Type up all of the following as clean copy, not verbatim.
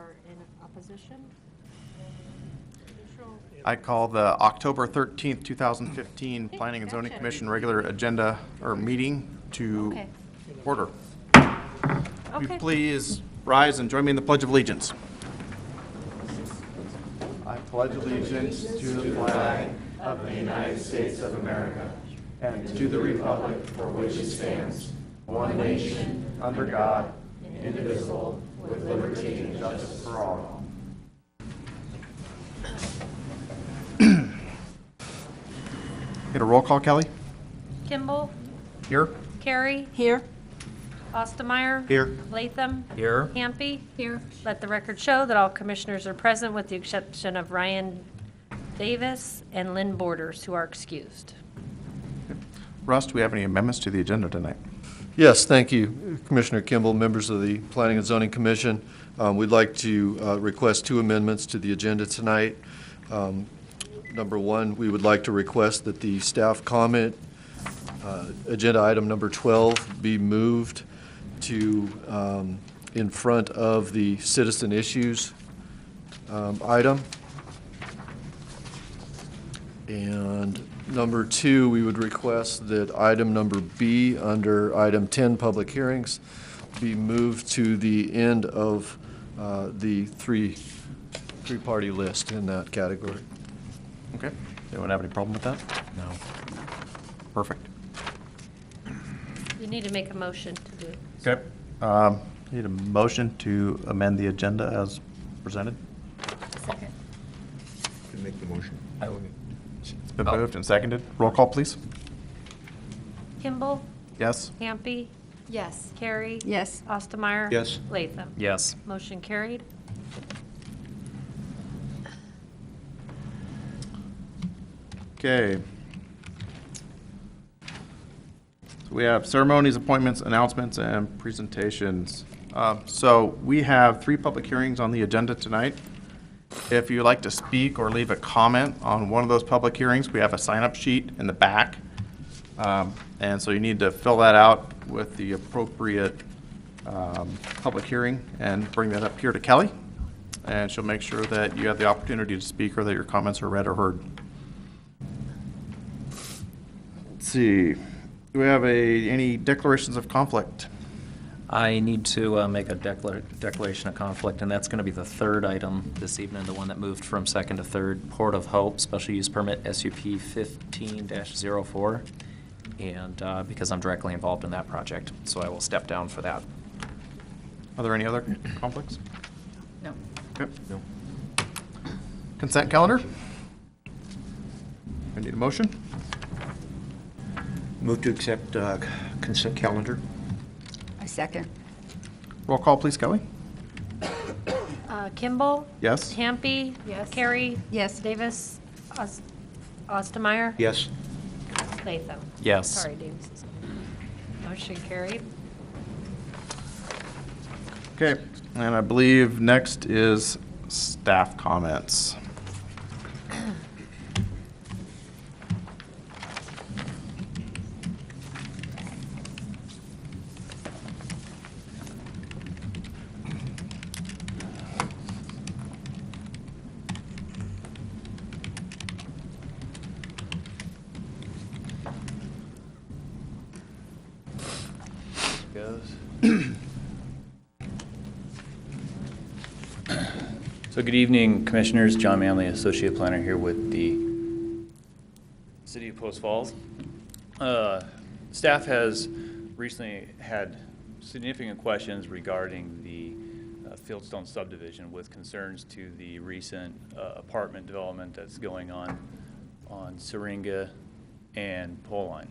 are in opposition? I call the October 13th, 2015 Planning and Zoning Commission regular agenda or meeting to order. Will you please rise and join me in the Pledge of Allegiance? I pledge allegiance to the flag of the United States of America and to the republic for which it stands, one nation, under God, indivisible, with liberty and justice for all. Get a roll call, Kelly? Kimball? Here. Carey? Here. Ostermeyer? Here. Latham? Here. Hampi? Here. Let the record show that all commissioners are present with the exception of Ryan Davis and Lynn Borders, who are excused. Russ, do we have any amendments to the agenda tonight? Yes, thank you, Commissioner Kimball, members of the Planning and Zoning Commission. We'd like to request two amendments to the agenda tonight. Number one, we would like to request that the staff comment, agenda item number 12, be moved to in front of the citizen issues item. And number two, we would request that item number B under item 10, public hearings, be moved to the end of the three-party list in that category. Okay. Anyone have any problem with that? No. Perfect. You need to make a motion to do it. Okay. Need a motion to amend the agenda as presented? Second. Can make the motion. I will. It's been moved and seconded. Roll call, please. Kimball? Yes. Hampi? Yes. Carey? Yes. Ostermeyer? Yes. Latham? Yes. Motion carried. Okay. So we have ceremonies, appointments, announcements, and presentations. So we have 3 public hearings on the agenda tonight. If you'd like to speak or leave a comment on one of those public hearings, we have a sign-up sheet in the back. And so you need to fill that out with the appropriate public hearing and bring that up here to Kelly. And she'll make sure that you have the opportunity to speak or that your comments are read or heard. Let's see. Do we have any declarations of conflict? I need to make a declaration of conflict, and that's going to be the third item this evening, the one that moved from second to third, Port of Hope, Special Use Permit SUP 15-04, and because I'm directly involved in that project, so I will step down for that. Are there any other conflicts? No. Okay. No. Consent calendar? I need a motion. Move to accept consent calendar. I second. Roll call, please, Kelly. Kimball? Yes. Hampi? Yes. Carey? Yes. Davis? Ostermeyer? Yes. Latham? Yes. Sorry, Davis. Motion carried. Okay, and I believe next is staff comments. So good evening, Commissioners. John Manley, Associate Planner here with the City of Post Falls. Staff has recently had significant questions regarding the Fieldstone subdivision with concerns to the recent apartment development that's going on Syringa and Poline.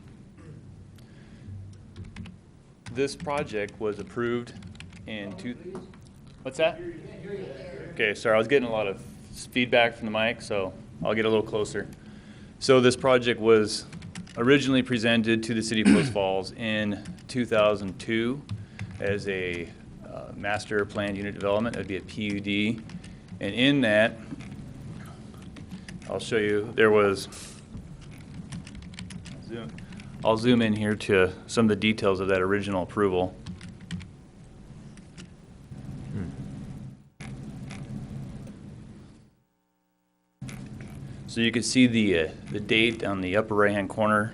This project was approved in what's that? Okay, sorry, I was getting a lot of feedback from the mic, so I'll get a little closer. So this project was originally presented to the City of Post Falls in 2002 as a master planned unit development. It would be a PUD. And in that, I'll show you, there was, I'll zoom in here to some of the details of that original approval. So you can see the date on the upper right-hand corner.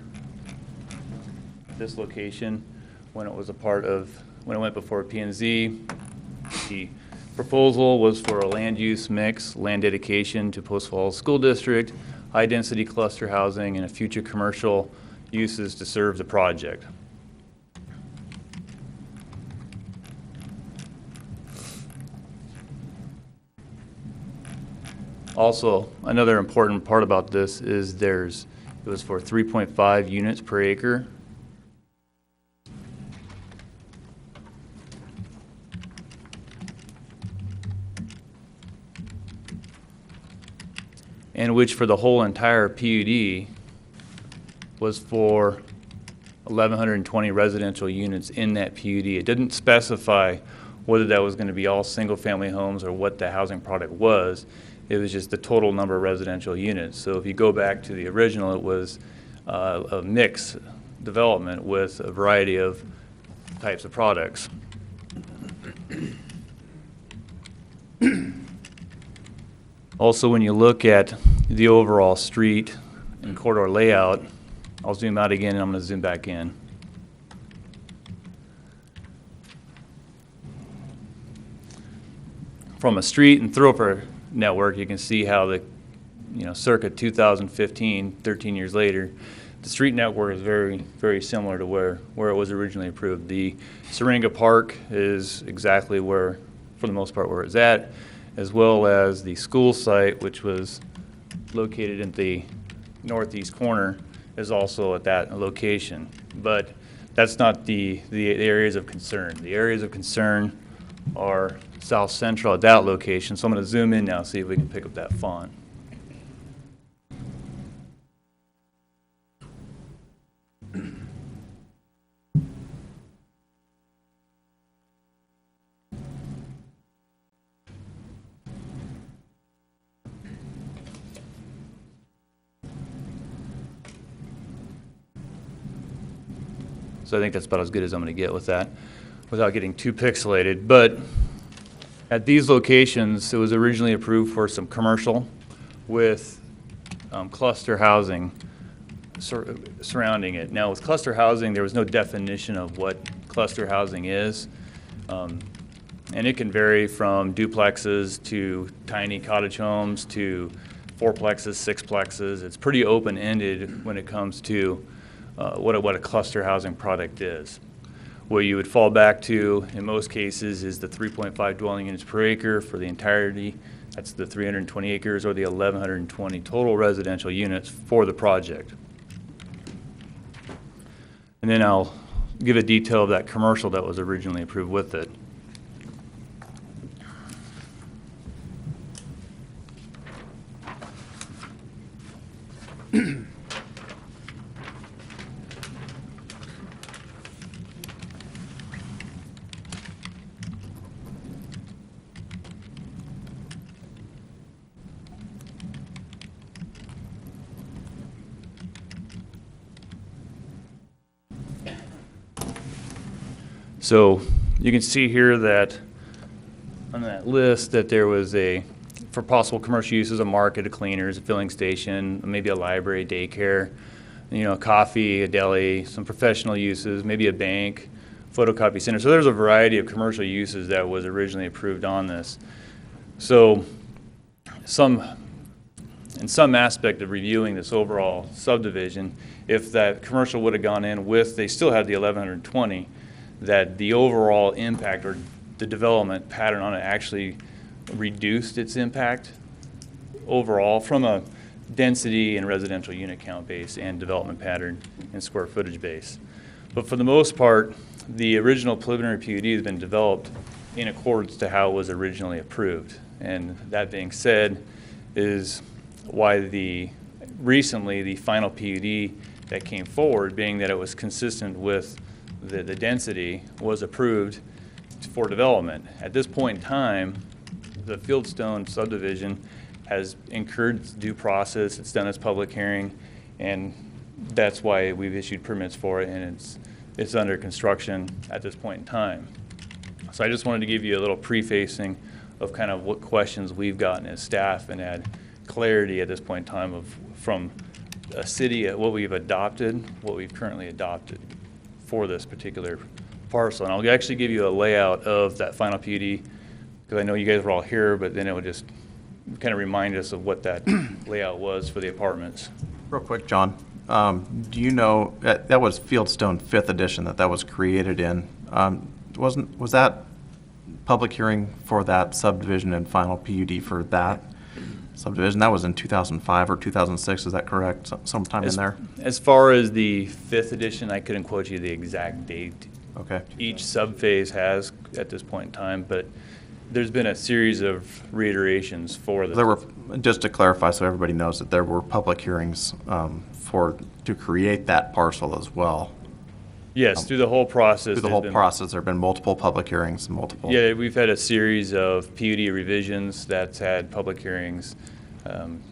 This location, when it was a part of, when it went before P&Z, the proposal was for a land use mix, land dedication to Post Falls School District, high-density cluster housing, and a future commercial uses to serve the project. Also, another important part about this is it was for 3.5 units per acre. And which for the whole entire PUD was for 1,120 residential units in that PUD. It didn't specify whether that was going to be all single-family homes or what the housing product was. It was just the total number of residential units. So if you go back to the original, it was a mixed development with a variety of types of products. Also, when you look at the overall street and corridor layout, I'll zoom out again and I'm going to zoom back in. From a street and thoroughfare network, you can see how the, circa 2015, 13 years later, the street network is very, very similar to where it was originally approved. The Syringa Park is exactly where, for the most part, where it's at, as well as the school site, which was located in the northeast corner, is also at that location. But that's not the areas of concern. The areas of concern are south central at that location. So I'm going to zoom in now, see if we can pick up that font. So I think that's about as good as I'm going to get with that without getting too pixelated. But at these locations, it was originally approved for some commercial with cluster housing surrounding it. Now with cluster housing, there was no definition of what cluster housing is. And it can vary from duplexes to tiny cottage homes to fourplexes, sixplexes. It's pretty open-ended when it comes to what a cluster housing product is. What you would fall back to in most cases is the 3.5 dwelling units per acre for the entirety. That's the 320 acres or the 1,120 total residential units for the project. And then I'll give a detail of that commercial that was originally approved with it. So you can see here that on that list that there was for possible commercial uses, a market, a cleaners, a filling station, maybe a library, daycare, a coffee, a deli, some professional uses, maybe a bank, photocopy center. So there's a variety of commercial uses that was originally approved on this. So in some aspect of reviewing this overall subdivision, if that commercial would have gone in with, they still had the 1,120, that the overall impact or the development pattern on it actually reduced its impact overall from a density and residential unit count base and development pattern and square footage base. But for the most part, the original preliminary PUD has been developed in accordance to how it was originally approved. And that being said, is why recently the final PUD that came forward, being that it was consistent with the density, was approved for development. At this point in time, the Fieldstone subdivision has incurred due process. It's done its public hearing, and that's why we've issued permits for it, and it's under construction at this point in time. So I just wanted to give you a little prefacing of kind of what questions we've gotten as staff and had clarity at this point in time from a city, what we've adopted, what we've currently adopted for this particular parcel. And I'll actually give you a layout of that final PUD, because I know you guys were all here, but then it would just kind of remind us of what that layout was for the apartments. Real quick, John, do you know, that was Fieldstone 5th edition that was created in. Was that public hearing for that subdivision and final PUD for that subdivision? That was in 2005 or 2006, is that correct? Sometime in there? As far as the 5th edition, I couldn't quote you the exact date. Okay. Each subphase has at this point in time, but there's been a series of reiterations for this. There were, just to clarify so everybody knows, that there were public hearings to create that parcel as well. Yes, through the whole process. Through the whole process, there have been multiple public hearings, multiple. Yeah, we've had a series of PUD revisions that's had public hearings.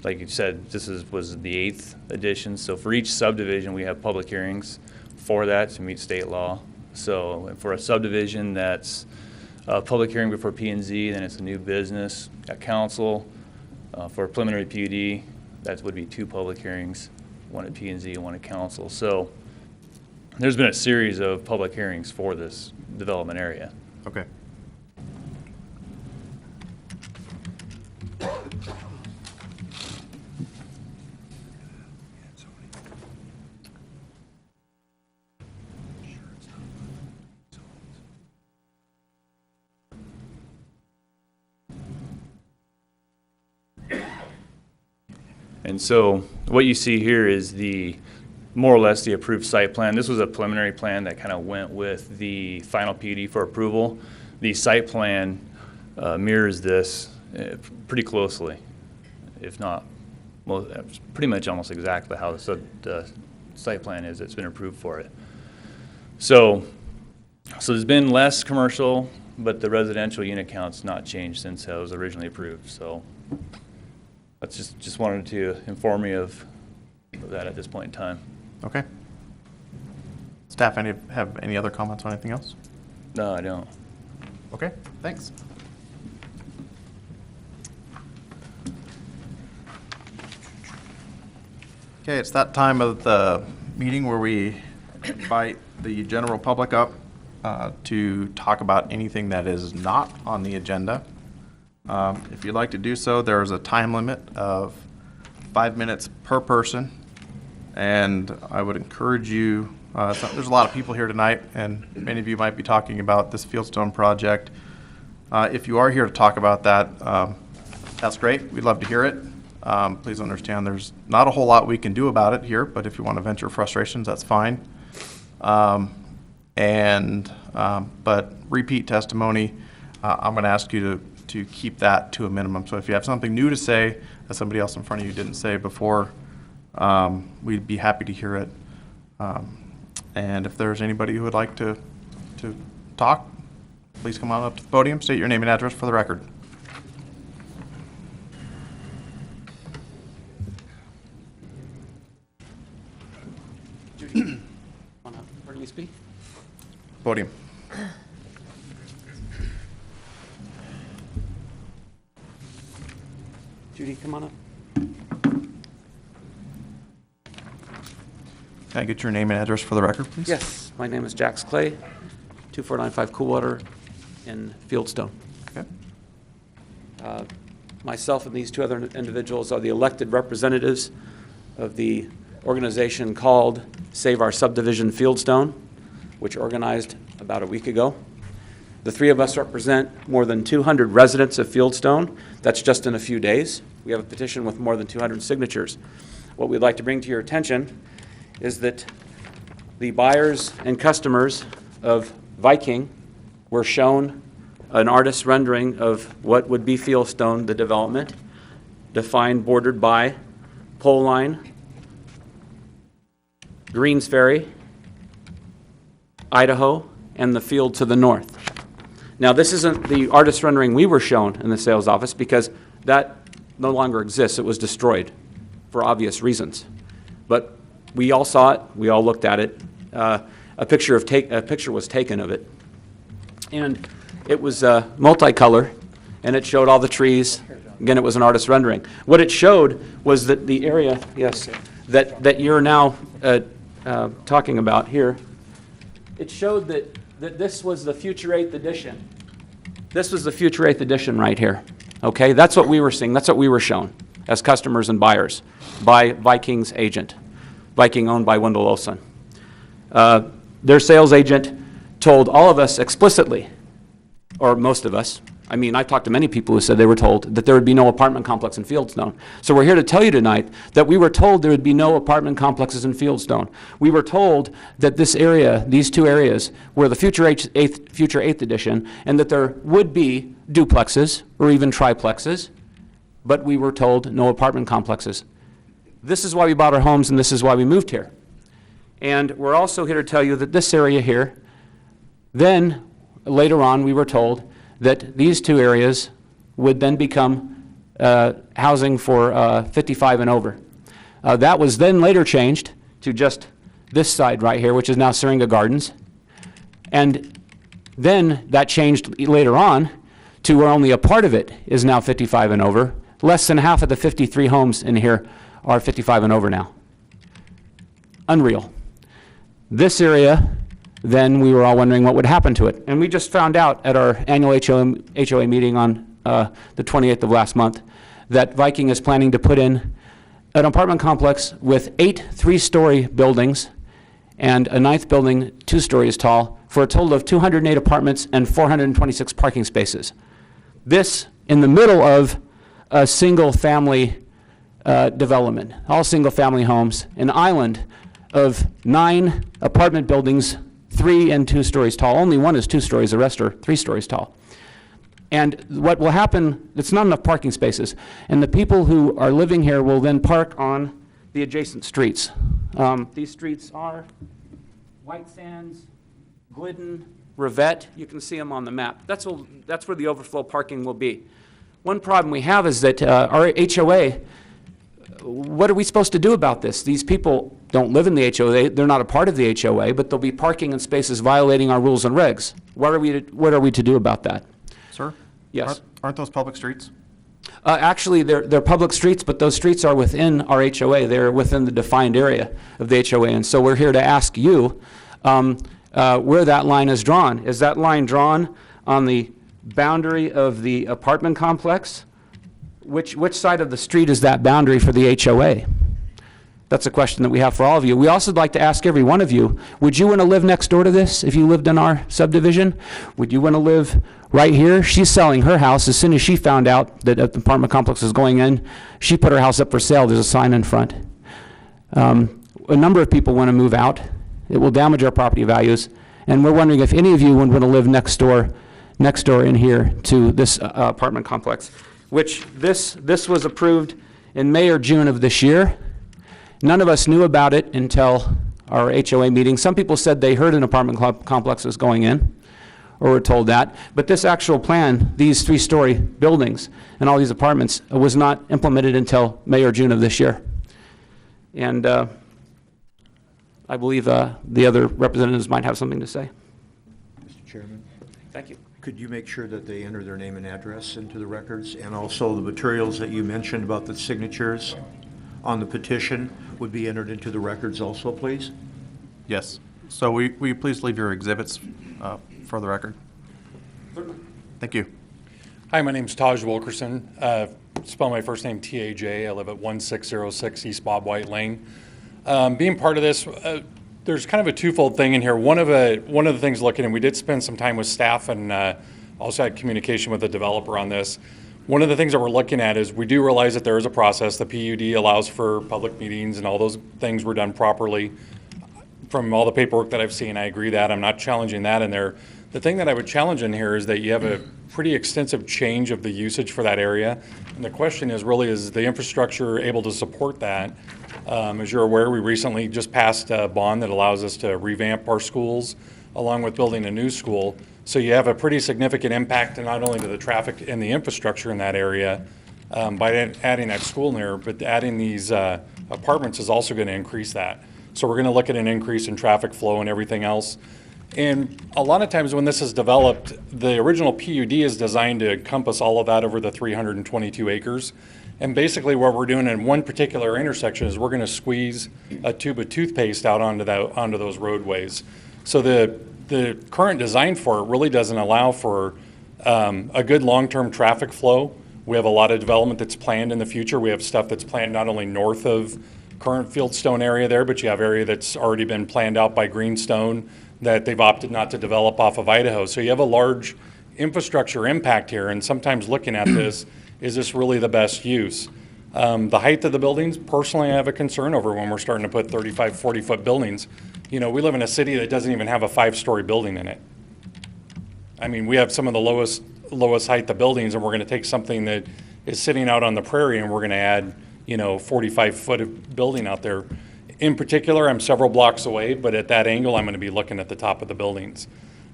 Like you said, this was the 8th edition. So for each subdivision, we have public hearings for that to meet state law. So for a subdivision that's a public hearing before P&Z, then it's a new business at council. For a preliminary PUD, that would be 2 public hearings, one at P&Z and one at council. So there's been a series of public hearings for this development area. Okay. And so what you see here is more or less the approved site plan. This was a preliminary plan that kind of went with the final PUD for approval. The site plan mirrors this pretty closely, if not, well, pretty much almost exactly how the site plan is that's been approved for it. So there's been less commercial, but the residential unit count's not changed since it was originally approved. So that's just wanted to inform you of that at this point in time. Okay. Staff, have any other comments on anything else? No, I don't. Okay, thanks. Okay, it's that time of the meeting where we invite the general public up to talk about anything that is not on the agenda. If you'd like to do so, there is a time limit of 5 minutes per person. And I would encourage you, there's a lot of people here tonight, and many of you might be talking about this Fieldstone project. If you are here to talk about that, that's great. We'd love to hear it. Please understand there's not a whole lot we can do about it here, but if you want to vent your frustrations, that's fine. But repeat testimony, I'm going to ask you to keep that to a minimum. So if you have something new to say that somebody else in front of you didn't say before, we'd be happy to hear it. And if there's anybody who would like to talk, please come on up to the podium, state your name and address for the record. Judy, come on up. Where do you speak? Podium. Judy, come on up. Can I get your name and address for the record, please? Yes, my name is Jax Clay, 2495 Coolwater in Fieldstone. Okay. Myself and these 2 other individuals are the elected representatives of the organization called Save Our Subdivision Fieldstone, which organized about a week ago. The 3 of us represent more than 200 residents of Fieldstone. That's just in a few days. We have a petition with more than 200 signatures. What we'd like to bring to your attention is that the buyers and customers of Viking were shown an artist's rendering of what would be Fieldstone, the development, defined, bordered by pole line, Greens Ferry, Idaho, and the field to the north. Now, this isn't the artist rendering we were shown in the sales office because that no longer exists. It was destroyed for obvious reasons. But we all saw it. We all looked at it. A picture was taken of it. And it was multicolor, and it showed all the trees Again, it was an artist's rendering. What it showed was that the area, yes, that you're now talking about here, it showed that this was the future 8th edition. This was the future 8th edition right here. Okay, that's what we were seeing. That's what we were shown as customers and buyers by Viking's agent, Viking owned by Wendell Olson. Their sales agent told all of us explicitly, or most of us, I mean, I've talked to many people who said they were told that there would be no apartment complex in Fieldstone. So we're here to tell you tonight that we were told there would be no apartment complexes in Fieldstone. We were told that this area, these two areas, were the future 8th edition, and that there would be duplexes or even triplexes, but we were told no apartment complexes. This is why we bought our homes, and this is why we moved here. And we're also here to tell you that this area here, then later on we were told that these two areas would then become housing for 55 and over. That was then later changed to just this side right here, which is now Syringa Gardens. And then that changed later on to where only a part of it is now 55 and over. Less than half of the 53 homes in here are 55 and over now. Unreal. This area, then we were all wondering what would happen to it. And we just found out at our annual HOA meeting on the 28th of last month that Viking is planning to put in an apartment complex with 8 3-story buildings and a 9th building 2 stories tall for a total of 208 apartments and 426 parking spaces. This in the middle of a single-family development, all single-family homes, an island of 9 apartment buildings, 3 and 2 stories tall. Only one is 2 stories, the rest are 3 stories tall. And what will happen, it's not enough parking spaces, and the people who are living here will then park on the adjacent streets. These streets are White Sands, Glidden, Rivette. You can see them on the map. That's where the overflow parking will be. One problem we have is that our HOA, what are we supposed to do about this? These people don't live in the HOA, they're not a part of the HOA, but they'll be parking in spaces violating our rules and regs. What are we to do about that? Sir? Yes. Aren't those public streets? Actually, they're public streets, but those streets are within our HOA. They're within the defined area of the HOA, and so we're here to ask you where that line is drawn. Is that line drawn on the boundary of the apartment complex? Which side of the street is that boundary for the HOA? That's a question that we have for all of you. We also would like to ask every one of you, would you want to live next door to this if you lived in our subdivision? Would you want to live right here? She's selling her house. As soon as she found out that the apartment complex was going in, she put her house up for sale. There's a sign in front. A number of people want to move out. It will damage our property values. And we're wondering if any of you would want to live next door in here to this apartment complex, which this was approved in May or June of this year. None of us knew about it until our HOA meeting. Some people said they heard an apartment complex was going in, or were told that. But this actual plan, these 3-story buildings and all these apartments, was not implemented until May or June of this year. And I believe the other representatives might have something to say. Mr. Chairman, Thank you. could you make sure that they enter their name and address into the records? And also the materials that you mentioned about the signatures on the petition would be entered into the records also, please? Yes. So will you please leave your exhibits for the record? Thank you. Hi, my name's Taj Wilkerson. Spell my first name T-A-J. I live at 1606 East Bob White Lane. Being part of this, there's kind of a twofold thing in here. One of the things looking, and we did spend some time with staff and also had communication with the developer on this. One of the things that we're looking at is we do realize that there is a process. The PUD allows for public meetings and all those things were done properly. From all the paperwork that I've seen, I agree that. I'm not challenging that in there. The thing that I would challenge in here is that you have a pretty extensive change of the usage for that area. And the question is really, is the infrastructure able to support that? As you're aware, we recently just passed a bond that allows us to revamp our schools along with building a new school. So you have a pretty significant impact not only to the traffic and the infrastructure in that area by adding that school in there, but adding these apartments is also going to increase that. So we're going to look at an increase in traffic flow and everything else. And a lot of times when this is developed, the original PUD is designed to encompass all of that over the 322 acres. And basically what we're doing in one particular intersection is we're going to squeeze a tube of toothpaste out onto those roadways. So the current design for it really doesn't allow for a good long-term traffic flow. We have a lot of development that's planned in the future. We have stuff that's planned not only north of current Fieldstone area there, but you have area that's already been planned out by Greenstone that they've opted not to develop off of Idaho. So you have a large infrastructure impact here, and sometimes looking at this, is this really the best use? The height of the buildings, personally, I have a concern over when we're starting to put 35, 40-foot buildings. You know, we live in a city that doesn't even have a 5-story building in it. I mean, we have some of the lowest height of buildings, and we're going to take something that is sitting out on the prairie, and we're going to add, 45-foot of building out there. In particular, I'm several blocks away, but at that angle, I'm going to be looking at the top of the buildings.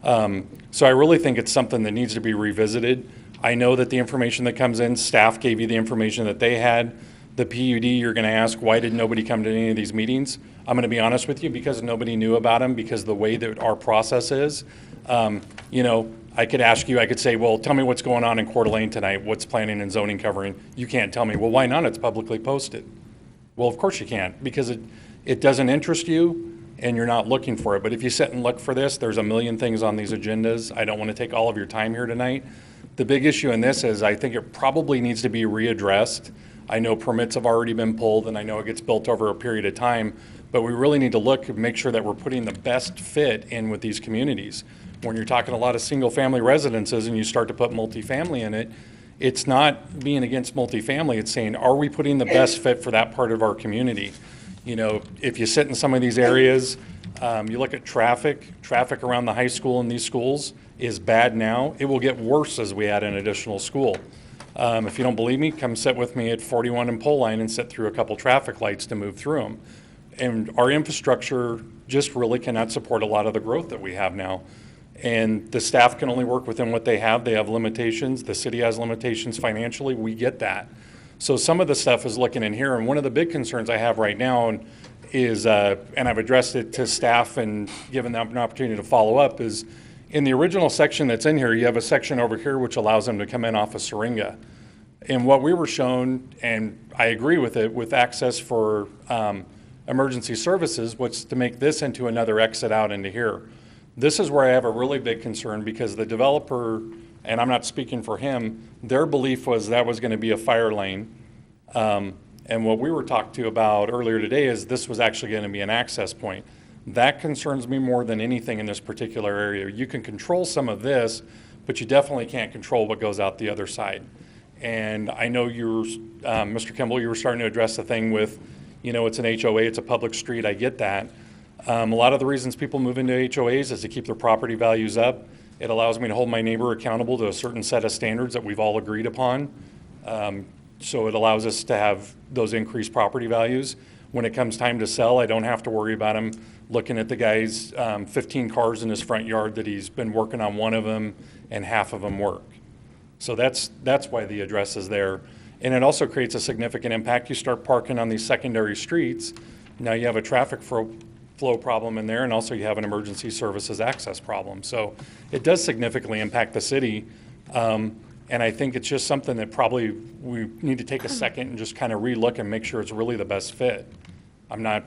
So I really think it's something that needs to be revisited. I know that the information that comes in, staff gave you the information that they had. The PUD, you're going to ask, why did nobody come to any of these meetings? I'm going to be honest with you, because nobody knew about them, because the way that our process is. I could ask you, I could say, well, tell me what's going on in Coeur d'Alene tonight. What's planning and zoning covering? You can't tell me. Well, why not? It's publicly posted. Well, of course you can't, because it doesn't interest you and you're not looking for it. But if you sit and look for this, there's a million things on these agendas. I don't want to take all of your time here tonight. The big issue in this is I think it probably needs to be readdressed. I know permits have already been pulled, and I know it gets built over a period of time, but we really need to look and make sure that we're putting the best fit in with these communities. When you're talking a lot of single-family residences and you start to put multifamily in it, it's not being against multifamily, it's saying, are we putting the best fit for that part of our community? If you sit in some of these areas, you look at traffic around the high school and these schools is bad now. It will get worse as we add an additional school. If you don't believe me, come sit with me at 41 and Pole Line and sit through a couple traffic lights to move through them. And our infrastructure just really cannot support a lot of the growth that we have now. And the staff can only work within what they have. They have limitations. The city has limitations financially. We get that. So some of the stuff is looking in here. And one of the big concerns I have right now is, and I've addressed it to staff and given them an opportunity to follow up, is in the original section that's in here, you have a section over here which allows them to come in off of Syringa. And what we were shown, and I agree with it, with access for emergency services, was to make this into another exit out into here. This is where I have a really big concern, because the developer, and I'm not speaking for him, their belief was that was going to be a fire lane. And what we were talked to about earlier today is this was actually going to be an access point. That concerns me more than anything in this particular area. You can control some of this, but you definitely can't control what goes out the other side. And I know Mr. Kimball, you were starting to address the thing with, it's an HOA, it's a public street, I get that. A lot of the reasons people move into HOAs is to keep their property values up. It allows me to hold my neighbor accountable to a certain set of standards that we've all agreed upon. So it allows us to have those increased property values. When it comes time to sell, I don't have to worry about him looking at the guy's 15 cars in his front yard that he's been working on one of them and half of them work. So that's why the address is there. And it also creates a significant impact. You start parking on these secondary streets, now you have a traffic flow problem in there, and also you have an emergency services access problem. So it does significantly impact the city. And I think it's just something that probably we need to take a second and just kind of relook and make sure it's really the best fit. I'm not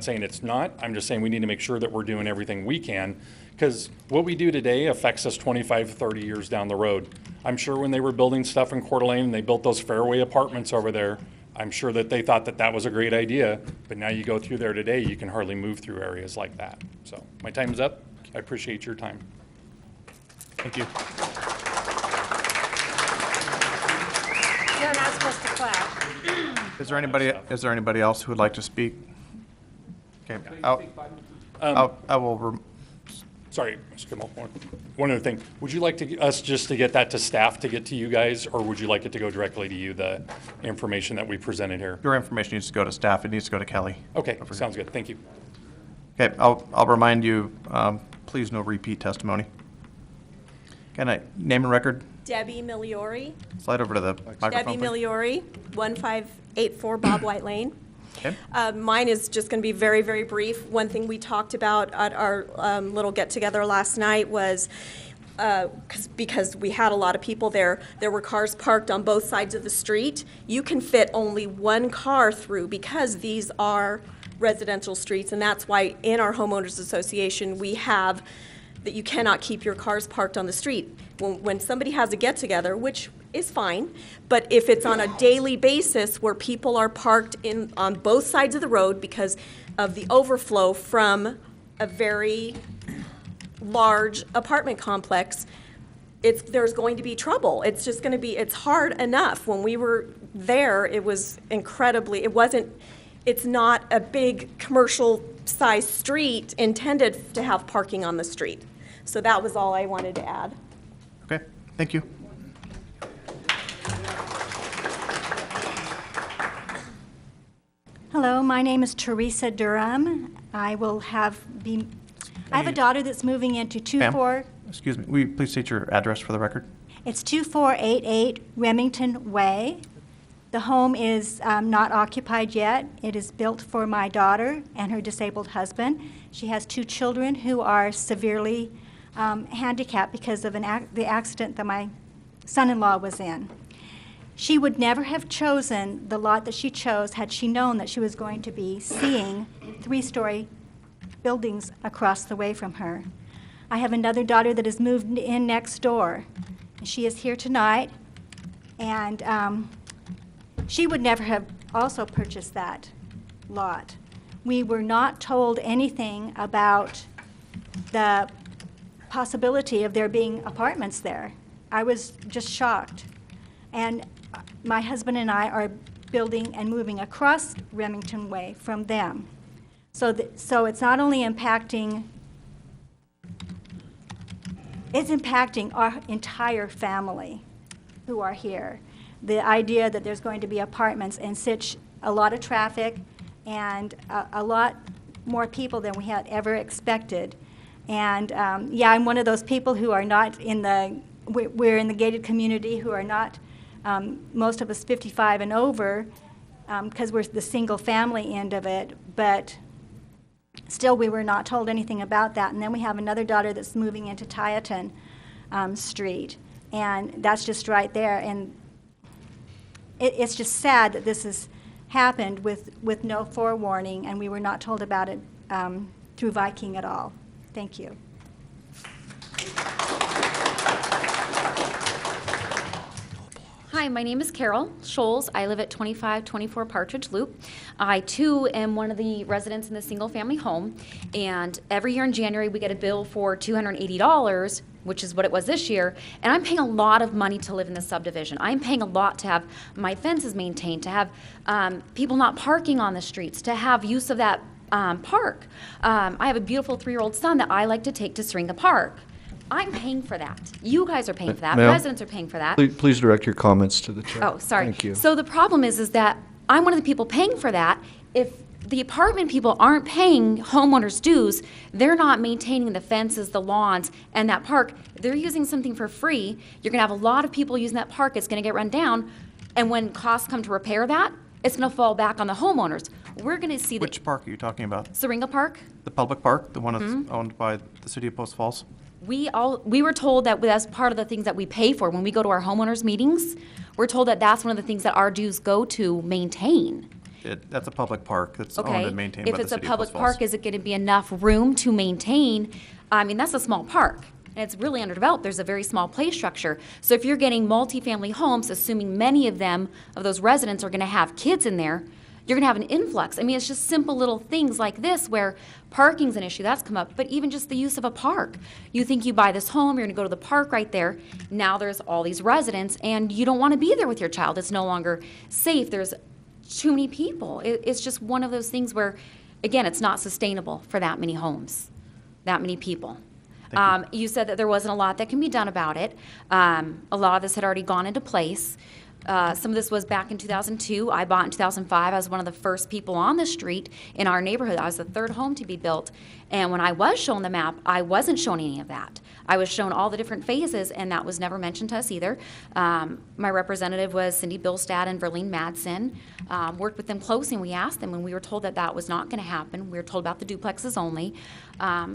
saying it's not. I'm just saying we need to make sure that we're doing everything we can, because what we do today affects us 25, 30 years down the road. I'm sure when they were building stuff in Coeur d'Alene and they built those Fairway apartments over there, I'm sure that they thought that that was a great idea, but now you go through there today, you can hardly move through areas like that. So my time's up. I appreciate your time. Thank you. You're not supposed to clap. Is there anybody else who would like to speak? Okay, I will. Sorry, Mr. Kimball, one other thing. Would you like us just to get that to staff to get to you guys, or would you like it to go directly to you, the information that we presented here? Your information needs to go to staff. It needs to go to Kelly. Okay, sounds good. Thank you. Okay, I'll remind you, please no repeat testimony. Can I name and record? Debbie Miliori. Slide over to the microphone, Debbie please. Miliori, 1584 Bob White Lane. Okay. Mine is just going to be very, very brief. One thing we talked about at our little get-together last night was, because we had a lot of people there were cars parked on both sides of the street. You can fit only one car through because these are residential streets, and that's why in our homeowners association, we have that you cannot keep your cars parked on the street. When somebody has a get-together, which is fine, but if it's on a daily basis where people are parked on both sides of the road because of the overflow from a very large apartment complex, there's going to be trouble. It's just going to be, it's hard enough. When we were there, it was incredibly, it's not a big commercial-sized street intended to have parking on the street. So that was all I wanted to add. Okay, thank you. Hello, my name is Teresa Durham. I have a daughter that's moving into Ma'am, excuse me, will you please state your address for the record? It's 2488 Remington Way. The home is not occupied yet. It is built for my daughter and her disabled husband. She has 2 children who are severely handicapped because of the accident that my son-in-law was in. She would never have chosen the lot that she chose had she known that she was going to be seeing 3-story buildings across the way from her. I have another daughter that has moved in next door. She is here tonight, and she would never have also purchased that lot. We were not told anything about the possibility of there being apartments there. I was just shocked. And my husband and I are building and moving across Remington Way from them. So it's not only impacting, it's impacting our entire family who are here. The idea that there's going to be apartments and such a lot of traffic and a lot more people than we had ever expected. And yeah, I'm one of those people who are not in we're in the gated community who are not, most of us 55 and over, because we're the single family end of it, but still we were not told anything about that. And then we have another daughter that's moving into Tieton Street, and that's just right there. And it's just sad that this has happened with no forewarning, and we were not told about it through Viking at all. Thank you. Hi, my name is Carol Scholes. I live at 2524 Partridge Loop. I, too, am one of the residents in the single-family home, and every year in January we get a bill for $280, which is what it was this year, and I'm paying a lot of money to live in this subdivision. I'm paying a lot to have my fences maintained, to have people not parking on the streets, to have use of that park. I have a beautiful 3-year-old son that I like to take to Syringa Park. I'm paying for that. You guys are paying for that. Ma'am, residents are paying for that. Please direct your comments to the chair. Oh, sorry. Thank you. So the problem is that I'm one of the people paying for that. If the apartment people aren't paying homeowners' dues, they're not maintaining the fences, the lawns, and that park. They're using something for free. You're gonna have a lot of people using that park. It's gonna get run down. And when costs come to repair that, it's gonna fall back on the homeowners. We're gonna see that. Which park are you talking about? Syringa Park? The public park, the one that's owned by the city of Post Falls? We were told that that's part of the things that we pay for. When we go to our homeowners meetings, we're told that that's one of the things that our dues go to maintain. That's a public park that's owned Okay, and maintained by if the it's a city of public Post Falls. park, is it gonna be enough room to maintain? I mean, that's a small park, and it's really underdeveloped. There's a very small play structure. So if you're getting multifamily homes, assuming many of those residents are gonna have kids in there, you're gonna have an influx. I mean, it's just simple little things like this where parking's an issue, that's come up, but even just the use of a park. You think you buy this home, you're gonna go to the park right there. Now there's all these residents, and you don't wanna be there with your child. It's no longer safe. There's too many people. It's just one of those things where, again, it's not sustainable for that many homes, that many people. You said that there wasn't a lot that can be done about it. A lot of this had already gone into place. Some of this was back in 2002. I bought in 2005. I was one of the first people on the street in our neighborhood. I was the third home to be built. And when I was shown the map, I wasn't shown any of that. I was shown all the different phases, and that was never mentioned to us either. My representative was Cindy Billstad and Verlene Madsen. Worked with them closely, and we asked them, and we were told that that was not going to happen. We were told about the duplexes only.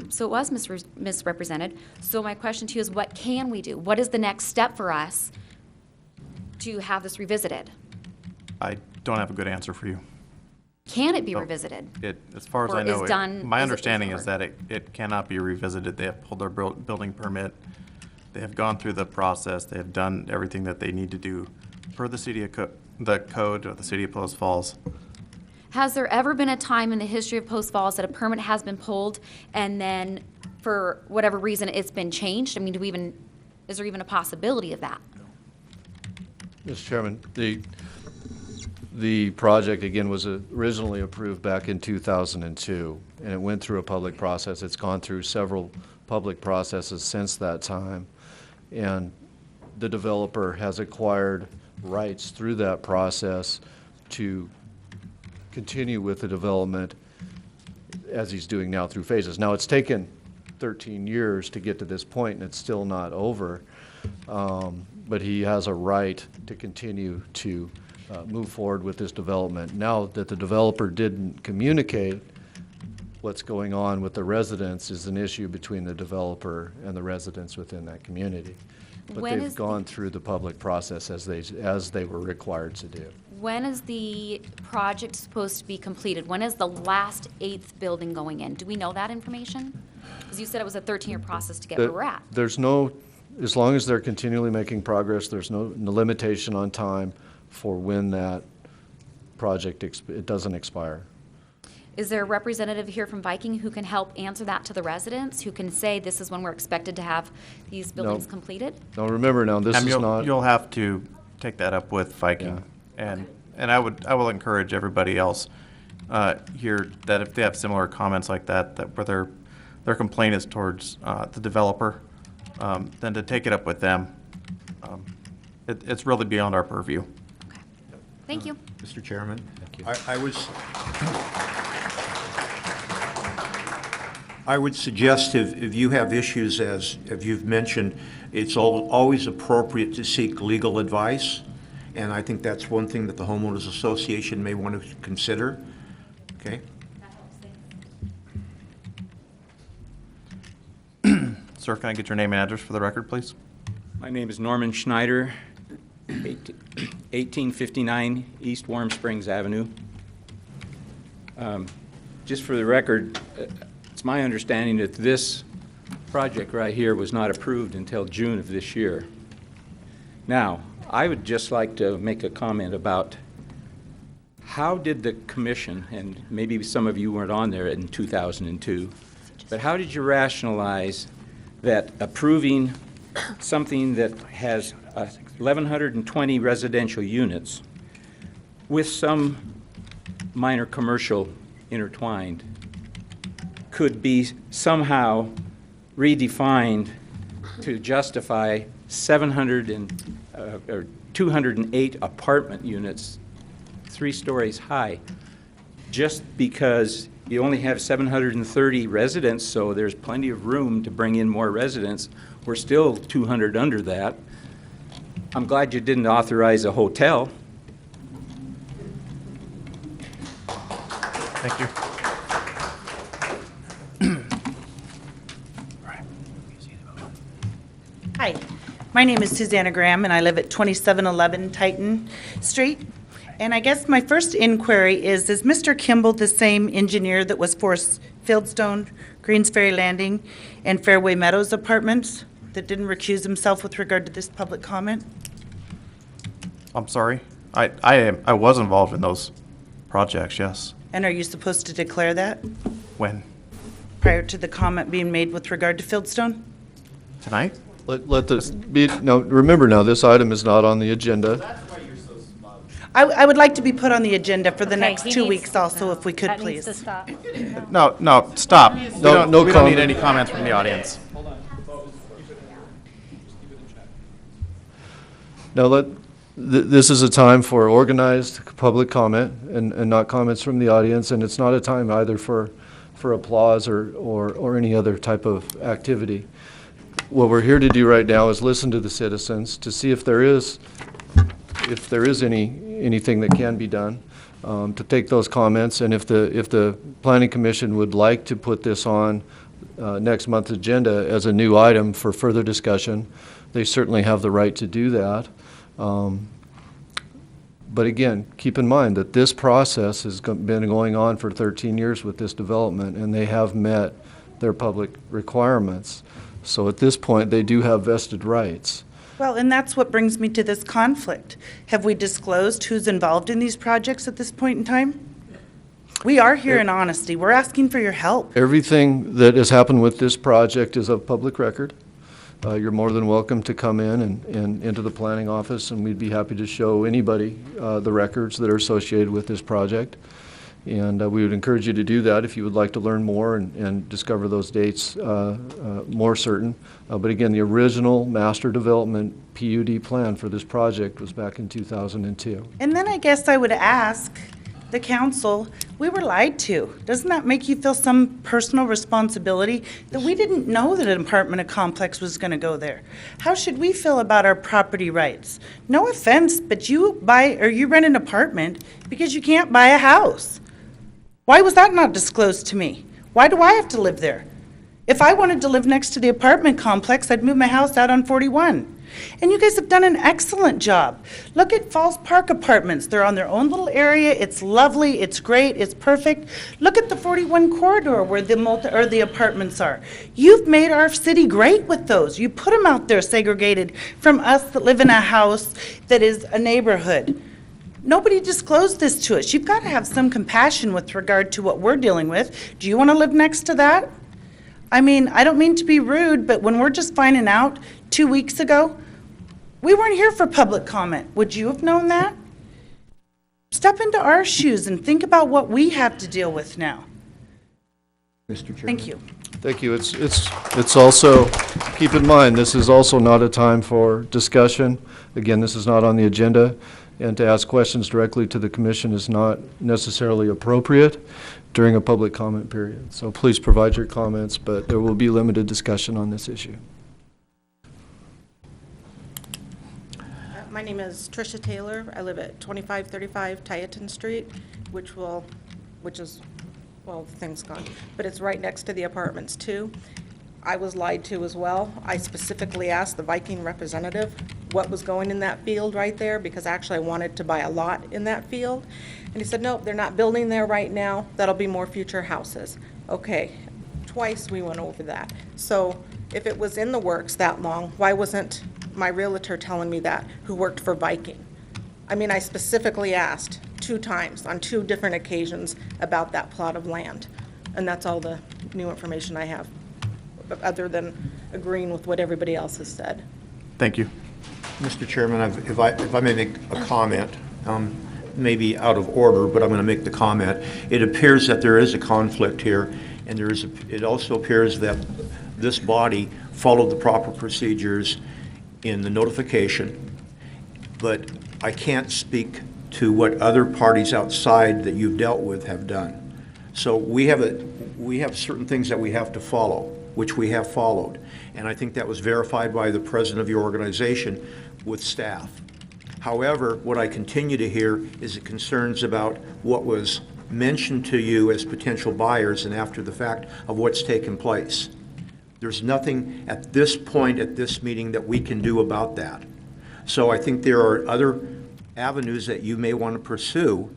So it was misrepresented. So my question to you is, what can we do? What is the next step for us to have this revisited? I don't have a good answer for you. Can it be revisited? As far as Or I know, is done- my is it understanding over? is that it cannot be revisited. They have pulled their building permit. They have gone through the process. They have done everything that they need to do per the the code of the City of Post Falls. Has there ever been a time in the history of Post Falls that a permit has been pulled and then for whatever reason it's been changed? I mean, is there even a possibility of that? Mr. Chairman, the project, again, was originally approved back in 2002, and it went through a public process. It's gone through several public processes since that time, and the developer has acquired rights through that process to continue with the development as he's doing now through phases. Now, it's taken 13 years to get to this point, and it's still not over, but he has a right to continue to move forward with this development. Now that the developer didn't communicate what's going on with the residents is an issue between the developer and the residents within that community. But When they've is gone through the public process as they were required to do. When is the project supposed to be completed? When is the last 8th building going in? Do we know that information? Because you said it was a 13-year process to get where we're at. There's no, as long as they're continually making progress, there's no limitation on time for when that project, it doesn't expire. Is there a representative here from Viking who can help answer that to the residents, who can say this is when we're expected to have these buildings completed? Now, remember now, this is not. You'll have to take that up with Viking. And I will encourage everybody else here that if they have similar comments like that where their complaint is towards the developer, then to take it up with them. It's really beyond our purview. Okay. Thank you. Mr. Chairman? Thank you. I would suggest if you have issues, as you've mentioned, it's always appropriate to seek legal advice, and I think that's one thing that the Homeowners Association may want to consider. Okay? Sir, can I get your name and address for the record, please? My name is Norman Schneider, 1859 East Warm Springs Avenue. Just for the record, it's my understanding that this project right here was not approved until June of this year. Now, I would just like to make a comment about how did the commission, and maybe some of you weren't on there in 2002, but how did you rationalize that approving something that has 1,120 residential units with some minor commercial intertwined could be somehow redefined to justify 208 apartment units 3 stories high, just because you only have 730 residents, so there's plenty of room to bring in more residents. We're still 200 under that. I'm glad you didn't authorize a hotel. Thank you. Hi, my name is Susanna Graham, and I live at 2711 Titan Street. And I guess my first inquiry is Mr. Kimball the same engineer that was for Fieldstone, Greens Ferry Landing, and Fairway Meadows Apartments that didn't recuse himself with regard to this public comment? I'm sorry. I was involved in those projects, yes. And are you supposed to declare that When? prior to the comment being made with regard to Fieldstone? Tonight? Let this be, now, remember now, this item is not on the agenda. I would like to be put on the agenda for the Okay, next he 2 needs weeks to- also, if we could, That needs please. to stop. No, stop. No we don't need comment. any comments from the audience. Now, This is a time for organized public comment and not comments from the audience, and it's not a time either for applause or any other type of activity. What we're here to do right now is listen to the citizens to see if there is anything that can be done, to take those comments, and if the Planning Commission would like to put this on next month's agenda as a new item for further discussion, they certainly have the right to do that. But again, keep in mind that this process has been going on for 13 years with this development, and they have met their public requirements. So at this point, they do have vested rights. Well, and that's what brings me to this conflict. Have we disclosed who's involved in these projects at this point in time? We are here in honesty. We're asking for your help. Everything that has happened with this project is of public record. You're more than welcome to come in and into the planning office, and we'd be happy to show anybody the records that are associated with this project. And we would encourage you to do that if you would like to learn more and discover those dates more certain. But again, the original master development PUD plan for this project was back in 2002. And then I guess I would ask the council, we were lied to. Doesn't that make you feel some personal responsibility that we didn't know that an apartment complex was going to go there? How should we feel about our property rights? No offense, but you rent an apartment because you can't buy a house. Why was that not disclosed to me? Why do I have to live there? If I wanted to live next to the apartment complex, I'd move my house out on 41. And you guys have done an excellent job. Look at Falls Park Apartments. They're on their own little area. It's lovely. It's great. It's perfect. Look at the 41 corridor where the apartments are. You've made our city great with those. You put them out there segregated from us that live in a house that is a neighborhood. Nobody disclosed this to us. You've got to have some compassion with regard to what we're dealing with. Do you want to live next to that? I mean, I don't mean to be rude, but when we're just finding out 2 weeks ago, we weren't here for public comment. Would you have known that? Step into our shoes and think about what we have to deal with now. Mr. Chairman. Thank you. Thank you. It's also, keep in mind, this is also not a time for discussion. Again, this is not on the agenda, and to ask questions directly to the commission is not necessarily appropriate during a public comment period. So please provide your comments, but there will be limited discussion on this issue. My name is Tricia Taylor. I live at 2535 Tieton Street, which is, well, the thing's gone, but it's right next to the apartments too. I was lied to as well. I specifically asked the Viking representative what was going in that field right there, because actually I wanted to buy a lot in that field. And he said, nope, they're not building there right now. That'll be more future houses. Okay, twice we went over that. So if it was in the works that long, why wasn't my realtor telling me that, who worked for Viking? I mean, I specifically asked 2 times on 2 different occasions about that plot of land. And that's all the new information I have, other than agreeing with what everybody else has said. Thank you. Mr. Chairman, if I may make a comment, maybe out of order, but I'm going to make the comment. It appears that there is a conflict here, and it also appears that this body followed the proper procedures in the notification, but I can't speak to what other parties outside that you've dealt with have done. So we have certain things that we have to follow, which we have followed, and I think that was verified by the president of your organization with staff. However, what I continue to hear is the concerns about what was mentioned to you as potential buyers and after the fact of what's taken place. There's nothing at this point, at this meeting, that we can do about that. So I think there are other avenues that you may want to pursue,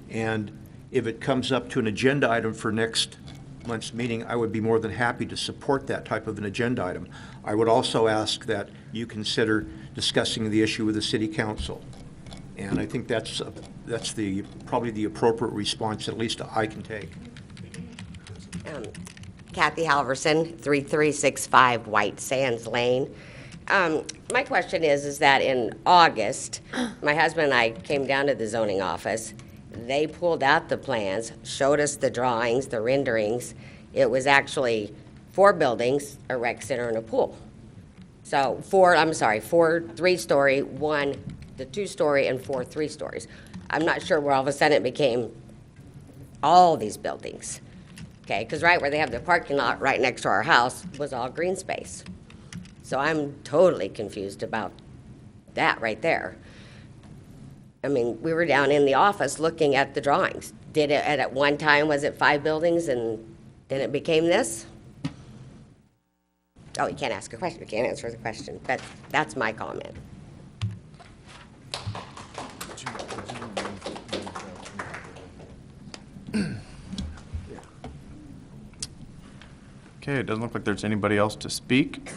and if it comes up to an agenda item for next month's meeting, I would be more than happy to support that type of an agenda item. I would also ask that you consider discussing the issue with the City Council. And I think that's probably the appropriate response, at least I can take. Kathy Halverson, 3365 White Sands Lane. My question is that in August, my husband and I came down to the zoning office. They pulled out the plans, showed us the drawings, the renderings. It was actually 4 buildings, a rec center, and a pool. So 4 3-story, 1 the 2-story and 4 3-stories. I'm not sure where all of a sudden it became all these buildings. Okay, because right where they have the parking lot right next to our house was all green space. So I'm totally confused about that right there. I mean, we were down in the office looking at the drawings. Did it, at one time, was it 5 buildings and then it became this? Oh, you can't ask a question, you can't answer the question, but that's my comment. Okay, it doesn't look like there's anybody else to speak.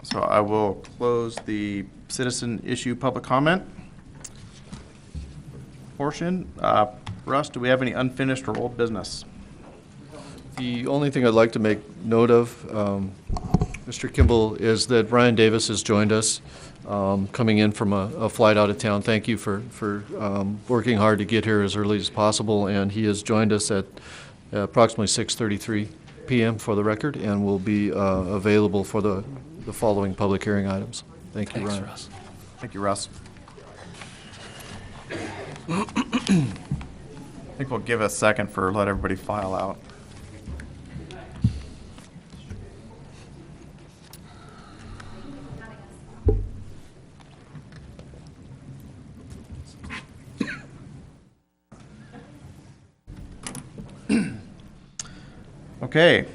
So I will close the citizen issue public comment portion. Russ, do we have any unfinished or old business? The only thing I'd like to make note of, Mr. Kimball, is that Brian Davis has joined us, coming in from a flight out of town. Thank you for working hard to get here as early as possible, and he has joined us at approximately 6:33 p.m. for the record, and will be available for the following public hearing items. Thank you, Ryan. Russ. Thank you, Russ. I think we'll give a second for let everybody file out. Okay.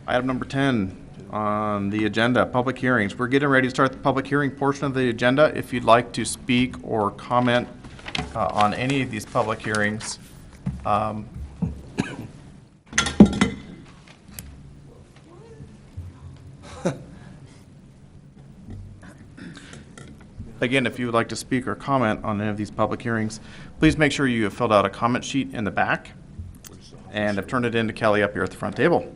Item number 10 on the agenda, public hearings. We're getting ready to start the public hearing portion of the agenda. If you'd like to speak or comment on any of these public hearings, again, if you would like to speak or comment on any of these public hearings, please make sure you have filled out a comment sheet in the back and have turned it in to Kelly up here at the front table.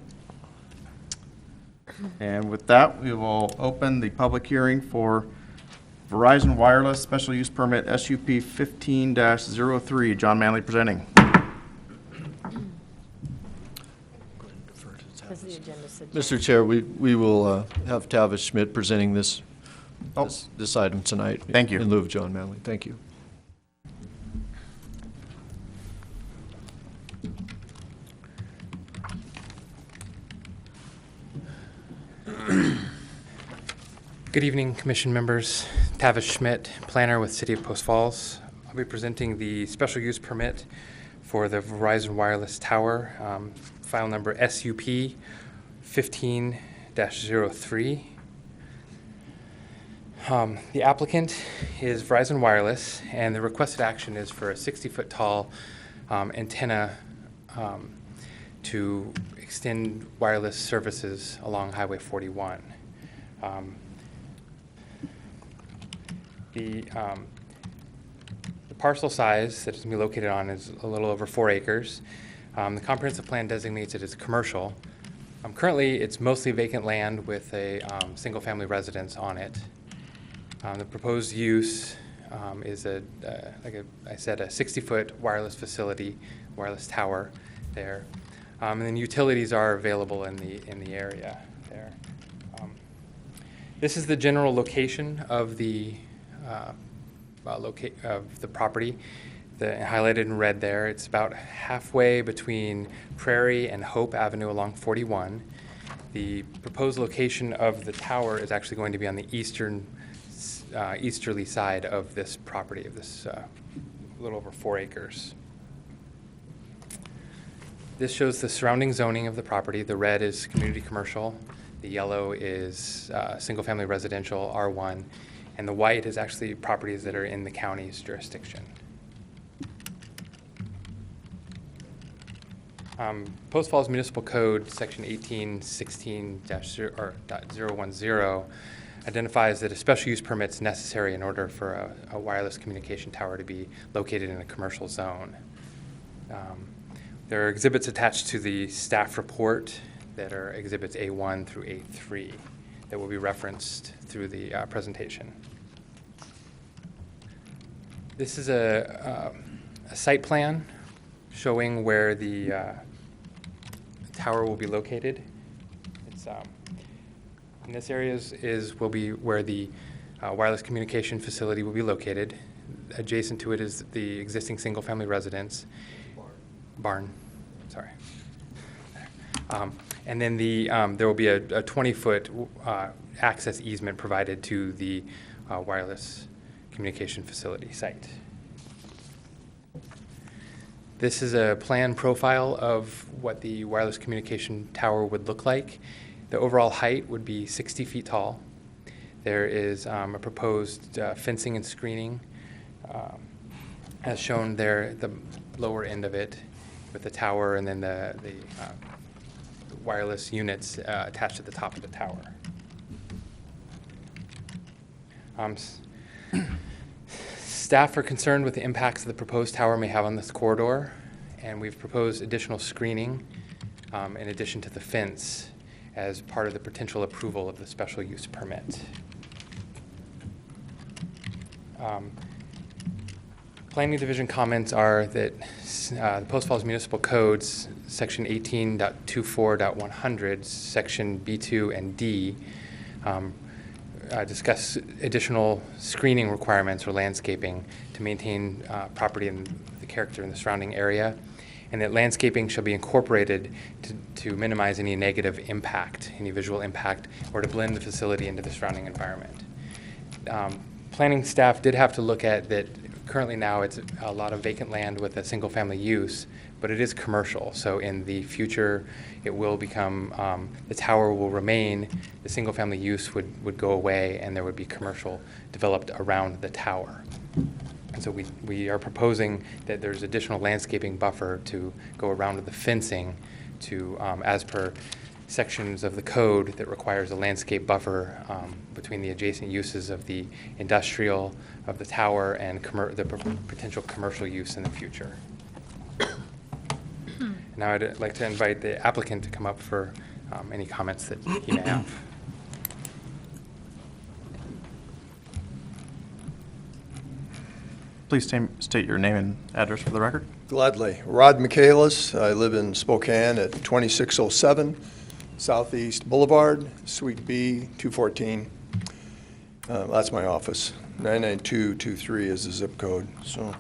And with that, we will open the public hearing for Verizon Wireless Special Use Permit SUP 15-03. John Manley presenting. Mr. Chair, we will have Tavis Schmidt presenting this item tonight. Thank you. In lieu of John Manley. Thank you. Good evening, Commission members. Tavis Schmidt, planner with City of Post Falls. I'll be presenting the special use permit for the Verizon Wireless Tower, file number SUP 15-03. The applicant is Verizon Wireless, and the requested action is for a 60-foot tall antenna to extend wireless services along Highway 41. The parcel size that it's going to be located on is a little over 4 acres. The comprehensive plan designates it as commercial. Currently, it's mostly vacant land with a single-family residence on it. The proposed use is like I said, a 60-foot wireless facility, wireless tower there, and then utilities are available in the area there. This is the general location of the property, highlighted in red there. It's about halfway between Prairie and Hope Avenue along 41. The proposed location of the tower is actually going to be on the easterly side of this property, of this little over 4 acres. This shows the surrounding zoning of the property. The red is community commercial. The yellow is single-family residential, R1. And the white is actually properties that are in the county's jurisdiction. Post Falls Municipal Code, Section 1816-010, identifies that a special use permit is necessary in order for a wireless communication tower to be located in a commercial zone. There are exhibits attached to the staff report that are exhibits A1 through A3 that will be referenced through the presentation. This is a site plan showing where the tower will be located. It's in this area will be where the wireless communication facility will be located. Adjacent to it is the existing single-family residence. Barn. Sorry. And then there will be a 20-foot access easement provided to the wireless communication facility site. This is a plan profile of what the wireless communication tower would look like. The overall height would be 60 feet tall. There is a proposed fencing and screening, as shown there, the lower end of it, with the tower and then the wireless units attached to the top of the tower. Staff are concerned with the impacts the proposed tower may have on this corridor, and we've proposed additional screening in addition to the fence as part of the potential approval of the special use permit. Planning Division comments are that the Post Falls Municipal Codes, Section 18.24.100, Section B2 and D, discuss additional screening requirements or landscaping to maintain property and the character in the surrounding area, and that landscaping shall be incorporated to minimize any negative impact, any visual impact, or to blend the facility into the surrounding environment. Planning staff did have to look at that. Currently now it's a lot of vacant land with a single-family use, but it is commercial. So in the future, it will become, the tower will remain, the single-family use would go away, and there would be commercial developed around the tower. And so we are proposing that there's additional landscaping buffer to go around the fencing to, as per sections of the code that requires a landscape buffer between the adjacent uses of the industrial, of the tower, and the potential commercial use in the future. Now I'd like to invite the applicant to come up for any comments that he may have. Please state your name and address for the record. Gladly. Rod Michaelis. I live in Spokane at 2607 Southeast Boulevard, Suite B, 214. That's my office. 99223 is the zip code. So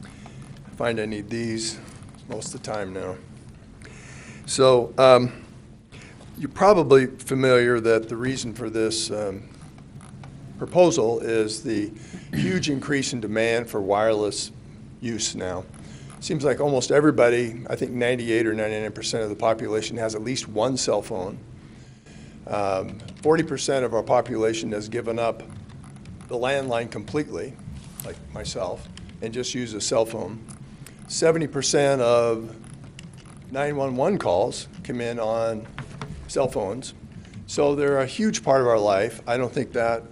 I find I need these most of the time now. So you're probably familiar that the reason for this proposal is the huge increase in demand for wireless use now. Seems like almost everybody, I think 98 or 99% of the population has at least one cell phone. 40% of our population has given up the landline completely, like myself, and just use a cell phone. 70% of 911 calls come in on cell phones. So they're a huge part of our life. I don't think that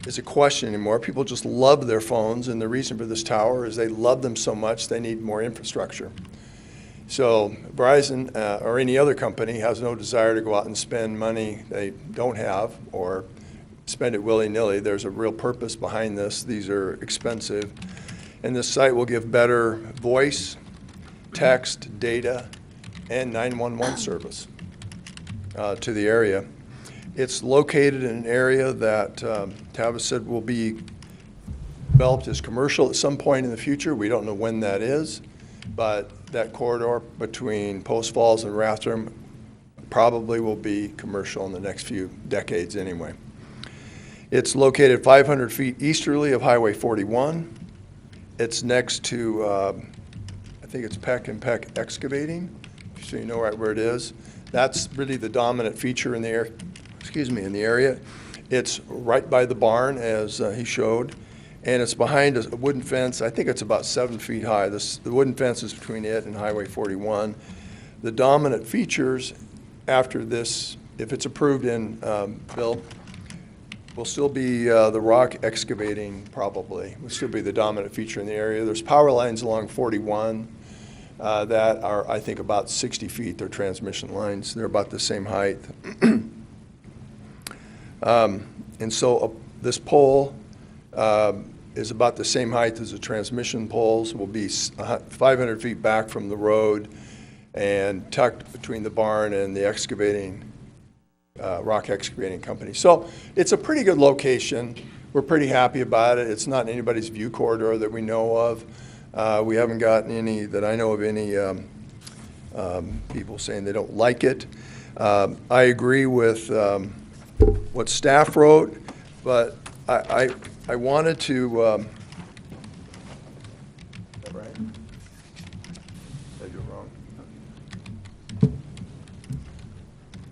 is a question anymore. People just love their phones, and the reason for this tower is they love them so much they need more infrastructure. So Verizon or any other company has no desire to go out and spend money they don't have or spend it willy-nilly. There's a real purpose behind this. These are expensive. And this site will give better voice, text, data, and 911 service to the area. It's located in an area that Tavis said will be developed as commercial at some point in the future. We don't know when that is, but that corridor between Post Falls and Rathdrum probably will be commercial in the next few decades anyway. It's located 500 feet easterly of Highway 41. It's next to, I think it's Peck and Peck Excavating, so you know right where it is. That's really the dominant feature in the area. In the area. It's right by the barn, as he showed, and it's behind a wooden fence. I think it's about 7 feet high. The wooden fence is between it and Highway 41. The dominant features after this, if it's approved in Bill, will still be the rock excavating, probably. Will still be the dominant feature in the area. There's power lines along 41 that are, I think, about 60 feet. They're transmission lines. They're about the same height. And so this pole is about the same height as the transmission poles, will be 500 feet back from the road and tucked between the barn and the excavating rock excavating company. So it's a pretty good location. We're pretty happy about it. It's not in anybody's view corridor that we know of. We haven't gotten any, that I know of, any people saying they don't like it. I agree with what staff wrote, but I wanted to, is that right? Did I do it wrong?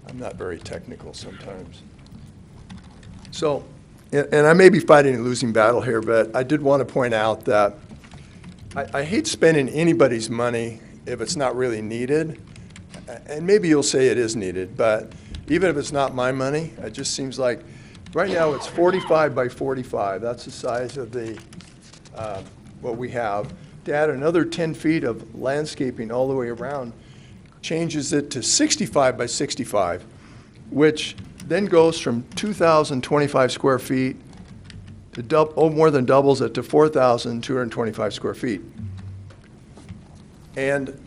I'm not very technical sometimes. So, and I may be fighting a losing battle here, but I did want to point out that I hate spending anybody's money if it's not really needed. And maybe you'll say it is needed, but even if it's not my money, it just seems like, right now it's 45 by 45. That's the size of the, what we have. To add another 10 feet of landscaping all the way around changes it to 65 by 65, which then goes from 2,025 square feet to more than doubles it to 4,225 square feet. And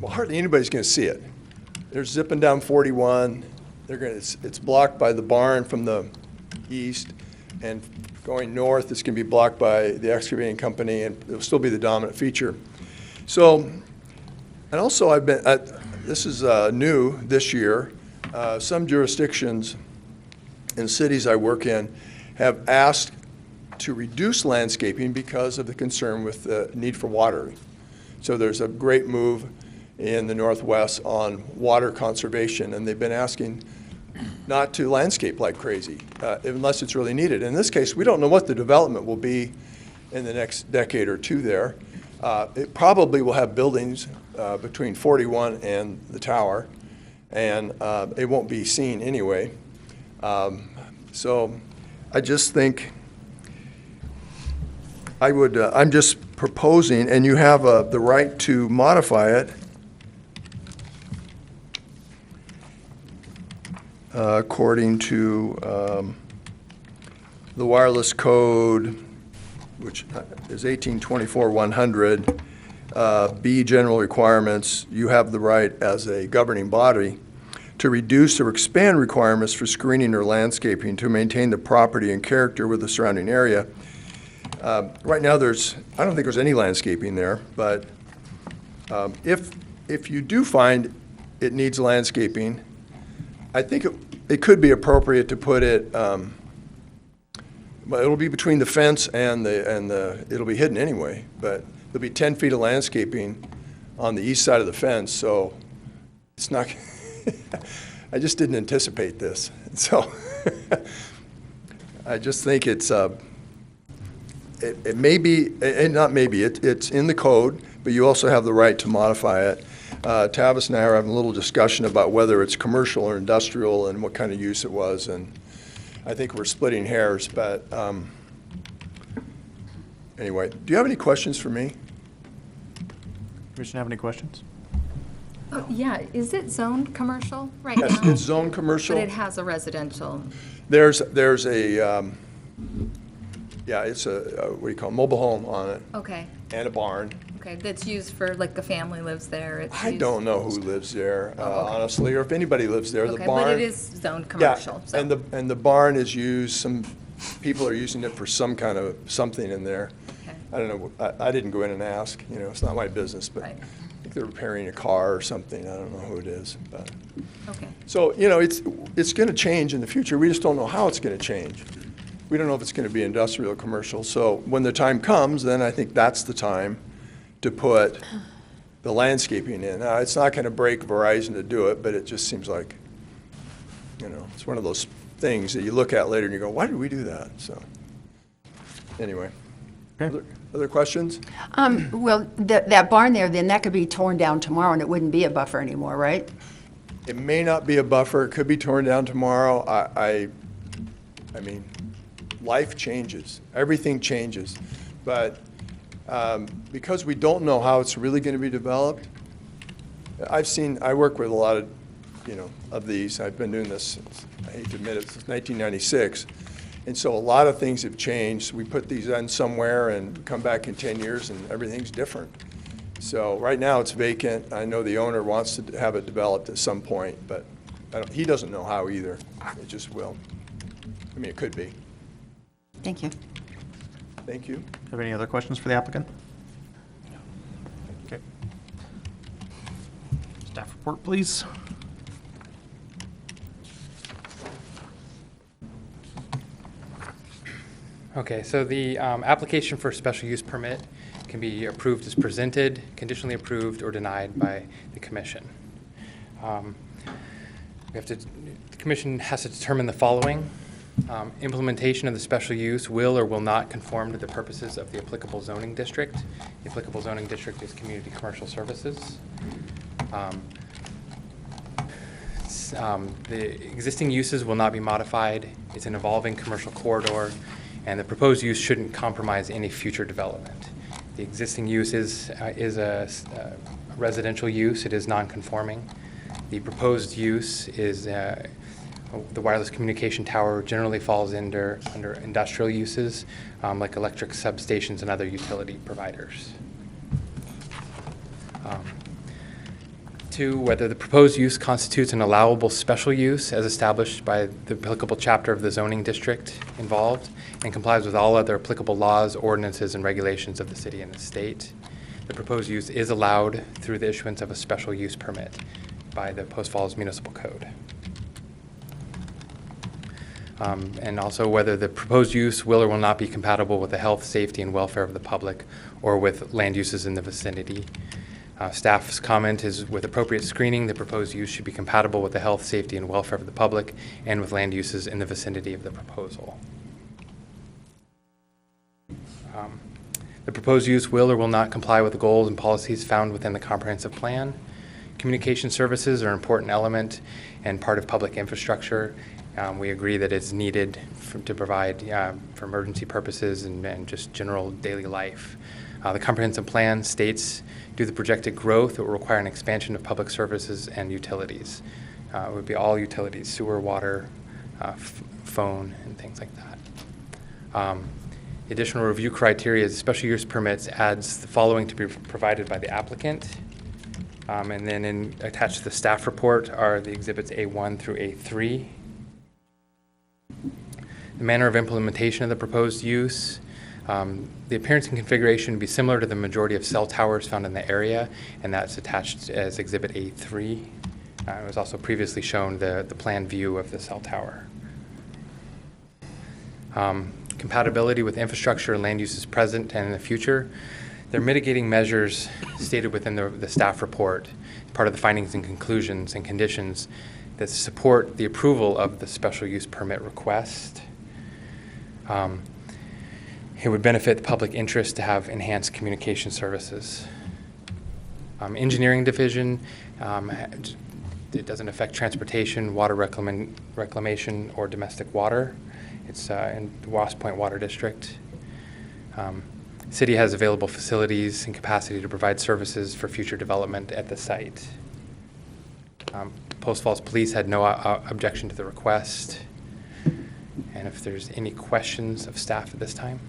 hardly anybody's going to see it. They're zipping down 41. It's blocked by the barn from the east, and going north, it's going to be blocked by the excavating company, and it'll still be the dominant feature. So, and also this is new this year. Some jurisdictions in cities I work in have asked to reduce landscaping because of the concern with the need for watering. So there's a great move in the Northwest on water conservation, and they've been asking not to landscape like crazy unless it's really needed. In this case, we don't know what the development will be in the next decade or two there. It probably will have buildings between 41 and the tower, and it won't be seen anyway. So I just think I'm just proposing, and you have the right to modify it according to the wireless code, which is 1824-100, B, general requirements. You have the right as a governing body to reduce or expand requirements for screening or landscaping to maintain the property and character with the surrounding area. Right now, I don't think there's any landscaping there, but if you do find it needs landscaping, I think it could be appropriate to put it, but it'll be between the fence and it'll be hidden anyway, but there'll be 10 feet of landscaping on the east side of the fence, so it's not, I just didn't anticipate this. So I just think it's, it may be, and not maybe, it's in the code, but you also have the right to modify it. Tavis and I are having a little discussion about whether it's commercial or industrial and what kind of use it was, and I think we're splitting hairs, but anyway, do you have any questions for me? Commissioner, have any questions? Oh, yeah, is it zoned commercial right now? Yes, it's zone commercial. But it has a residential. There's a, yeah, it's a, what do you call it, mobile home on it. Okay. And a barn. Okay, that's used for, like, a family lives there. I don't know who lives there, honestly, or if anybody lives there. The Okay, barn. but it is zoned commercial. Yeah, So. and the barn is used, some people are using it for some kind of something in there. Okay. I don't know, I didn't go in and ask, it's not my business, but Right. I think they're repairing a car or something, I don't know who it is, but. Okay. So, it's going to change in the future, we just don't know how it's going to change. We don't know if it's going to be industrial or commercial, so when the time comes, then I think that's the time to put the landscaping in. Now, it's not going to break Verizon to do it, but it just seems like, it's one of those things that you look at later and you go, why did we do that? So, anyway. Okay. Other questions? Well, that barn there, then that could be torn down tomorrow and it wouldn't be a buffer anymore, right? It may not be a buffer, it could be torn down tomorrow. I mean, life changes, everything changes. But because we don't know how it's really going to be developed, I work with a lot of, of these. I've been doing this since, I hate to admit it, since 1996. And so a lot of things have changed. We put these in somewhere and come back in 10 years and everything's different. So right now it's vacant. I know the owner wants to have it developed at some point, but He doesn't know how either. It just will. I mean, it could be. Thank you. Thank you. Have any other questions for the applicant? Okay. Staff report, please. Okay, so the application for a special use permit can be approved as presented, conditionally approved, or denied by the commission. The commission has to determine the following. Implementation of the special use will or will not conform to the purposes of the applicable zoning district. The applicable zoning district is community commercial services. The existing uses will not be modified. It's an evolving commercial corridor, and the proposed use shouldn't compromise any future development. The existing use is a residential use. It is non-conforming. The proposed use is the wireless communication tower generally falls under industrial uses, like electric substations and other utility providers. 2, whether the proposed use constitutes an allowable special use as established by the applicable chapter of the zoning district involved and complies with all other applicable laws, ordinances, and regulations of the city and the state. The proposed use is allowed through the issuance of a special use permit by the Post Falls Municipal Code. And also whether the proposed use will or will not be compatible with the health, safety, and welfare of the public or with land uses in the vicinity. Staff's comment is, with appropriate screening, the proposed use should be compatible with the health, safety, and welfare of the public and with land uses in the vicinity of the proposal. The proposed use will or will not comply with the goals and policies found within the comprehensive plan. Communication services are an important element and part of public infrastructure. We agree that it's needed to provide for emergency purposes and just general daily life. The comprehensive plan states, due to the projected growth, it will require an expansion of public services and utilities. It would be all utilities, sewer, water, phone, and things like that. The additional review criteria is special use permits adds the following to be provided by the applicant. And then attached to the staff report are the exhibits A1 through A3. The manner of implementation of the proposed use. The appearance and configuration would be similar to the majority of cell towers found in the area, and that's attached as Exhibit A3. It was also previously shown the plan view of the cell tower. Compatibility with infrastructure and land uses present and in the future. There are mitigating measures stated within the staff report, part of the findings and conclusions and conditions that support the approval of the special use permit request. It would benefit the public interest to have enhanced communication services. Engineering division, it doesn't affect transportation, water reclamation, or domestic water. It's in the Wasp Point Water District. City has available facilities and capacity to provide services for future development at the site. Post Falls Police had no objection to the request. And if there's any questions of staff at this time.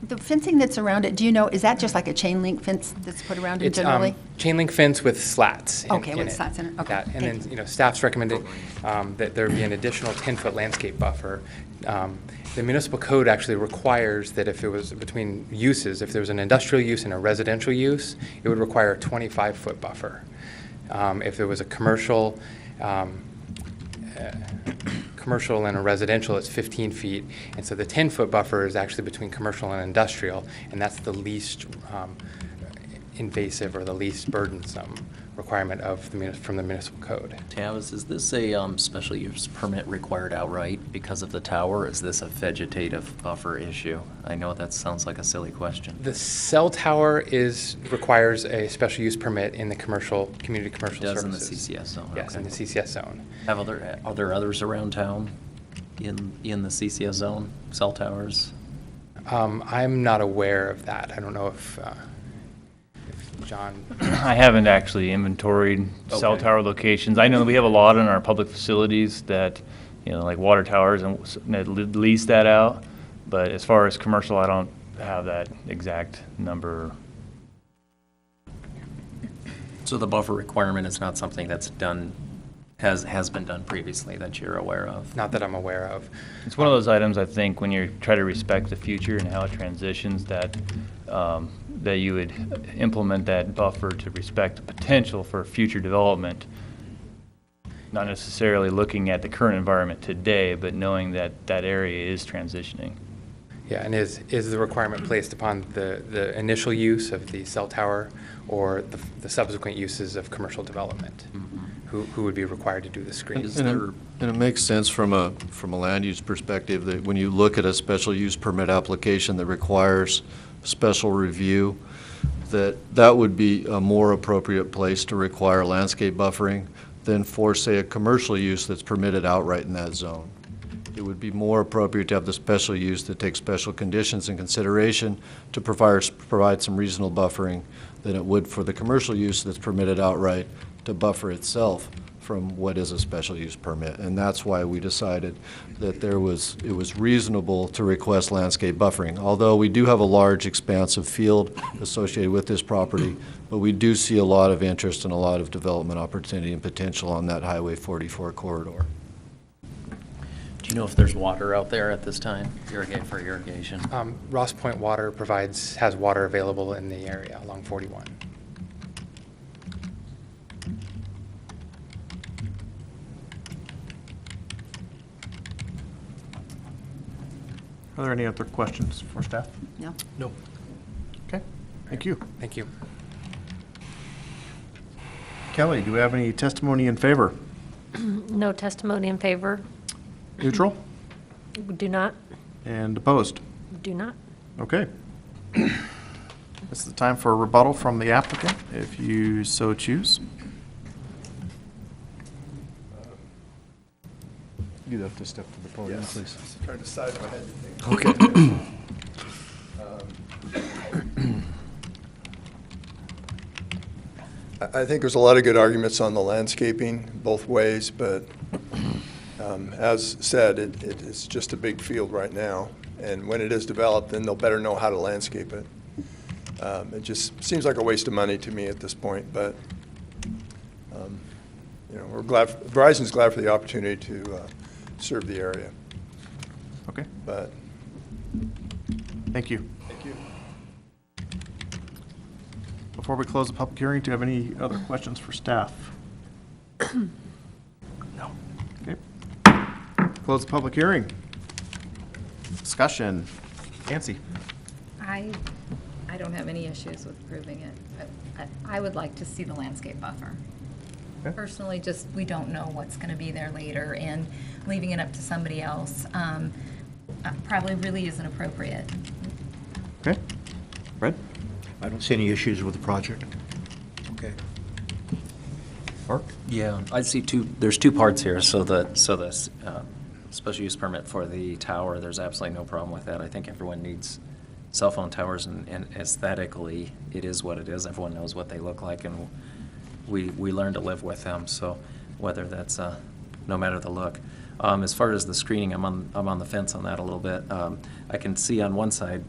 The fencing that's around it, do you know, is that just like a chain link fence that's put around it generally? Chain link fence with slats in Okay, with it. slats in it. Okay, And then, staff's recommended that there be an additional 10-foot landscape buffer. The municipal code actually requires that if it was between uses, if there was an industrial use and a residential use, it would require a 25-foot buffer. If there was a commercial and a residential, it's 15 feet. And so the 10-foot buffer is actually between commercial and industrial, and that's the least invasive or the least burdensome requirement from the municipal code. Tavis, is this a special use permit required outright because of the tower? Or is this a vegetative buffer issue? I know that sounds like a silly question. The cell tower requires a special use permit in the community commercial It does services. in the CCS zone. Yes, Okay. in the CCS zone. Are there others around town in the CCS zone, cell towers? I'm not aware of that. I don't know if John. I haven't actually inventoried cell Okay. tower locations. I know we have a lot in our public facilities that, like water towers, and that lease that out. But as far as commercial, I don't have that exact number. So the buffer requirement is not something that's done has been done previously that you're aware of? Not that I'm aware of. It's one of those items, I think, when you try to respect the future and how it transitions, that that you would implement that buffer to respect the potential for future development, not necessarily looking at the current environment today, but knowing that that area is transitioning. Yeah, and is the requirement placed upon the initial use of the cell tower or the subsequent uses of commercial development? Who would be required to do the screening? And it makes sense from a land use perspective that when you look at a special use permit application that requires special review, that would be a more appropriate place to require landscape buffering than for, say, a commercial use that's permitted outright in that zone. It would be more appropriate to have the special use that takes special conditions in consideration to provide some reasonable buffering than it would for the commercial use that's permitted outright to buffer itself from what is a special use permit. And that's why we decided that it was reasonable to request landscape buffering. Although we do have a large expansive field associated with this property, but we do see a lot of interest and a lot of development opportunity and potential on that Highway 44 corridor. Do you know if there's water out there at this time, for irrigation? Ross Point Water has water available in the area along 41. Are there any other questions for staff? No. No. Okay, thank you. Thank you. Kelly, do we have any testimony in favor? No testimony in favor. Neutral? Do not. And opposed? Do not. Okay. This is the time for a rebuttal from the applicant, if you so choose. You'd have to step to the podium, Yes. please. Trying to decide if I had to think. Okay. I think there's a lot of good arguments on the landscaping both ways, but as said, it's just a big field right now. And when it is developed, then they'll better know how to landscape it. It just seems like a waste of money to me at this point, but we're glad, Verizon's glad for the opportunity to serve the area. Okay. But Thank you. thank you. Before we close the public hearing, do you have any other questions for staff? No. Okay. Close the public hearing. Discussion. Nancy? I don't have any issues with approving it, but I would like to see the landscape buffer. Okay. Personally, we don't know what's going to be there later, and leaving it up to somebody else probably really isn't appropriate. Okay. Fred? I don't see any issues with the project. Okay. Mark? Yeah, I see there's two parts here. So the special use permit for the tower, there's absolutely no problem with that. I think everyone needs cell phone towers, and aesthetically, it is what it is. Everyone knows what they look like, and we learn to live with them. So whether that's no matter the look. As far as the screening, I'm on the fence on that a little bit. I can see on one side,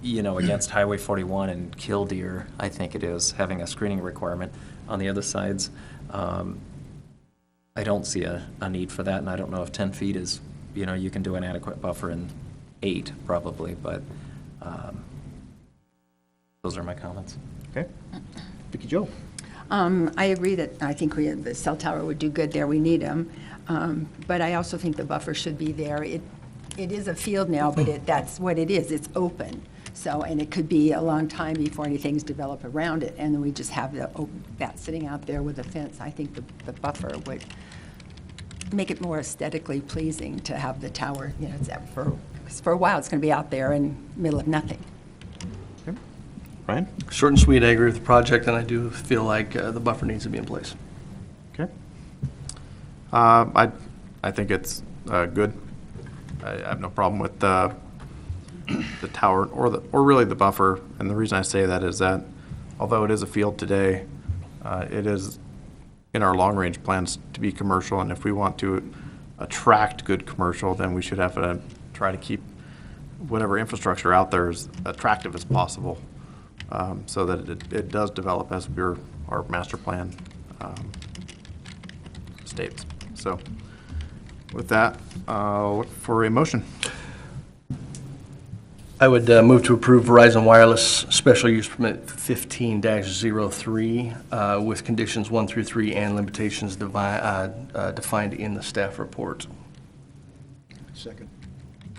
against Highway 41 and Killdeer, I think it is, having a screening requirement. On the other sides, I don't see a need for that, and I don't know if 10 feet is, you can do an adequate buffer in 8 probably, but those are my comments. Okay. Vicki Jo? I agree that I think the cell tower would do good there. We need them. But I also think the buffer should be there. It is a field now, but that's what it is. It's open. So, and it could be a long time before anything's developed around it, and then we just have that sitting out there with a fence. I think the buffer would make it more aesthetically pleasing to have the tower, for a while it's going to be out there in the middle of nothing. Okay. Ryan? Short and sweet, I agree with the project, and I do feel like the buffer needs to be in place. Okay. I think it's good. I have no problem with the tower or really the buffer. And the reason I say that is that although it is a field today, it is in our long-range plans to be commercial. And if we want to attract good commercial, then we should have to try to keep whatever infrastructure out there as attractive as possible, so that it does develop as our master plan States. So with that, look for a motion. I would move to approve Verizon Wireless Special Use Permit 15-03 with conditions 1 through 3 and limitations defined in the staff report. Second.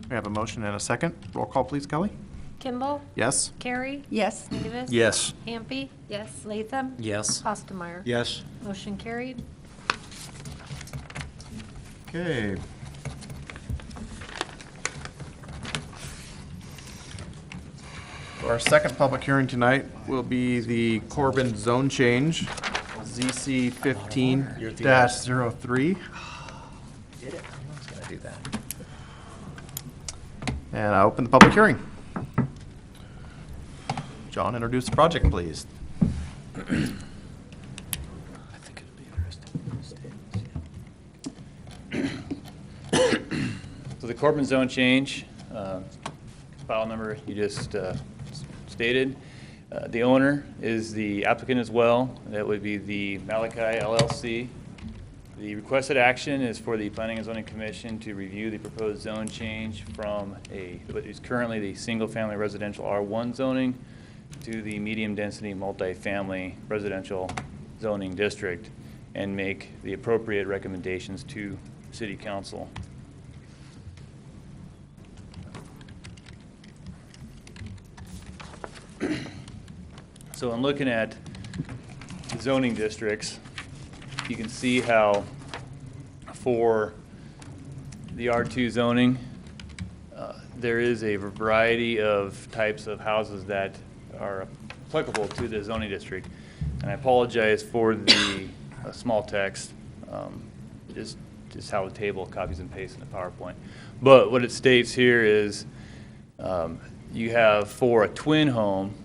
We have a motion and a second. Roll call, please, Kelly. Kimball? Yes? Carey? Yes. Davis? Yes. Hampi? Yes. Latham? Yes. Ostomeyer? Yes. Motion carried. Okay. Our second public hearing tonight will be the Corbin zone change, ZC 15-03. Did it. I was going to do that. And I open the public hearing. John, introduce the project, please. So the Corbin zone change, file number you just stated. The owner is the applicant as well. That would be the Malachi LLC. The requested action is for the Planning and Zoning Commission to review the proposed zone change from what is currently the single-family residential R1 zoning to the medium-density multifamily residential zoning district and make the appropriate recommendations to City Council. So in looking at the zoning districts, you can see how for the R2 zoning, there is a variety of types of houses that are applicable to the zoning district. And I apologize for the small text, just how the table copies and pastes in the PowerPoint. But what it states here is you have for a twin home,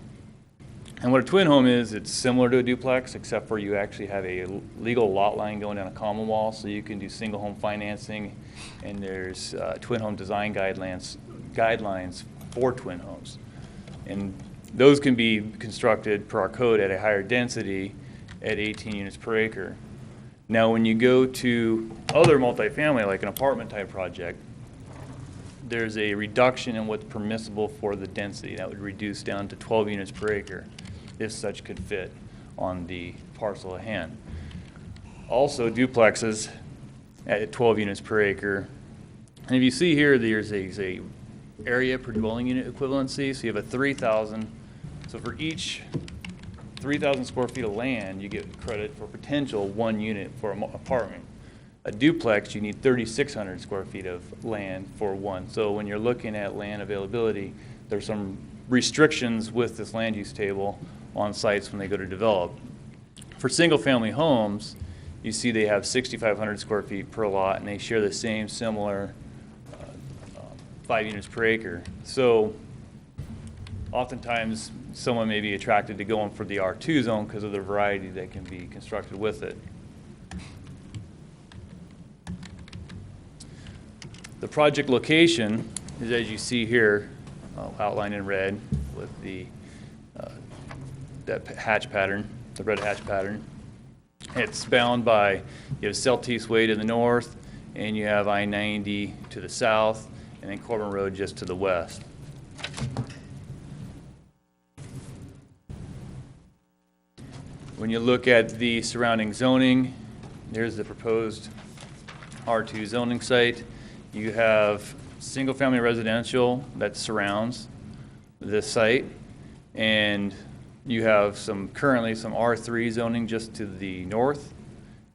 and what a twin home is, it's similar to a duplex, except for you actually have a legal lot line going down a common wall, so you can do single home financing, and there's twin home design guidelines for twin homes. And those can be constructed per our code at a higher density at 18 units per acre. Now, when you go to other multifamily, like an apartment type project, there's a reduction in what's permissible for the density. That would reduce down to 12 units per acre, if such could fit on the parcel at hand. Also, duplexes at 12 units per acre. And if you see here, there's a area per dwelling unit equivalency. So you have a 3,000. So for each 3,000 square feet of land, you get credit for potential 1 unit for an apartment. A duplex, you need 3,600 square feet of land for one. So when you're looking at land availability, there's some restrictions with this land use table on sites when they go to develop. For single-family homes, you see they have 6,500 square feet per lot, and they share the same similar 5 units per acre. So oftentimes, someone may be attracted to going for the R2 zone because of the variety that can be constructed with it. The project location is, as you see here, outlined in red with the that hatch pattern, the red hatch pattern. It's bound by, you have Celtice Way to the north, and you have I-90 to the south, and then Corbin Road just to the west. When you look at the surrounding zoning, there's the proposed R2 zoning site. You have single-family residential that surrounds this site, and you have currently some R3 zoning just to the north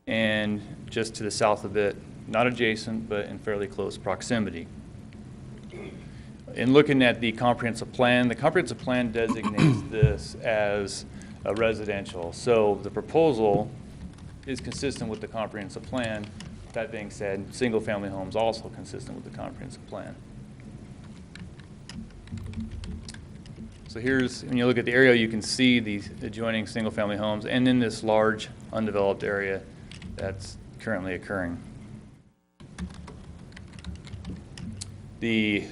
and just to the south of it, not adjacent, but in fairly close proximity. In looking at the comprehensive plan designates this as a residential. So the proposal is consistent with the comprehensive plan. That being said, single-family homes also consistent with the comprehensive plan. So here's, when you look at the area, you can see the adjoining single-family homes and then this large undeveloped area that's currently occurring. The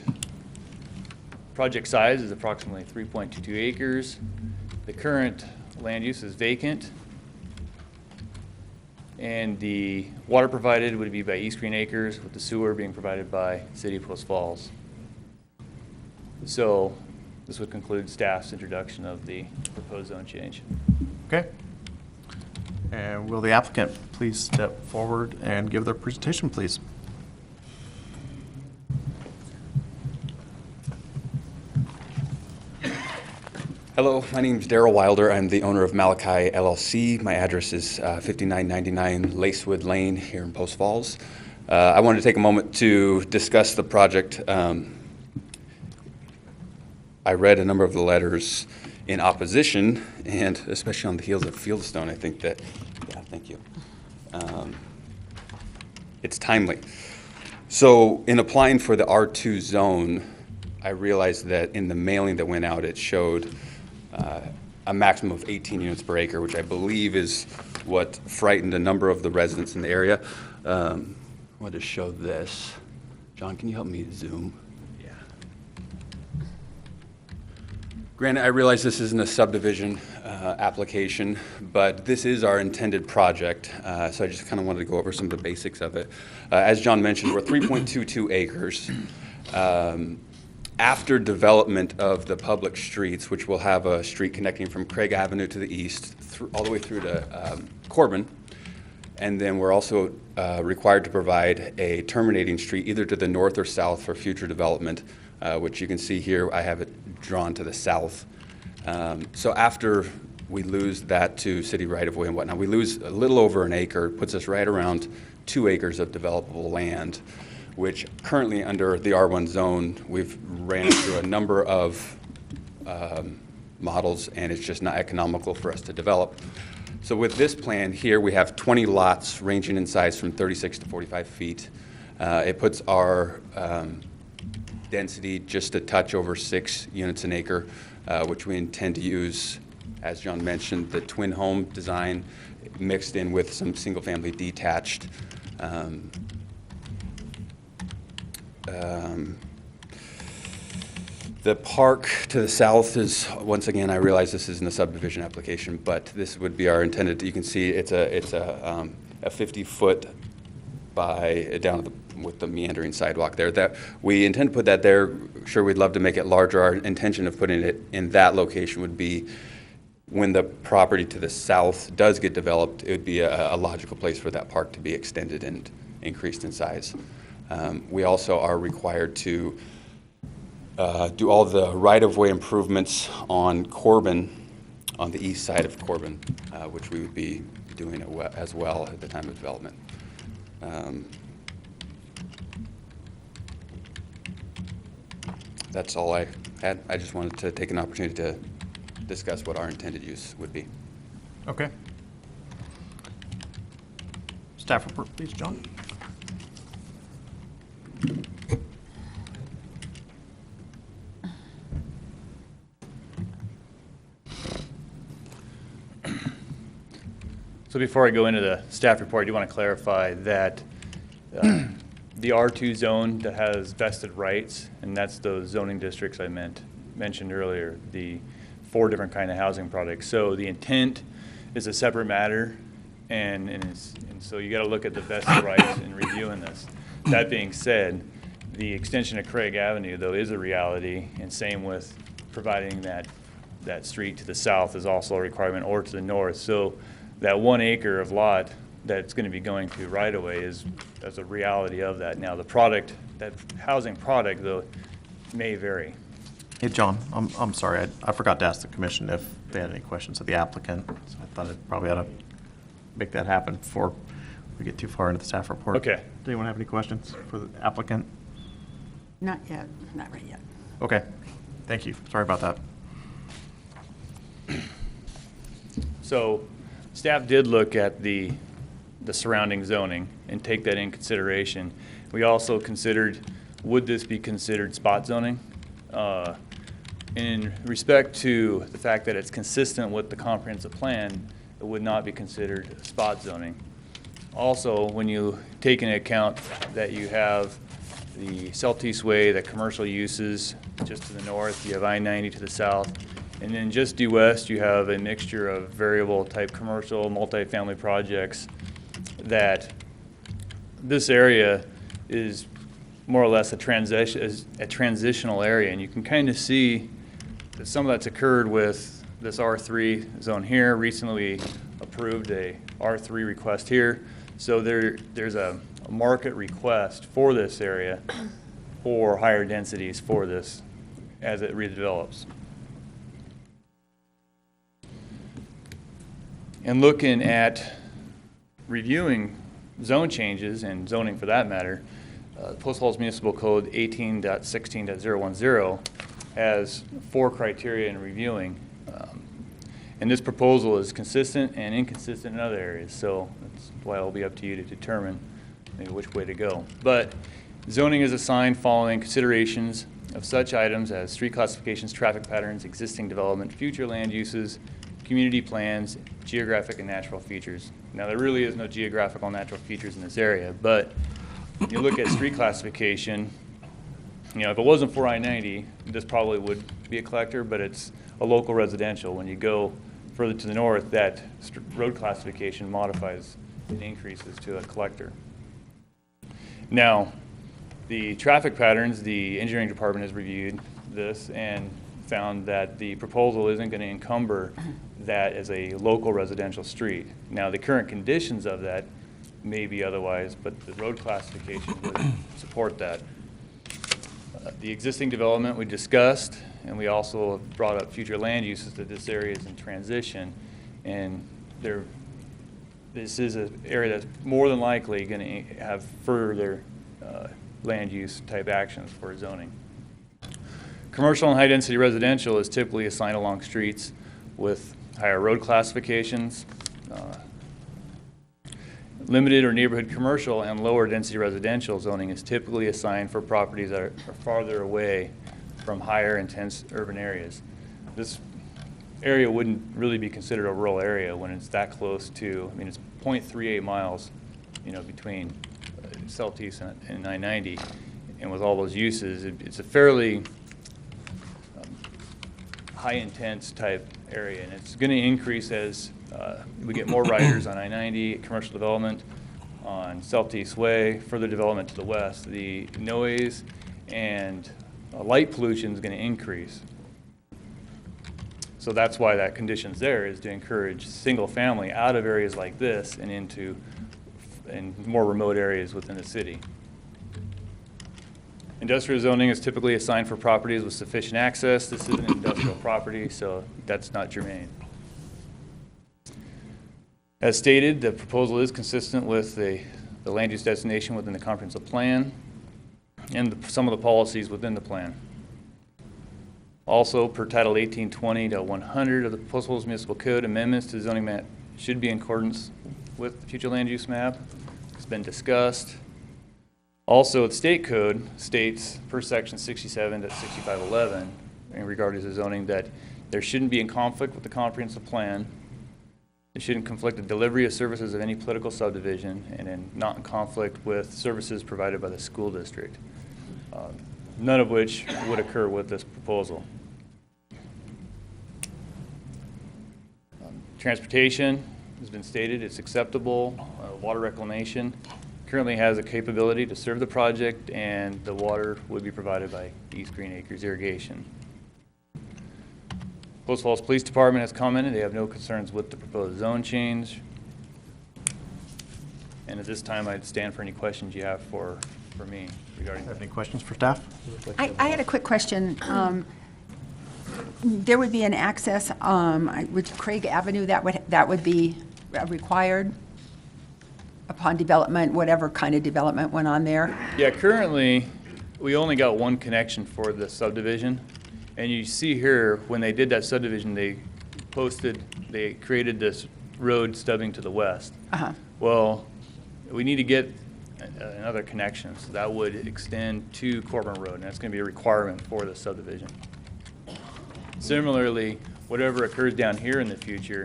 project size is approximately 3.22 acres. The current land use is vacant. And the water provided would be by East Green Acres, with the sewer being provided by City of Post Falls. So this would conclude staff's introduction of the proposed zone change. Okay. And will the applicant please step forward and give their presentation, please? Hello, my name is Daryl Wilder. I'm the owner of Malachi LLC. My address is 5999 Lacewood Lane here in Post Falls. I wanted to take a moment to discuss the project. I read a number of the letters in opposition, and especially on the heels of Fieldstone, I think that, yeah, thank you. It's timely. So in applying for the R2 zone, I realized that in the mailing that went out, it showed a maximum of 18 units per acre, which I believe is what frightened a number of the residents in the area. I want to show this. John, can you help me zoom? Yeah. Granted, I realize this isn't a subdivision application, but this is our intended project, so I just kind of wanted to go over some of the basics of it. As John mentioned, we're 3.22 acres. After development of the public streets, which will have a street connecting from Craig Avenue to the east, all the way through to Corbin, and then we're also required to provide a terminating street either to the north or south for future development, which you can see here. I have it drawn to the south. So after we lose that to city right-of-way and whatnot, we lose a little over an acre, puts us right around 2 acres of developable land, which currently under the R1 zone, we've ran through a number of models, and it's just not economical for us to develop. So with this plan here, we have 20 lots ranging in size from 36 to 45 feet. It puts our density just a touch over 6 units an acre, which we intend to use, as John mentioned, the twin home design mixed in with some single-family detached. The park to the south is, once again, I realize this isn't a subdivision application, but this would be our intended, you can see it's a 50-foot by down with the meandering sidewalk there. That we intend to put that there. Sure, we'd love to make it larger. Our intention of putting it in that location would be when the property to the south does get developed, it would be a logical place for that park to be extended and increased in size. We also are required to do all the right-of-way improvements on Corbin, on the east side of Corbin, which we would be doing as well at the time of development. That's all I had. I just wanted to take an opportunity to discuss what our intended use would be. Okay. Staff report, please, John. So before I go into the staff report, I do want to clarify that the R2 zone that has vested rights, and that's those zoning districts I mentioned earlier, the 4 different kind of housing products. So the intent is a separate matter, and so you got to look at the vested rights in reviewing this. That being said, the extension of Craig Avenue, though, is a reality, and same with providing that street to the south is also a requirement, or to the north. So that 1 acre of lot that's going to be going to right-of-way that's a reality of that. Now, the product, that housing product, though, may vary. Hey, John, I'm sorry. I forgot to ask the commission if they had any questions of the applicant. So I thought I'd probably ought to make that happen before we get too far into the staff report. Okay. Does anyone have any questions for the applicant? Not yet, not right yet. Okay. Thank you. Sorry about that. So staff did look at the surrounding zoning and take that in consideration. We also considered, would this be considered spot zoning? In respect to the fact that it's consistent with the comprehensive plan, it would not be considered spot zoning. Also, when you take into account that you have the Southeast Way, the commercial uses just to the north, you have I-90 to the south, and then just due west, you have a mixture of variable type commercial, multifamily projects. that this area is more or less a transitional area, and you can kind of see that some of that's occurred with this R3 zone here. Recently, we approved a R3 request here, so there's a market request for this area for higher densities for this as it redevelops. And looking at reviewing zone changes and zoning for that matter, Post Falls Municipal Code 18.16.010 has 4 criteria in reviewing. And this proposal is consistent and inconsistent in other areas, so that's why it'll be up to you to determine maybe which way to go. But zoning is assigned following considerations of such items as street classifications, traffic patterns, existing development, future land uses, community plans, geographic and natural features. Now, there really is no geographical and natural features in this area, but you look at street classification, you know, if it wasn't for I-90, this probably would be a collector, but it's a local residential. When you go further to the north, that road classification modifies and increases to a collector. Now, the traffic patterns, the engineering department has reviewed this and found that the proposal isn't going to encumber that as a local residential street. Now, the current conditions of that may be otherwise, but the road classification would support that. The existing development we discussed, and we also brought up future land uses that this area is in transition, and this is an area that's more than likely going to have further land use type actions for zoning. Commercial and high density residential is typically assigned along streets with higher road classifications. Limited or neighborhood commercial and lower density residential zoning is typically assigned for properties that are farther away from higher intense urban areas. This area wouldn't really be considered a rural area when it's that close to, I mean, it's 0.38 miles, you know, between Southeast and I-90, and with all those uses, it's a fairly high intense type area, and it's going to increase as we get more riders on I-90, commercial development on Southeast Way, further development to the west. The noise and light pollution is going to increase. So that's why that condition's there, is to encourage single family out of areas like this and into more remote areas within the city. Industrial zoning is typically assigned for properties with sufficient access. This is an industrial property, so that's not germane. As stated, the proposal is consistent with the land use designation within the comprehensive plan and some of the policies within the plan. Also, per Title 1820.100 of the Post Falls Municipal Code, amendments to the zoning map should be in accordance with the future land use map. It's been discussed. Also, the state code states per section 67.6511 in regard to the zoning that there shouldn't be in conflict with the comprehensive plan. It shouldn't conflict the delivery of services of any political subdivision, and then not in conflict with services provided by the school district. None of which would occur with this proposal. Transportation has been stated, it's acceptable. Water reclamation currently has a capability to serve the project, and the water would be provided by East Green Acres Irrigation. Post Falls Police Department has commented they have no concerns with the proposed zone change. And at this time, I'd stand for any questions you have for me regarding that. Any questions for staff? I had a quick question. There would be an access, with Craig Avenue, that would be required upon development, whatever kind of development went on there? Yeah, currently, we only got one connection for the subdivision. And you see here, when they did that subdivision, they created this road stubbing to the west. Well, we need to get another connection, so that would extend to Corbin Road, and that's going to be a requirement for the subdivision. Similarly, whatever occurs down here in the future,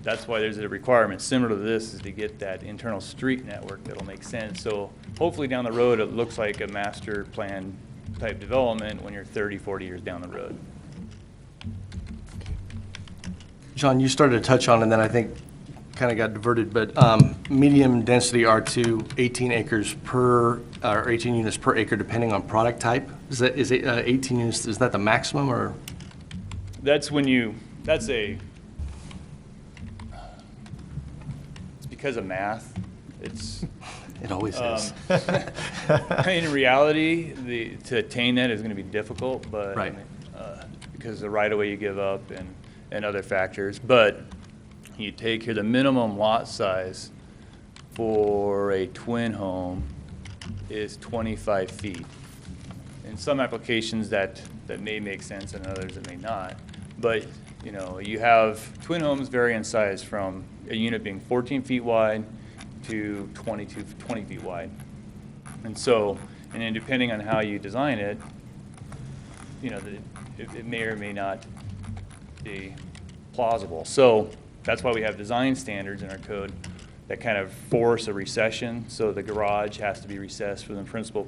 that's why there's a requirement similar to this, is to get that internal street network that'll make sense. So hopefully down the road, it looks like a master plan type development when you're 30, 40 years down the road. John, you started to touch on, and then I think kind of got diverted, but medium density R2, 18 acres per, or 18 units per acre, depending on product type. Is it 18 units, is that the maximum, or? That's when you, it's because of math. It's. It always is. In reality, to attain that is going to be difficult, but right. Because the right of way you give up and other factors. But you take here the minimum lot size for a twin home is 25 feet. In some applications that may make sense, and others it may not. But you know, you have twin homes vary in size from a unit being 14 feet wide to 20 feet wide. And so, and then depending on how you design it, you know, it may or may not be plausible. So that's why we have design standards in our code that kind of force a recession. So the garage has to be recessed from the principal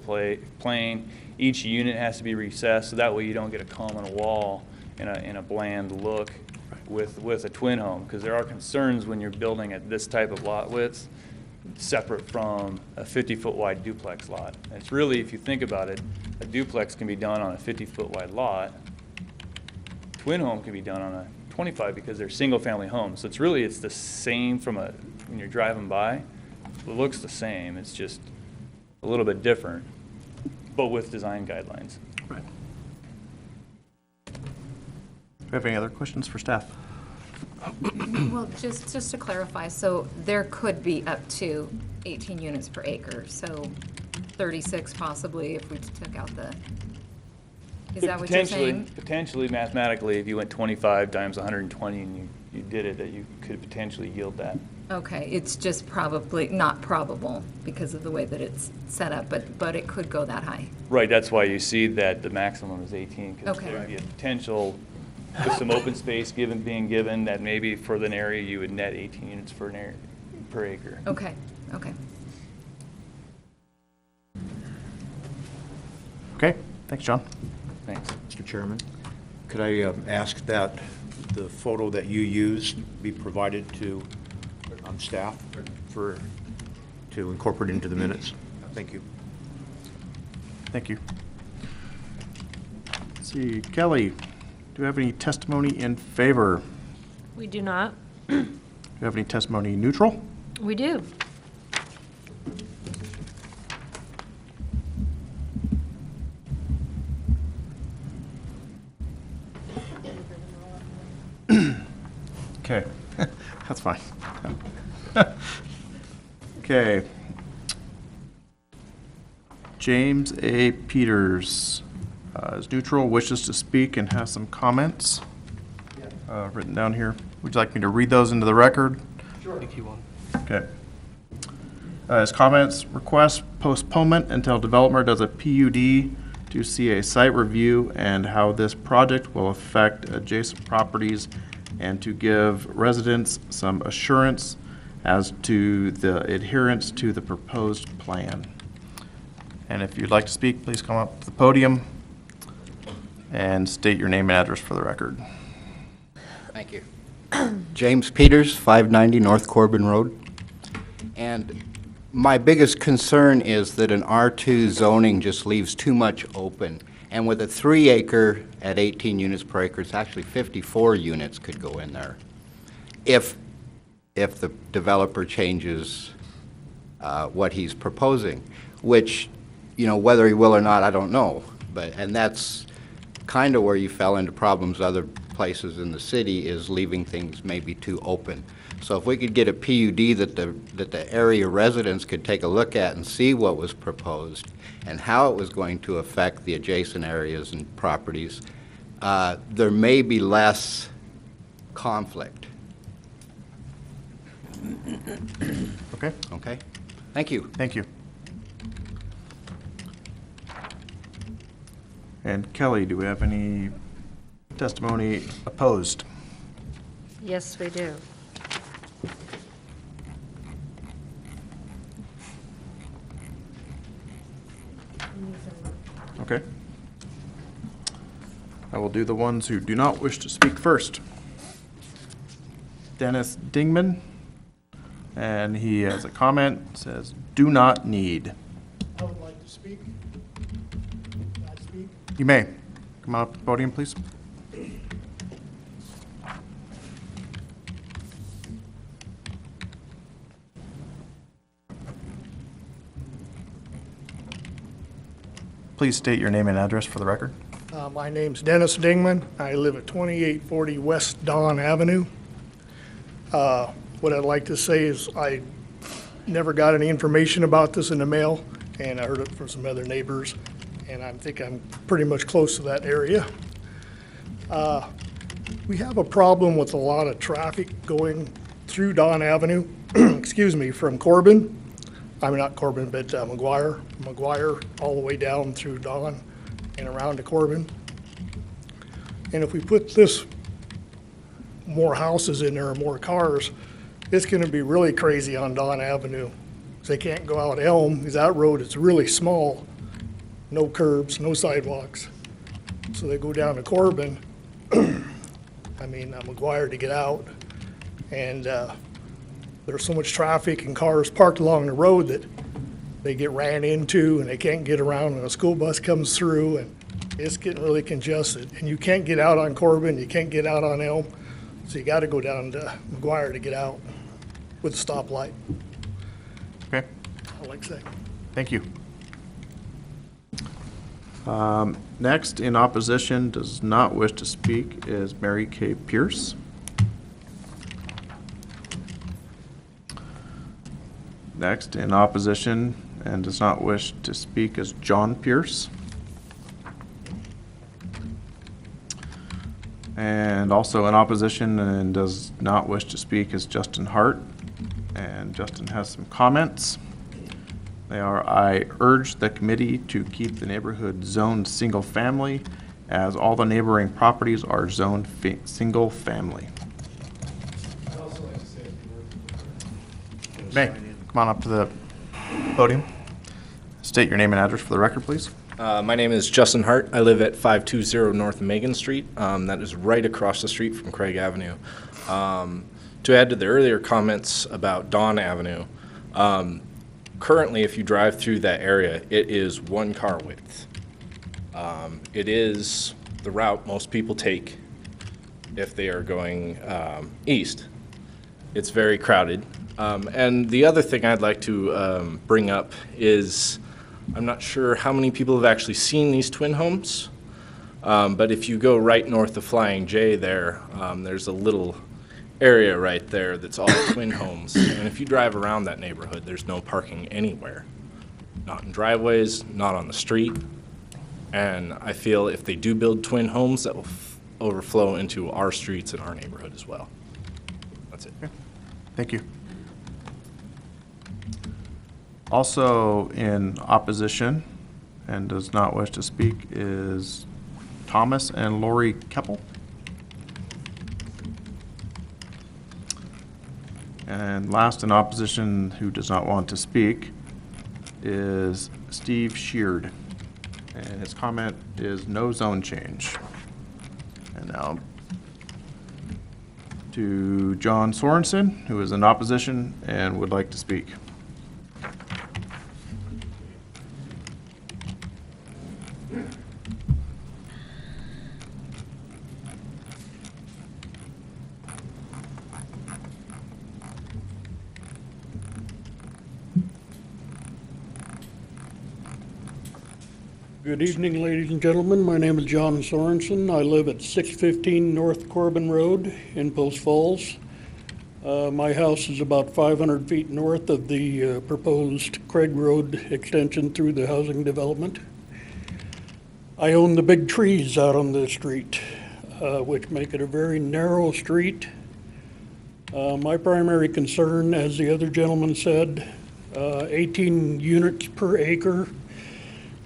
plane. Each unit has to be recessed, so that way you don't get a common wall in a bland look with a twin home, because there are concerns when you're building at this type of lot widths separate from a 50-foot wide duplex lot. And it's really, if you think about it, a duplex can be done on a 50-foot wide lot. Twin home can be done on a 25 because they're single-family homes. So it's the same when you're driving by. It looks the same. It's just a little bit different, but with design guidelines. Right. Do you have any other questions for staff? Well, just to clarify, so there could be up to 18 units per acre, so 36 possibly if we took out the, is that what you're saying? Potentially, mathematically, if you went 25 times 120 and you did it, that you could potentially yield that. Okay, it's just probably not probable because of the way that it's set up, but it could go that high. Right, that's why you see that the maximum is 18, because Okay. there would be a potential with some open space being given that maybe for an area you would net 18 units per acre. Okay, okay. Okay, thanks, John. Thanks. Mr. Chairman, could I ask that the photo that you used be provided to staff to incorporate into the minutes? Thank you. Thank you. Let's see, Kelly, do you have any testimony in favor? We do not. Do you have any testimony neutral? We do. Okay, that's fine. Okay. James A. Peters is neutral, wishes to speak and has some comments written down here. Would you like me to read those into the record? Sure. I think you will. Okay. His comments request postponement until developer does a PUD to see a site review and how this project will affect adjacent properties, and to give residents some assurance as to the adherence to the proposed plan. And if you'd like to speak, please come up to the podium and state your name and address for the record. Thank you. James Peters, 590 North Corbin Road. And my biggest concern is that an R2 zoning just leaves too much open. And with a 3 acre at 18 units per acre, it's actually 54 units could go in there if the developer changes what he's proposing, which, you know, whether he will or not, I don't know. And that's kind of where you fell into problems other places in the city, is leaving things maybe too open. So if we could get a PUD that the area residents could take a look at and see what was proposed and how it was going to affect the adjacent areas and properties, there may be less conflict. Okay. Okay. Thank you. Thank you. And Kelly, do we have any testimony opposed? Yes, we do. Okay. I will do the ones who do not wish to speak first. Dennis Dingman, And he has a comment, says, "Do not need." I would like to speak. Can I speak? You may. Come on up to the podium, please. Please state your name and address for the record. My name's Dennis Dingman. I live at 2840 West Dawn Avenue. What I'd like to say is I never got any information about this in the mail, and I heard it from some other neighbors, and I think I'm pretty much close to that area. We have a problem with a lot of traffic going through Dawn Avenue, excuse me, from Corbin. I mean, not Corbin, but McGuire, all the way down through Dawn and around to Corbin. And if we put this, more houses in there, more cars, it's gonna be really crazy on Dawn Avenue. They can't go out Elm, because that road is really small, no curbs, no sidewalks. So they go down to Corbin, McGuire to get out. And there's so much traffic and cars parked along the road that they get ran into and they can't get around when a school bus comes through, and it's getting really congested. And you can't get out on Corbin, you can't get out on Elm, so you gotta go down to McGuire to get out with a stoplight. Okay. I'd like to say. Thank you. Next, in opposition, does not wish to speak, is Mary Kay Pierce. Next, in opposition, and does not wish to speak, is John Pierce. And also in opposition and does not wish to speak is Justin Hart. And Justin has some comments. They are, "I urge the committee to keep the neighborhood zoned single family, as all the neighboring properties are zoned single family." May, come on up to the podium. State your name and address for the record, please. My name is Justin Hart. I live at 520 North Megan Street. That is right across the street from Craig Avenue. To add to the earlier comments about Dawn Avenue, currently if you drive through that area, it is one car width. It is the route most people take if they are going east. It's very crowded. And the other thing I'd like to bring up is, I'm not sure how many people have actually seen these twin homes, but if you go right north of Flying J there, there's a little area right there that's all twin homes. And if you drive around that neighborhood, there's no parking anywhere. Not in driveways, not on the street. And I feel if they do build twin homes, that will overflow into our streets and our neighborhood as well. That's it. Thank you. Also in opposition and does not wish to speak is Thomas and Lori Keppel. And last in opposition who does not want to speak is Steve Sheard. And his comment is no zone change. And now to John Sorensen, who is in opposition and would like to speak. Good evening, ladies and gentlemen. My name is John Sorensen. I live at 615 North Corbin Road in Post Falls. My house is about 500 feet north of the proposed Craig Road extension through the housing development. I own the big trees out on the street, which make it a very narrow street. My primary concern, as the other gentleman said, 18 units per acre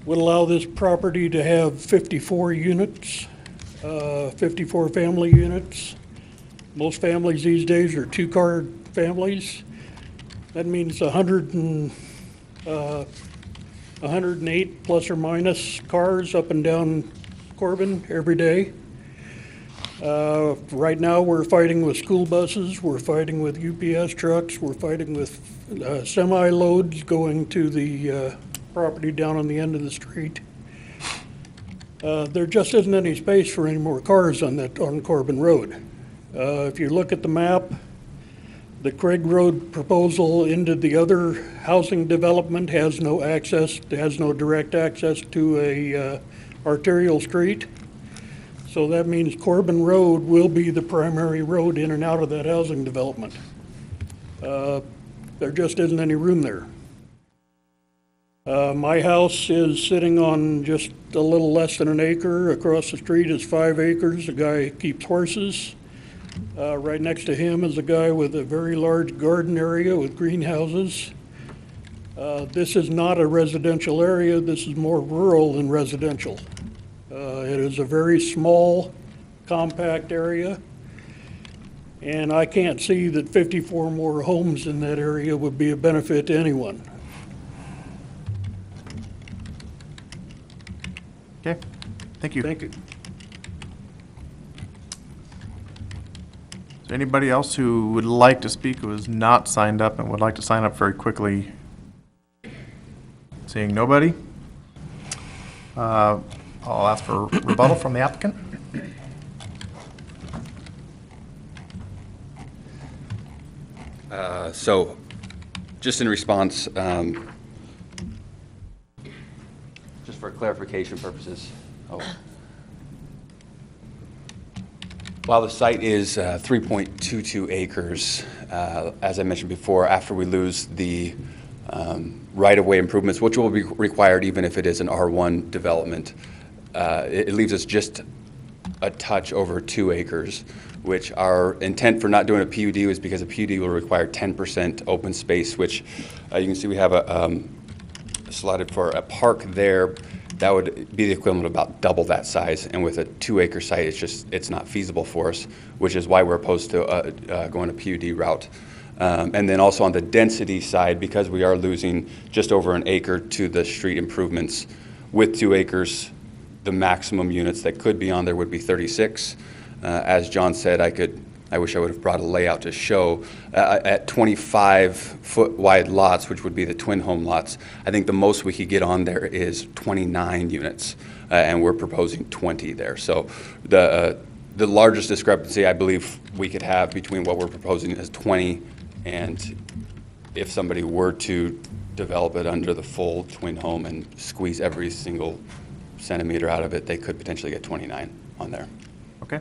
would allow this property to have 54 units, 54 family units. Most families these days are two-car families. That means 108 plus or minus cars up and down Corbin every day. Right now, we're fighting with school buses, we're fighting with UPS trucks, we're fighting with semi-loads going to the property down on the end of the street. There just isn't any space for any more cars on Corbin Road. If you look at the map, the Craig Road proposal into the other housing development has no direct access to a arterial street. So that means Corbin Road will be the primary road in and out of that housing development. There just isn't any room there. My house is sitting on just a little less than an acre. Across the street is 5 acres. A guy keeps horses. Right next to him is a guy with a very large garden area with greenhouses. This is not a residential area. This is more rural than residential. It is a very small, compact area, and I can't see that 54 more homes in that area would be a benefit to anyone. Okay, thank you. Thank you. Is there anybody else who would like to speak who is not signed up and would like to sign up very quickly? Seeing nobody, I'll ask for rebuttal from the applicant. So, just in response, just for clarification purposes, while the site is 3.22 acres, as I mentioned before, after we lose the right-of-way improvements, which will be required even if it is an R1 development, it leaves us just a touch over 2 acres, which our intent for not doing a PUD was because a PUD will require 10% open space, which you can see we have a slotted for a park there. That would be the equivalent of about double that size, and with a 2-acre site, it's not feasible for us, which is why we're opposed to going a PUD route. And then also on the density side, because we are losing just over an acre to the street improvements, with 2 acres, the maximum units that could be on there would be 36. As John said, I wish I would have brought a layout to show at 25-foot wide lots, which would be the twin home lots. I think the most we could get on there is 29 units, and we're proposing 20 there. So the largest discrepancy I believe we could have between what we're proposing is 20, and if somebody were to develop it under the full twin home and squeeze every single centimeter out of it, they could potentially get 29 on there. Okay.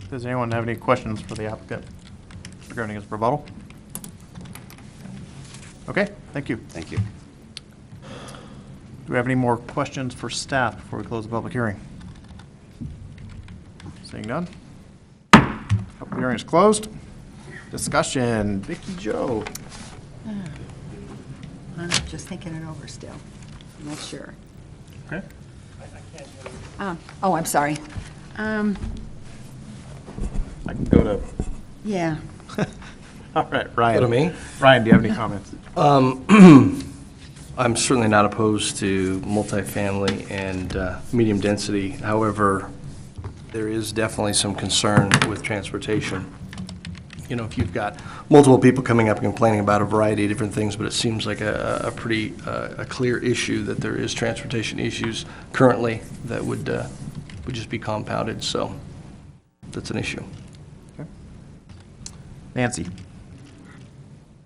Does anyone have any questions for the applicant regarding his rebuttal? Okay, thank you. Thank you. Do we have any more questions for staff before we close the public hearing? Seeing none. Public hearing is closed. Discussion, Vicky Joe. I'm just thinking it over still. I'm not sure. Okay. Oh, I'm sorry. I can go to, Yeah. all right, Ryan. Go to me? Ryan, do you have any comments? I'm certainly not opposed to multifamily and medium density. However, there is definitely some concern with transportation. You know, if you've got multiple people coming up and complaining about a variety of different things, but it seems like a pretty clear issue that there is transportation issues currently that would just be compounded, so that's an issue. Okay. Nancy.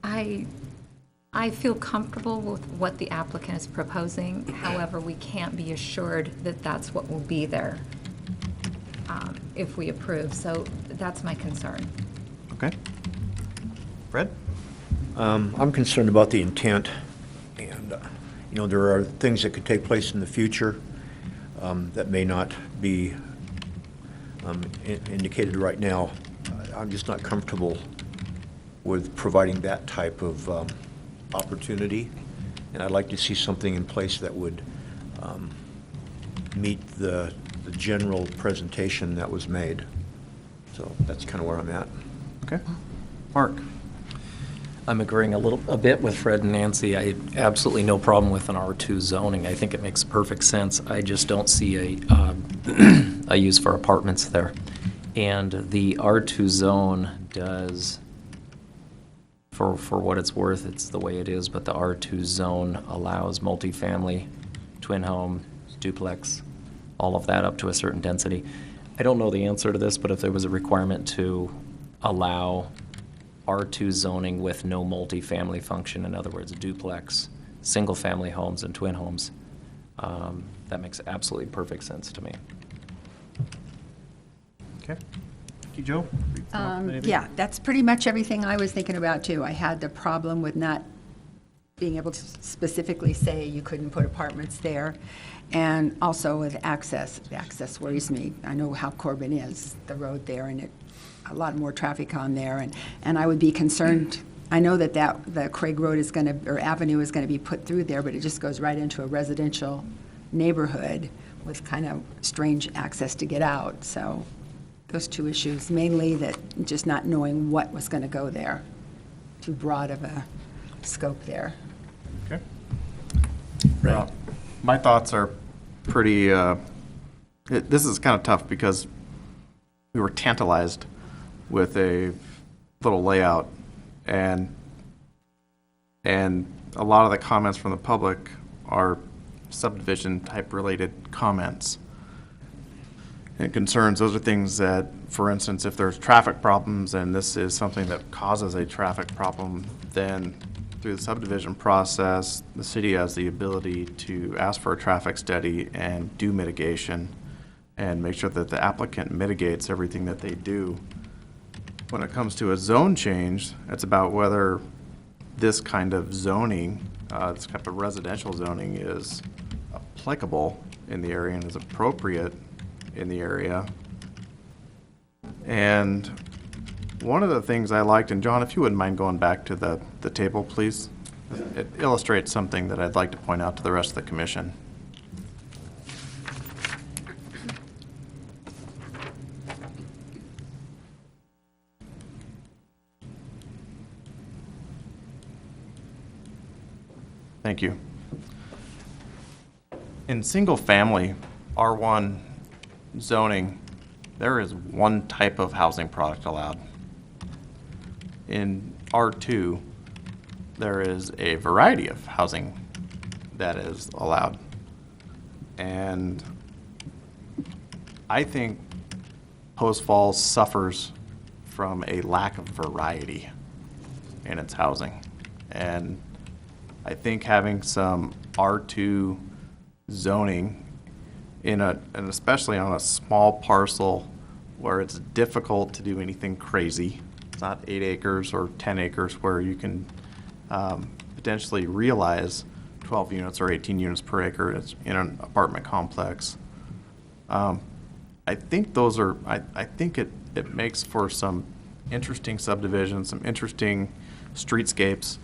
I feel comfortable with what the applicant is proposing. However, we can't be assured that that's what will be there if we approve. So that's my concern. Okay. Fred? I'm concerned about the intent, and, you know, there are things that could take place in the future that may not be indicated right now. I'm just not comfortable with providing that type of opportunity, and I'd like to see something in place that would meet the general presentation that was made. So that's kind of where I'm at. Okay. Mark? I'm agreeing a bit with Fred and Nancy. I had absolutely no problem with an R2 zoning. I think it makes perfect sense. I just don't see a use for apartments there. And the R2 zone does, for what it's worth, it's the way it is, but the R2 zone allows multifamily, twin home, duplex, all of that up to a certain density. I don't know the answer to this, but if there was a requirement to allow R2 zoning with no multifamily function, in other words, duplex, single-family homes and twin homes, that makes absolutely perfect sense to me. Okay. Thank you, Joe. Yeah, that's pretty much everything I was thinking about, too. I had the problem with not being able to specifically say you couldn't put apartments there, and also with access. The access worries me. I know how Corbin is, the road there, and a lot more traffic on there, and I would be concerned. I know that the Craig Road is going to, or Avenue is going to be put through there, but it just goes right into a residential neighborhood with kind of strange access to get out. So those two issues, mainly that just not knowing what was going to go there. Too broad of a scope there. Okay. Right. My thoughts are pretty, this is kind of tough because we were tantalized with a little layout, and a lot of the comments from the public are subdivision type related comments and concerns. Those are things that, for instance, if there's traffic problems and this is something that causes a traffic problem, then through the subdivision process, the city has the ability to ask for a traffic study and do mitigation and make sure that the applicant mitigates everything that they do. When it comes to a zone change, it's about whether this kind of zoning, this type of residential zoning is applicable in the area and is appropriate in the area. And one of the things I liked, and John, if you wouldn't mind going back to the table, please. It illustrates something that I'd like to point out to the rest of the commission. Thank you. In single-family R1 zoning, there is one type of housing product allowed. In R2, there is a variety of housing that is allowed. And I think Post Falls suffers from a lack of variety in its housing. And I think having some R2 zoning and especially on a small parcel where it's difficult to do anything crazy. It's not 8 acres or 10 acres where you can potentially realize 12 units or 18 units per acre in an apartment complex. I think those are, I think it makes for some interesting subdivisions, some interesting streetscapes,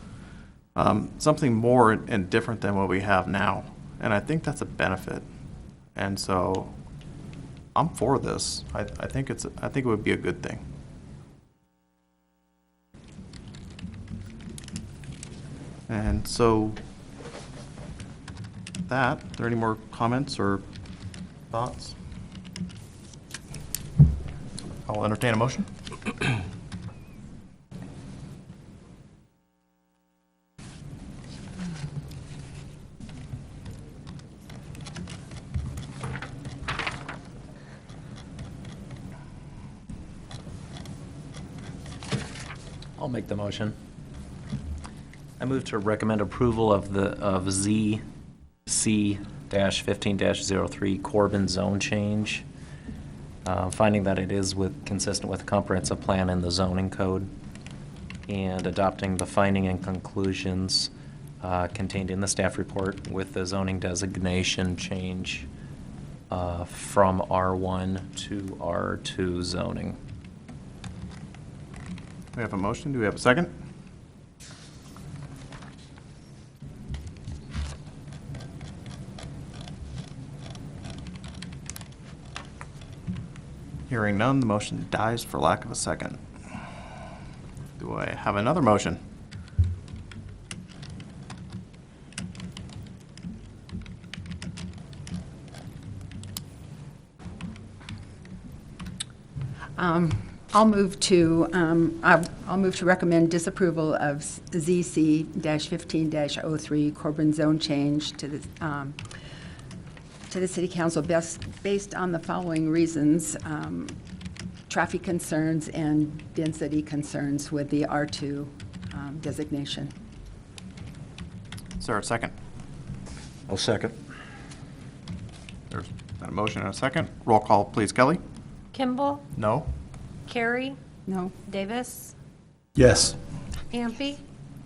something more and different than what we have now. And I think that's a benefit. And so I'm for this. I think it would be a good thing. And so are there any more comments or thoughts? I'll entertain a motion. I'll make the motion. I move to recommend approval of ZC-15-03 Corbin zone change, finding that it is consistent with the comprehensive plan and the zoning code, and adopting the finding and conclusions contained in the staff report with the zoning designation change from R1 to R2 zoning. We have a motion. Do we have a second? Hearing none, the motion dies for lack of a second. Do I have another motion? I'll move to recommend disapproval of ZC-15-03 Corbin zone change to the City Council based on the following reasons: traffic concerns and density concerns with the R2 designation. Is there a second? I'll second. There's been a motion and a second. Roll call, please, Kelly. Kimball, No? Carey, No? Davis, Yes. Hampi,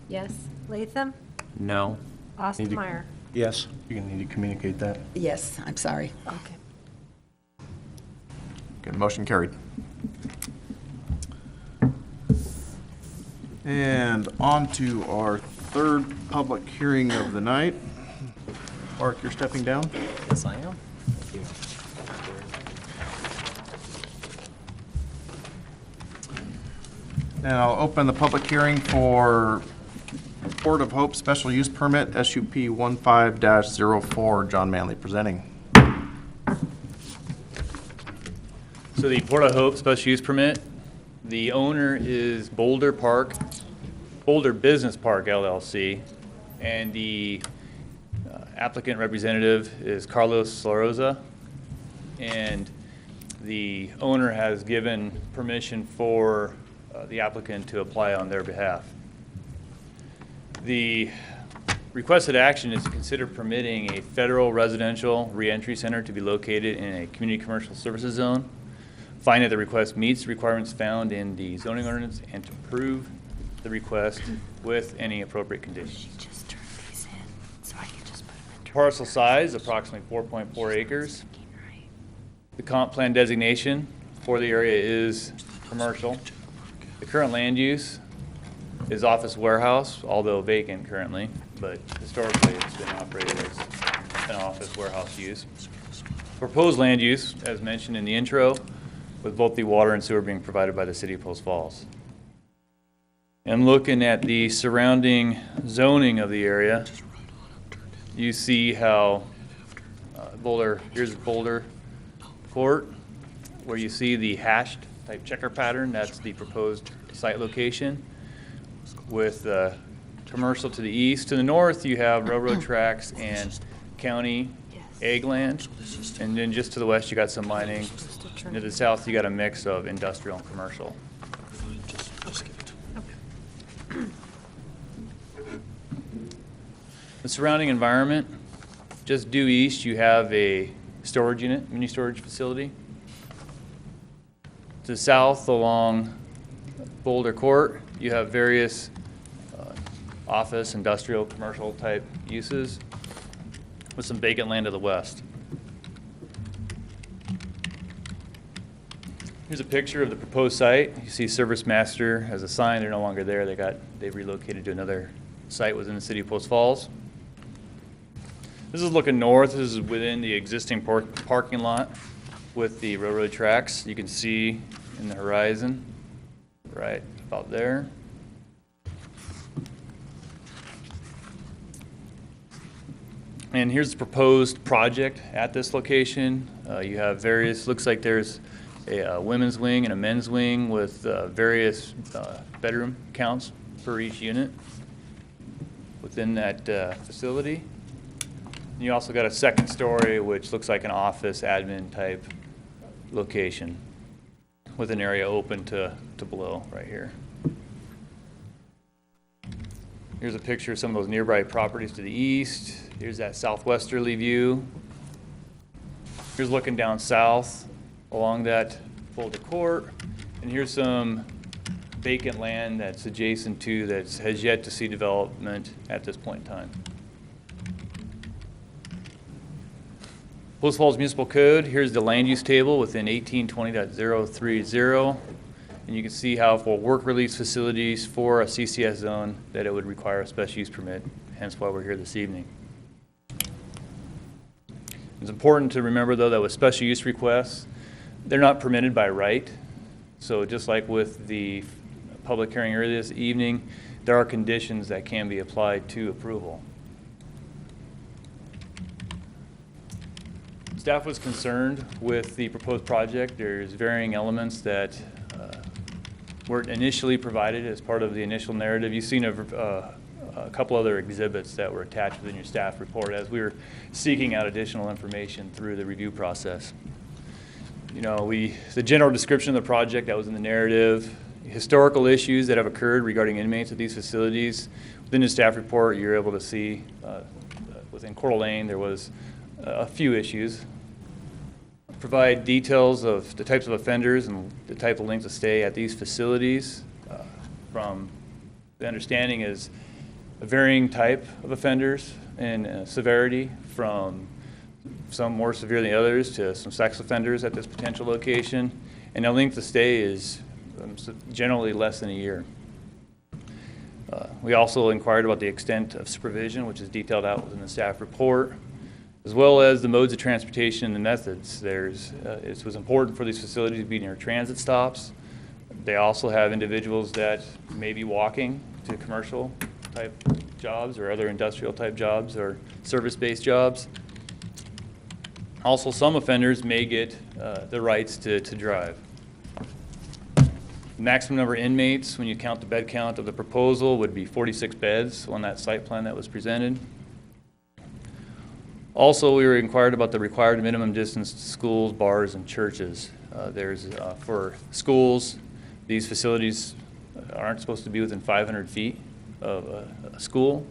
Yes. Latham, No. Ostermeyer. Yes. You're going to need to communicate that. Yes, I'm sorry. Okay. Good, motion carried. And on to our third public hearing of the night. Mark, you're stepping down? Yes, I am. Thank you. And I'll open the public hearing for Port of Hope Special Use Permit, SUP 15-04, John Manley presenting. So the Port of Hope Special Use Permit, the owner is Boulder Business Park LLC, and the applicant representative is Carlos La Rosa, and the owner has given permission for the applicant to apply on their behalf. The requested action is to consider permitting a federal residential reentry center to be located in a community commercial services zone, find that the request meets the requirements found in the zoning ordinance, and to approve the request with any appropriate conditions. Just turn these in so I can just put them in. Parcel size, approximately 4.4 acres. The comp plan designation for the area is commercial. The current land use is office warehouse, although vacant currently, but historically it's been operated as an office warehouse use. Proposed land use, as mentioned in the intro, with both the water and sewer being provided by the City of Post Falls. And looking at the surrounding zoning of the area, you see how here's Boulder Court, where you see the hashed type checker pattern. That's the proposed site location, with commercial to the east. To the north, you have railroad tracks and county ag land, and then just to the west, you got some mining. And to the south, you got a mix of industrial and commercial. The surrounding environment, just due east, you have a storage unit, mini storage facility. To the south, along Boulder Court, you have various office, industrial, commercial type uses, with some vacant land to the west. Here's a picture of the proposed site. You see Service Master has a sign. They're no longer there. They relocated to another site within the City of Post Falls. This is looking north. This is within the existing parking lot with the railroad tracks. You can see in the horizon, right about there. And here's the proposed project at this location. You have various, looks like there's a women's wing and a men's wing with various bedroom counts per each unit within that facility. And you also got a second story, which looks like an office admin type location with an area open to below right here. Here's a picture of some of those nearby properties to the east. Here's that southwesterly view. Here's looking down south along that Boulder Court. And here's some vacant land that's adjacent to that has yet to see development at this point in time. Post Falls Municipal Code, here's the land use table within 1820.030. And you can see how for work release facilities for a CCS zone that it would require a special use permit, hence why we're here this evening. It's important to remember, though, that with special use requests, they're not permitted by right. So just like with the public hearing earlier this evening, there are conditions that can be applied to approval. Staff was concerned with the proposed project. There's varying elements that weren't initially provided as part of the initial narrative. You've seen a couple other exhibits that were attached within your staff report as we were seeking out additional information through the review process. You know, the general description of the project that was in the narrative, historical issues that have occurred regarding inmates at these facilities. Within the staff report, you're able to see within Coeur d'Alene there was a few issues. Provide details of the types of offenders and the type of length of stay at these facilities. From the understanding is a varying type of offenders and severity, from some more severe than others to some sex offenders at this potential location. And the length of stay is generally less than a year. We also inquired about the extent of supervision, which is detailed out within the staff report, as well as the modes of transportation and the methods. It was important for these facilities to be near transit stops. They also have individuals that may be walking to commercial type jobs or other industrial type jobs or service-based jobs. Also, some offenders may get the rights to drive. Maximum number of inmates, when you count the bed count of the proposal, would be 46 beds on that site plan that was presented. Also, we were inquired about the required minimum distance to schools, bars, and churches. For schools, these facilities aren't supposed to be within 500 feet of a school.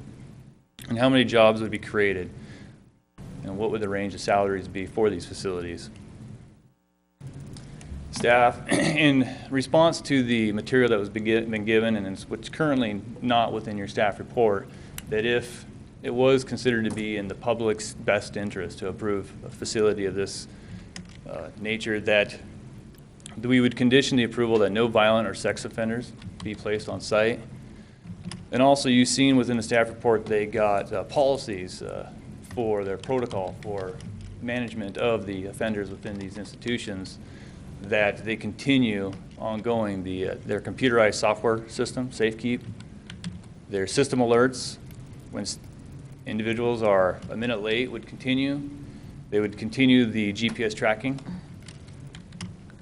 And how many jobs would be created? And what would the range of salaries be for these facilities? Staff, in response to the material that was been given, and what's currently not within your staff report, that if it was considered to be in the public's best interest to approve a facility of this nature, that we would condition the approval that no violent or sex offenders be placed on site. And also, you've seen within the staff report, they got policies for their protocol for management of the offenders within these institutions, that they continue ongoing their computerized software system, SafeKeep, their system alerts when individuals are a minute late would continue. They would continue the GPS tracking.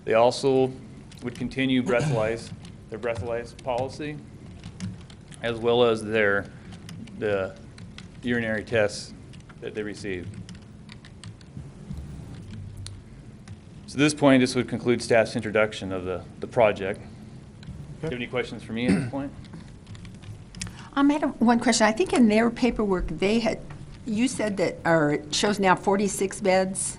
They also would continue their breathalyze policy, as well as the urinary tests that they receive. So at this point, this would conclude staff's introduction of the project. Do you have any questions for me at this point? I have one question. I think in their paperwork, you said that, or it shows now 46 beds.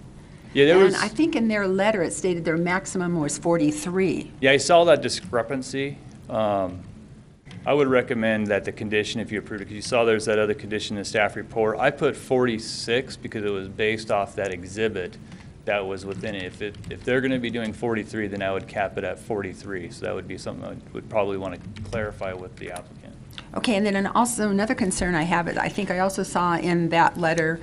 Yeah, and I think in their letter, it stated their maximum was 43. Yeah, I saw that discrepancy. I would recommend that the condition, if you approve it, because you saw there's that other condition in the staff report. I put 46 because it was based off that exhibit that was within it. If they're going to be doing 43, then I would cap it at 43. So that would be something I would probably want to clarify with the applicant. Okay, and then also another concern I have is I think I also saw in that letter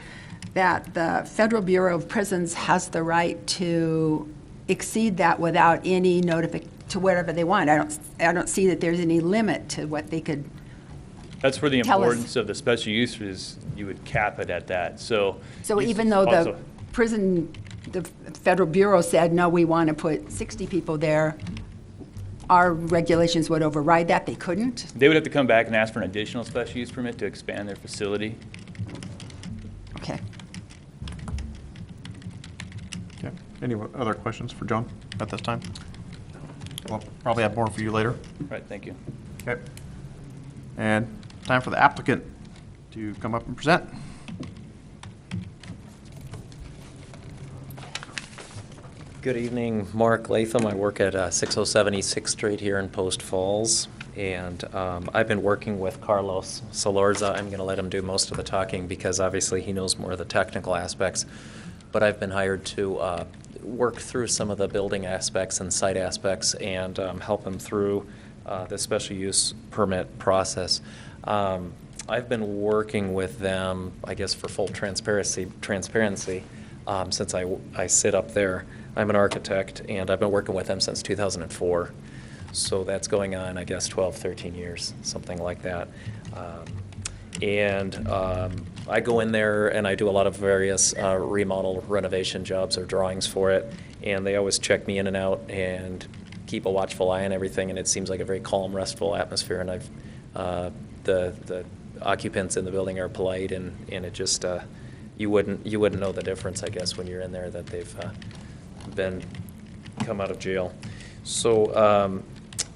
that the Federal Bureau of Prisons has the right to exceed that without any notification to whatever they want. I don't see that there's any limit to what they could. That's where the tell importance us. of the special use is. You would cap it at that. So Even though the Federal Bureau said, no, we want to put 60 people there, our regulations would override that. They couldn't? They would have to come back and ask for an additional special use permit to expand their facility. Okay. Okay. Any other questions for John at this time? We'll probably have more for you later. Right, thank you. Okay. And time for the applicant to come up and present. Good evening, Mark Latham. I work at 607 East 6th Street here in Post Falls, and I've been working with Carlos Solorza. I'm going to let him do most of the talking because obviously he knows more of the technical aspects, but I've been hired to work through some of the building aspects and site aspects and help him through the special use permit process. I've been working with them, I guess, for full transparency since I sit up there. I'm an architect, and I've been working with them since 2004. So that's going on, I guess, 12, 13 years, something like that. And I go in there and I do a lot of various remodel renovation jobs or drawings for it. And they always check me in and out and keep a watchful eye on everything. And it seems like a very calm, restful atmosphere. And the occupants in the building are polite, and it just you wouldn't know the difference, I guess, when you're in there, that they've come out of jail. So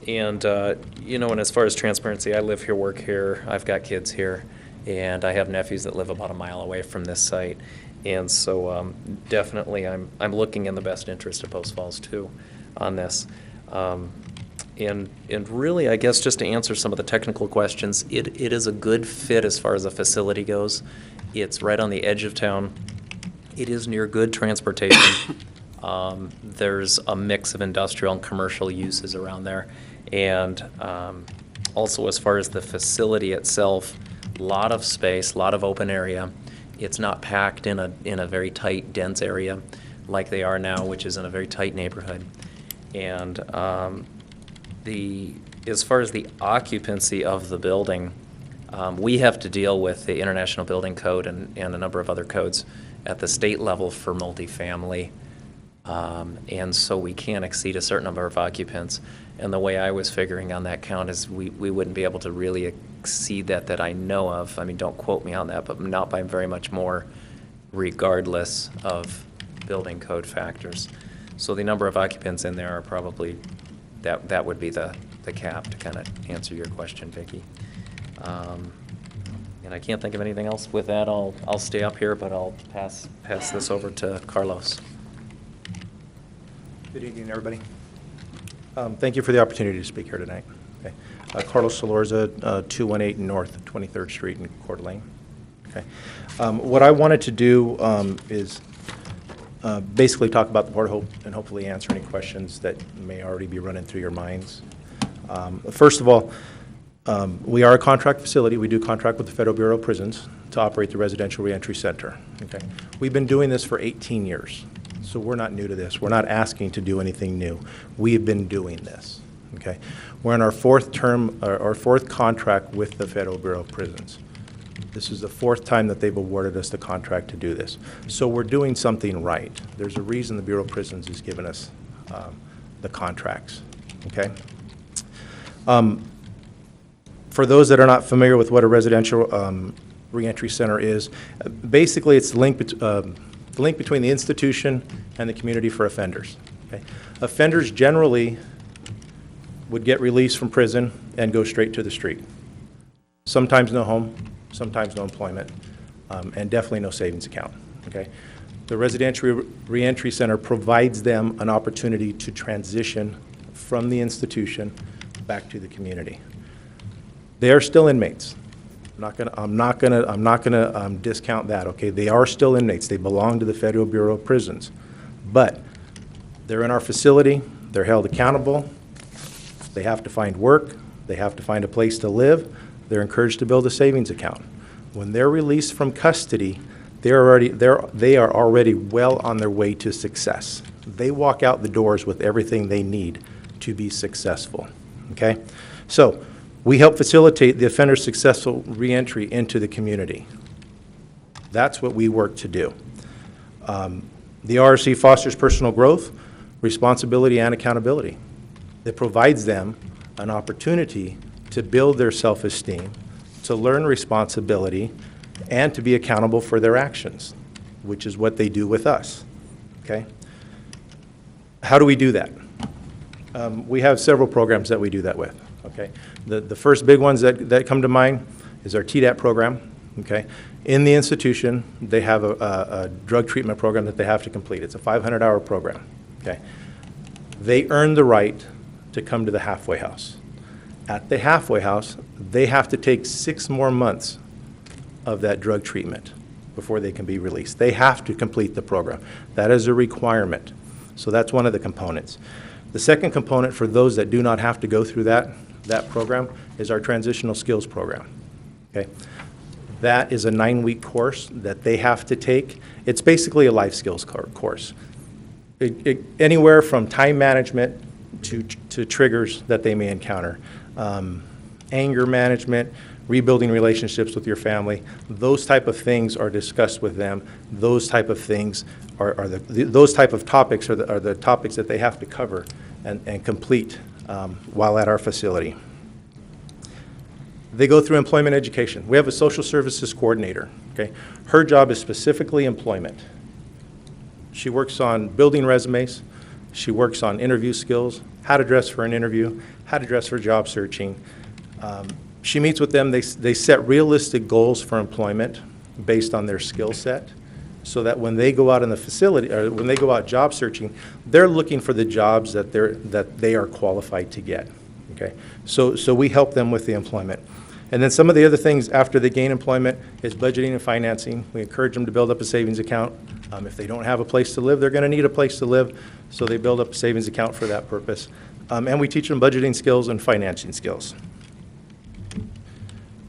and as far as transparency, I live here, work here, I've got kids here, and I have nephews that live about a mile away from this site. And so definitely I'm looking in the best interest of Post Falls too on this. And really, I guess, just to answer some of the technical questions, it is a good fit as far as a facility goes. It's right on the edge of town. It is near good transportation. There's a mix of industrial and commercial uses around there. And also, as far as the facility itself, a lot of space, a lot of open area. It's not packed in a very tight, dense area like they are now, which is in a very tight neighborhood. And as far as the occupancy of the building, we have to deal with the International Building Code and a number of other codes at the state level for multifamily. And so we can't exceed a certain number of occupants. And the way I was figuring on that count is we wouldn't be able to really exceed that I know of. I mean, don't quote me on that, but not by very much more, regardless of building code factors. So the number of occupants in there are probably, that would be the cap to kind of answer your question, Vicki. And I can't think of anything else. With that, I'll stay up here, but I'll pass this over to Carlos. Good evening, everybody. Thank you for the opportunity to speak here tonight. Okay. Carlos Solorza, 218 North 23rd Street in Coeur d'Alene. Okay. What I wanted to do is basically talk about the Board and hopefully answer any questions that may already be running through your minds. First of all, we are a contract facility. We do contract with the Federal Bureau of Prisons to operate the Residential Reentry Center. Okay. We've been doing this for 18 years. So we're not new to this. We're not asking to do anything new. We've been doing this. Okay, we're in our fourth contract with the Federal Bureau of Prisons. This is the fourth time that they've awarded us the contract to do this. So we're doing something right. There's a reason the Bureau of Prisons has given us the contracts. Okay. For those that are not familiar with what a residential reentry center is, basically it's the link between the institution and the community for offenders. Okay? Offenders generally would get released from prison and go straight to the street. Sometimes no home, sometimes no employment, and definitely no savings account. Okay? The Residential Reentry Center provides them an opportunity to transition from the institution back to the community. They are still inmates. I'm not gonna discount that. Okay, they are still inmates. They belong to the Federal Bureau of Prisons, but they're in our facility. They're held accountable. They have to find work. They have to find a place to live. They're encouraged to build a savings account. When they're released from custody, they are already well on their way to success. They walk out the doors with everything they need to be successful. Okay, so we help facilitate the offender's successful reentry into the community. That's what we work to do. The RRC fosters personal growth, responsibility, and accountability. It provides them an opportunity to build their self-esteem, to learn responsibility, and to be accountable for their actions, which is what they do with us. Okay? How do we do that? We have several programs that we do that with. Okay, the first big ones that come to mind is our TDAP program. Okay, in the institution, they have a drug treatment program that they have to complete. It's a 500-hour program. Okay, they earn the right to come to the halfway house. At the halfway house, they have to take 6 more months of that drug treatment before they can be released. They have to complete the program. That is a requirement. So that's one of the components. The second component for those that do not have to go through that program is our transitional skills program. Okay, that is a 9-week course that they have to take. It's basically a life skills course. Anywhere from time management to triggers that they may encounter, anger management, rebuilding relationships with your family. Those type of things are discussed with them. Those type of things those type of topics are the topics that they have to cover and complete while at our facility. They go through employment education. We have a social services coordinator, okay? Her job is specifically employment. She works on building resumes. She works on interview skills, how to dress for an interview, how to dress for job searching. She meets with them. They set realistic goals for employment based on their skill set, so that when they go out in the facility, or when they go out job searching, they're looking for the jobs that they are qualified to get. Okay, so we help them with the employment. And then some of the other things after they gain employment is budgeting and financing. We encourage them to build up a savings account. If they don't have a place to live, they're going to need a place to live, so they build up a savings account for that purpose. And we teach them budgeting skills and financing skills.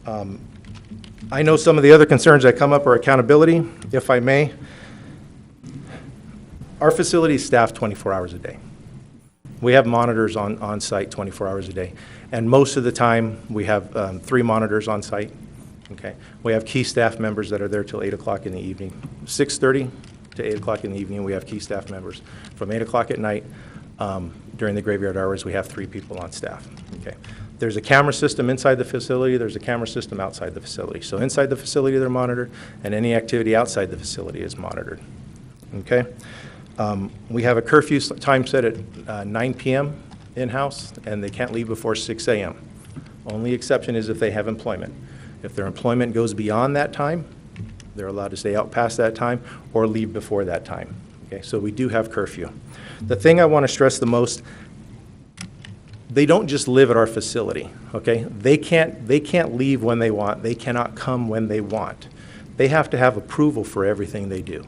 I know some of the other concerns that come up are accountability, if I may. Our facility is staffed 24 hours a day. We have monitors on site 24 hours a day. And most of the time, we have 3 monitors on site. Okay. We have key staff members that are there till 8 o'clock in the evening. 6:30 to 8 o'clock in the evening, we have key staff members. From 8 o'clock at night, during the graveyard hours, we have 3 people on staff. Okay. There's a camera system inside the facility. There's a camera system outside the facility. So inside the facility, they're monitored, and any activity outside the facility is monitored. Okay. We have a curfew time set at 9 p.m. in-house, and they can't leave before 6 a.m. Only exception is if they have employment. If their employment goes beyond that time, they're allowed to stay out past that time or leave before that time. Okay, so we do have curfew. The thing I want to stress the most, they don't just live at our facility, okay? They can't leave when they want. They cannot come when they want. They have to have approval for everything they do.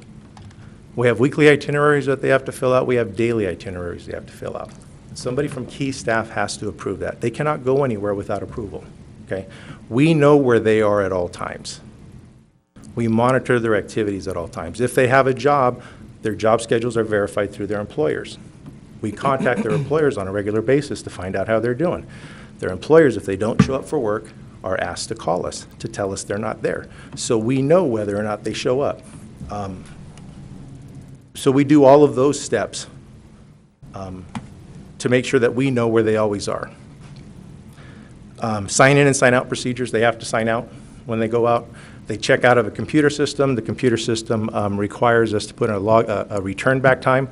We have weekly itineraries that they have to fill out. We have daily itineraries they have to fill out. Somebody from key staff has to approve that. They cannot go anywhere without approval, okay? We know where they are at all times. We monitor their activities at all times. If they have a job, their job schedules are verified through their employers. We contact their employers on a regular basis to find out how they're doing. Their employers, if they don't show up for work, are asked to call us to tell us they're not there. So we know whether or not they show up. So we do all of those steps to make sure that we know where they always are. Sign in and sign out procedures, they have to sign out when they go out. They check out of a computer system. The computer system requires us to put in a return back time.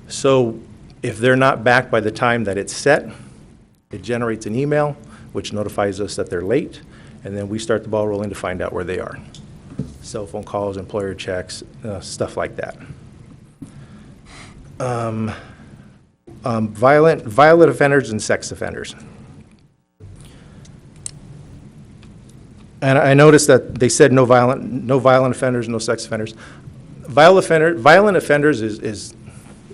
So if they're not back by the time that it's set, it generates an email which notifies us that they're late, and then we start the ball rolling to find out where they are. Cell phone calls, employer checks, stuff like that. Violent offenders and sex offenders. And I noticed that they said no violent offenders, no sex offenders. Violent offenders is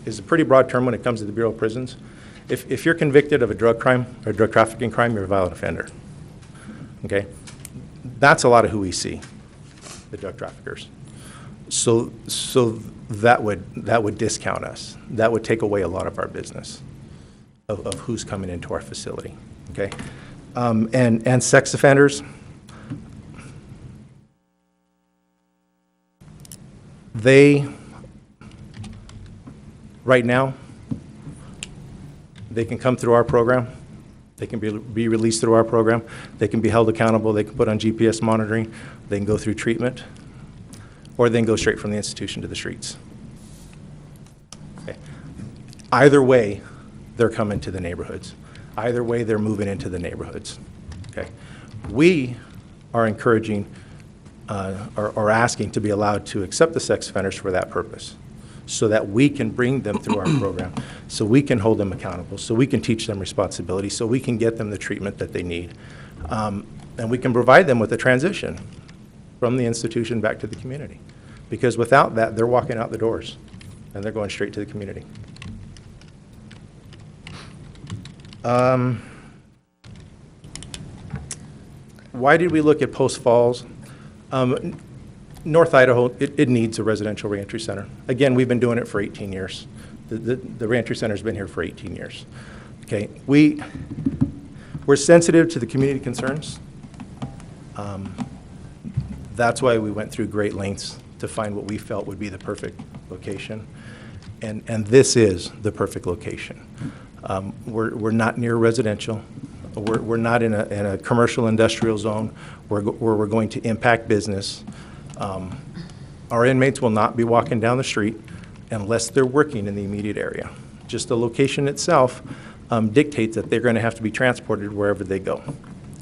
a pretty broad term when it comes to the Bureau of Prisons. If you're convicted of a drug crime or a drug trafficking crime, you're a violent offender. Okay? That's a lot of who we see, the drug traffickers. So that would discount us. That would take away a lot of our business of who's coming into our facility. Okay? And sex offenders, right now, they can come through our program. They can be released through our program. They can be held accountable. They can put on GPS monitoring. They can go through treatment, or they can go straight from the institution to the streets. Okay. Either way, they're coming to the neighborhoods. Either way, they're moving into the neighborhoods. Okay. We are encouraging or asking to be allowed to accept the sex offenders for that purpose, so that we can bring them through our program, so we can hold them accountable, so we can teach them responsibility, so we can get them the treatment that they need. And we can provide them with a transition from the institution back to the community. Because without that, they're walking out the doors, and they're going straight to the community. Why did we look at Post Falls? North Idaho, it needs a residential reentry center. Again, we've been doing it for 18 years. The reentry center's been here for 18 years. Okay, we're sensitive to the community concerns. That's why we went through great lengths to find what we felt would be the perfect location. And this is the perfect location. We're not near residential. We're not in a commercial industrial zone where we're going to impact business. Our inmates will not be walking down the street unless they're working in the immediate area. Just the location itself dictates that they're going to have to be transported wherever they go,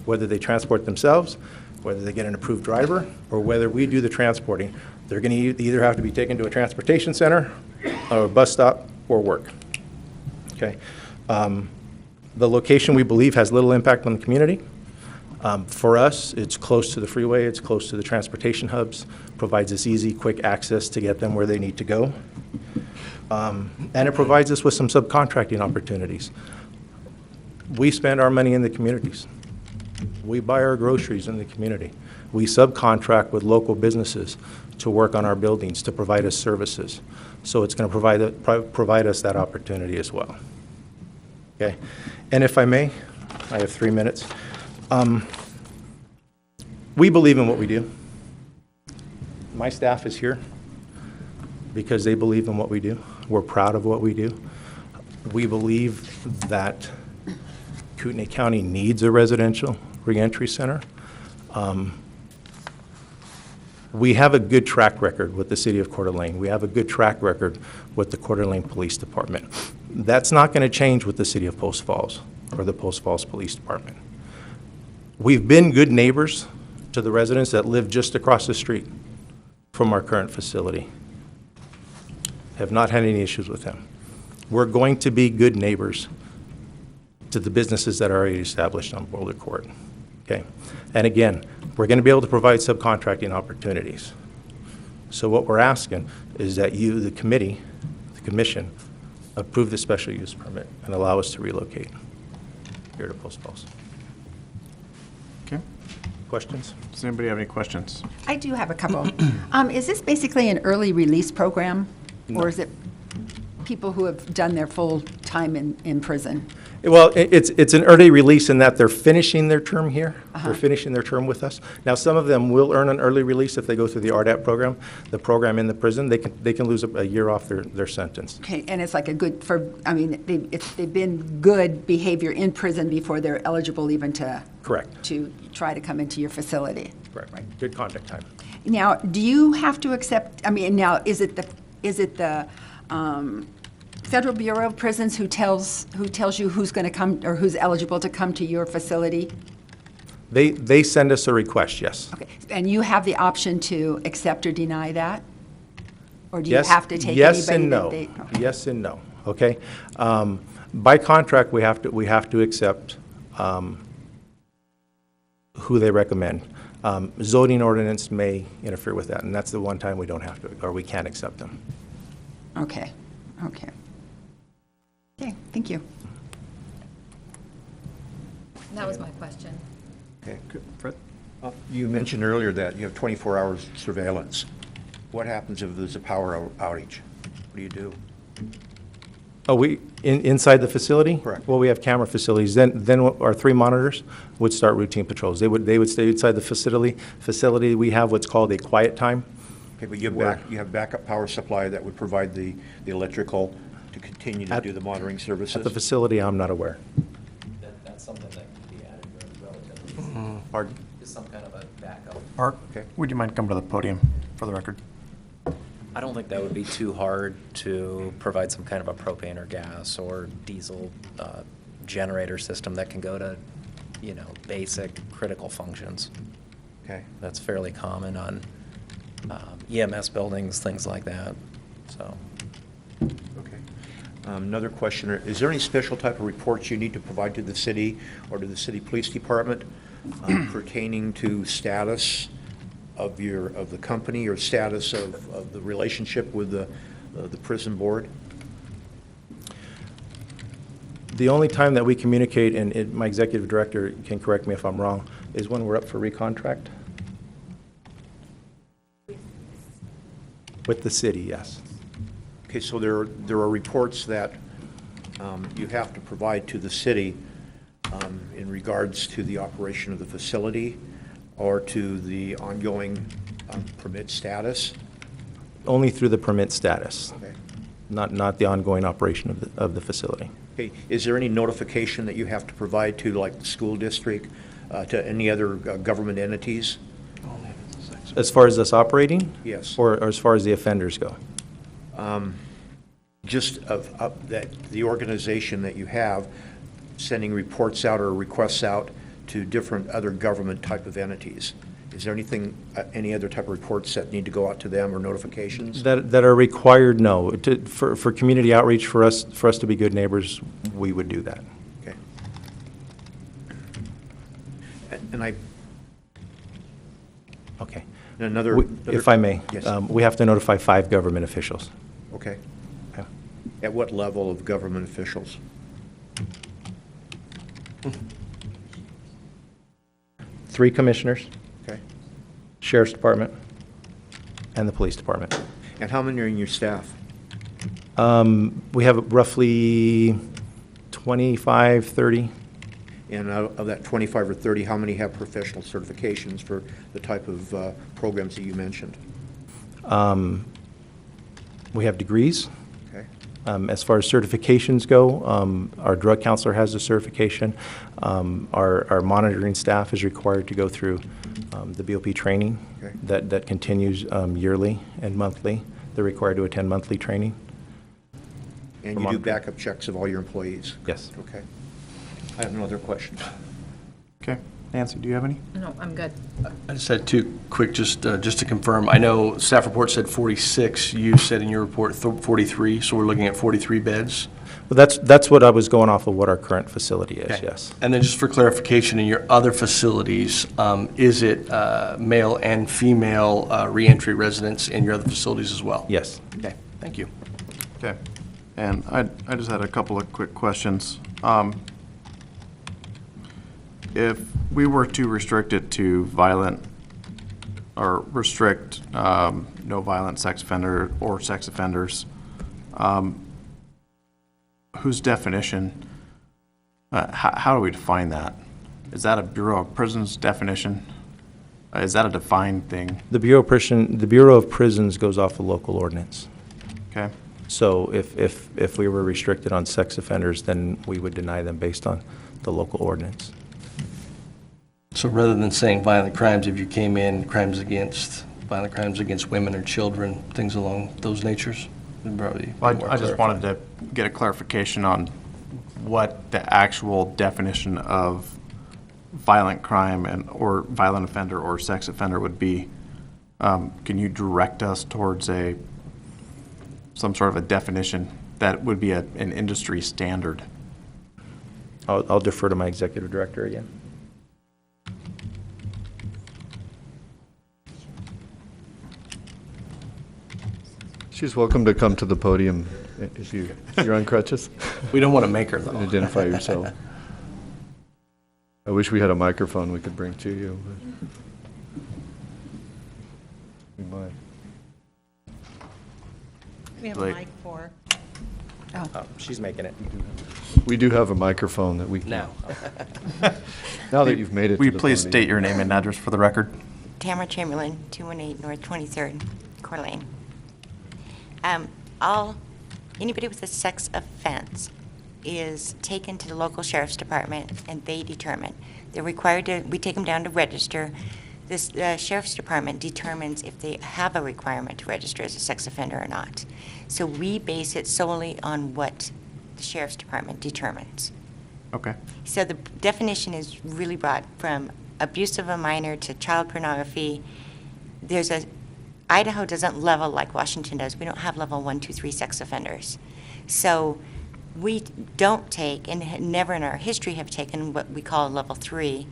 whether they transport themselves, whether they get an approved driver, or whether we do the transporting. They're going to either have to be taken to a transportation center, or a bus stop, or work. Okay. The location, we believe, has little impact on the community. For us, it's close to the freeway, it's close to the transportation hubs, provides us easy, quick access to get them where they need to go. And it provides us with some subcontracting opportunities. We spend our money in the communities. We buy our groceries in the community. We subcontract with local businesses to work on our buildings, to provide us services. So it's going to provide us that opportunity as well. Okay? And if I may, I have 3 minutes. We believe in what we do. My staff is here because they believe in what we do. We're proud of what we do. We believe that Kootenai County needs a residential reentry center. We have a good track record with the City of Coeur d'Alene. We have a good track record with the Coeur d'Alene Police Department. That's not going to change with the City of Post Falls or the Post Falls Police Department. We've been good neighbors to the residents that live just across the street from our current facility. Have not had any issues with them. We're going to be good neighbors to the businesses that are already established on Boulder Court. Okay? And again, we're going to be able to provide subcontracting opportunities. So what we're asking is that you, the committee, the commission, approve the special use permit and allow us to relocate here to Post Falls. Okay. Questions? Does anybody have any questions? I do have a couple. Is this basically an early release program? No. Or is it people who have done their full time in prison? Well, it's an early release in that they're finishing their term here. They're finishing their term with us. Now, some of them will earn an early release if they go through the RDAP program, the program in the prison. They can lose a year off their sentence. Okay, and it's like a good they've been good behavior in prison before they're eligible even to Correct. to try to come into your facility. Correct. Right. Good contact time. Now, do you have to accept? I mean, now is it the Federal Bureau of Prisons who tells you who's going to come or who's eligible to come to your facility? They send us a request, yes. Okay, and you have the option to accept or deny that? Or do Yes, you have to take yes anybody and no. that they? Okay. Yes and no, okay? By contract, we have to accept who they recommend. Zoning ordinance may interfere with that, and that's the one time we don't have to, or we can't accept them. Okay, okay. Okay, thank you. That was my question. Okay, good. Fred? You mentioned earlier that you have 24 hours surveillance. What happens if there's a power outage? What do you do? Oh, inside the facility? Correct. Well, we have camera facilities. Then our 3 monitors would start routine patrols. They would stay inside the facility. We have what's called a quiet time. Okay, but you have backup power supply that would provide the electrical to continue to do the monitoring services? At the facility, I'm not aware. That's something that can be added relatively. Pardon? Just some kind of a backup. Mark, would you mind coming to the podium for the record? I don't think that would be too hard to provide some kind of a propane or gas or diesel generator system that can go to, basic critical functions. Okay. That's fairly common on EMS buildings, things like that, so. Okay. Another question, is there any special type of reports you need to provide to the city or to the city police department pertaining to status of the company or status of the relationship with the prison board? The only time that we communicate, and my executive director can correct me if I'm wrong, is when we're up for recontract. With the city, yes. Okay, so there are reports that you have to provide to the city in regards to the operation of the facility. or to the ongoing permit status? Only through the permit status, Okay. not the ongoing operation of the facility. Okay. Is there any notification that you have to provide to, like, the school district, to any other government entities? As far as us operating? Yes. Or as far as the offenders go? Just of that, the organization that you have, sending reports out or requests out to different other government type of entities. Is there anything, any other type of reports that need to go out to them or notifications? That are required, no. For community outreach, for us to be good neighbors, we would do that. Okay. And I, Okay. another. If I may, Yes. we have to notify 5 government officials. Okay. Yeah. At what level of government officials? 3 commissioners, Okay. sheriff's department, and the police department. And how many are in your staff? We have roughly 25, 30. And out of that 25 or 30, how many have professional certifications for the type of programs that you mentioned? We have degrees. Okay. As far as certifications go, our drug counselor has a certification. Our monitoring staff is required to go through the BOP training Okay. that continues yearly and monthly. They're required to attend monthly training. And For you do monitoring. backup checks of all your employees? Yes. Okay. I have no other questions. Okay. Nancy, do you have any? No, I'm good. I just had 2 quick, just to confirm. I know staff report said 46. You said in your report 43, so we're looking at 43 beds? Well, that's what I was going off of, what our current facility is, Okay. yes. And then just for clarification, in your other facilities, is it male and female reentry residents in your other facilities as well? Yes. Okay, thank you. Okay. And I just had a couple of quick questions. If we were to restrict it to violent, or restrict no violent sex offender or sex offenders, whose definition, how do we define that? Is that a Bureau of Prisons definition? Is that a defined thing? The Bureau of Prisons goes off the local ordinance. Okay. So if we were restricted on sex offenders, then we would deny them based on the local ordinance. So rather than saying violent crimes, if you came in, violent crimes against women or children, things along those natures, would probably be Well, more I just clarified. wanted to get a clarification on what the actual definition of violent crime or violent offender or sex offender would be. Can you direct us towards some sort of a definition that would be an industry standard? I'll defer to my executive director again. She's welcome to come to the podium if you're on crutches. We don't want to make her, though. And identify yourself. I wish we had a microphone we could bring to you. But we might. We have a Like- mic for. Oh, she's making it. We do have a microphone that we can. Now. Now that you've made it Will to you the please podium. state your name and address for the record? Tamara Chamberlain, 218 North 23rd, Coeur d'Alene. Anybody with a sex offense is taken to the local sheriff's department, and they determine. They're required to, we take them down to register. This sheriff's department determines if they have a requirement to register as a sex offender or not. So we base it solely on what the sheriff's department determines. Okay. So the definition is really broad, from abuse of a minor to child pornography. Idaho doesn't level like Washington does. We don't have level 1, 2, 3 sex offenders. So we don't take, and never in our history have taken, what we call level 3,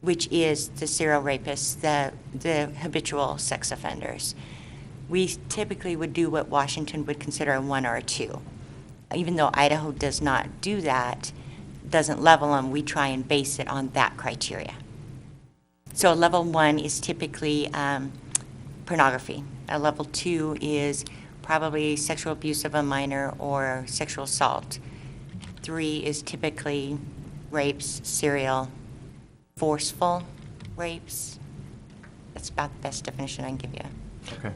which is the serial rapists, the habitual sex offenders. We typically would do what Washington would consider a 1 or a 2. Even though Idaho does not do that, doesn't level them, we try and base it on that criteria. So a level 1 is typically pornography. A level 2 is probably sexual abuse of a minor or sexual assault. 3 is typically rapes, serial, forceful rapes, That's about the best definition I can give you. Okay.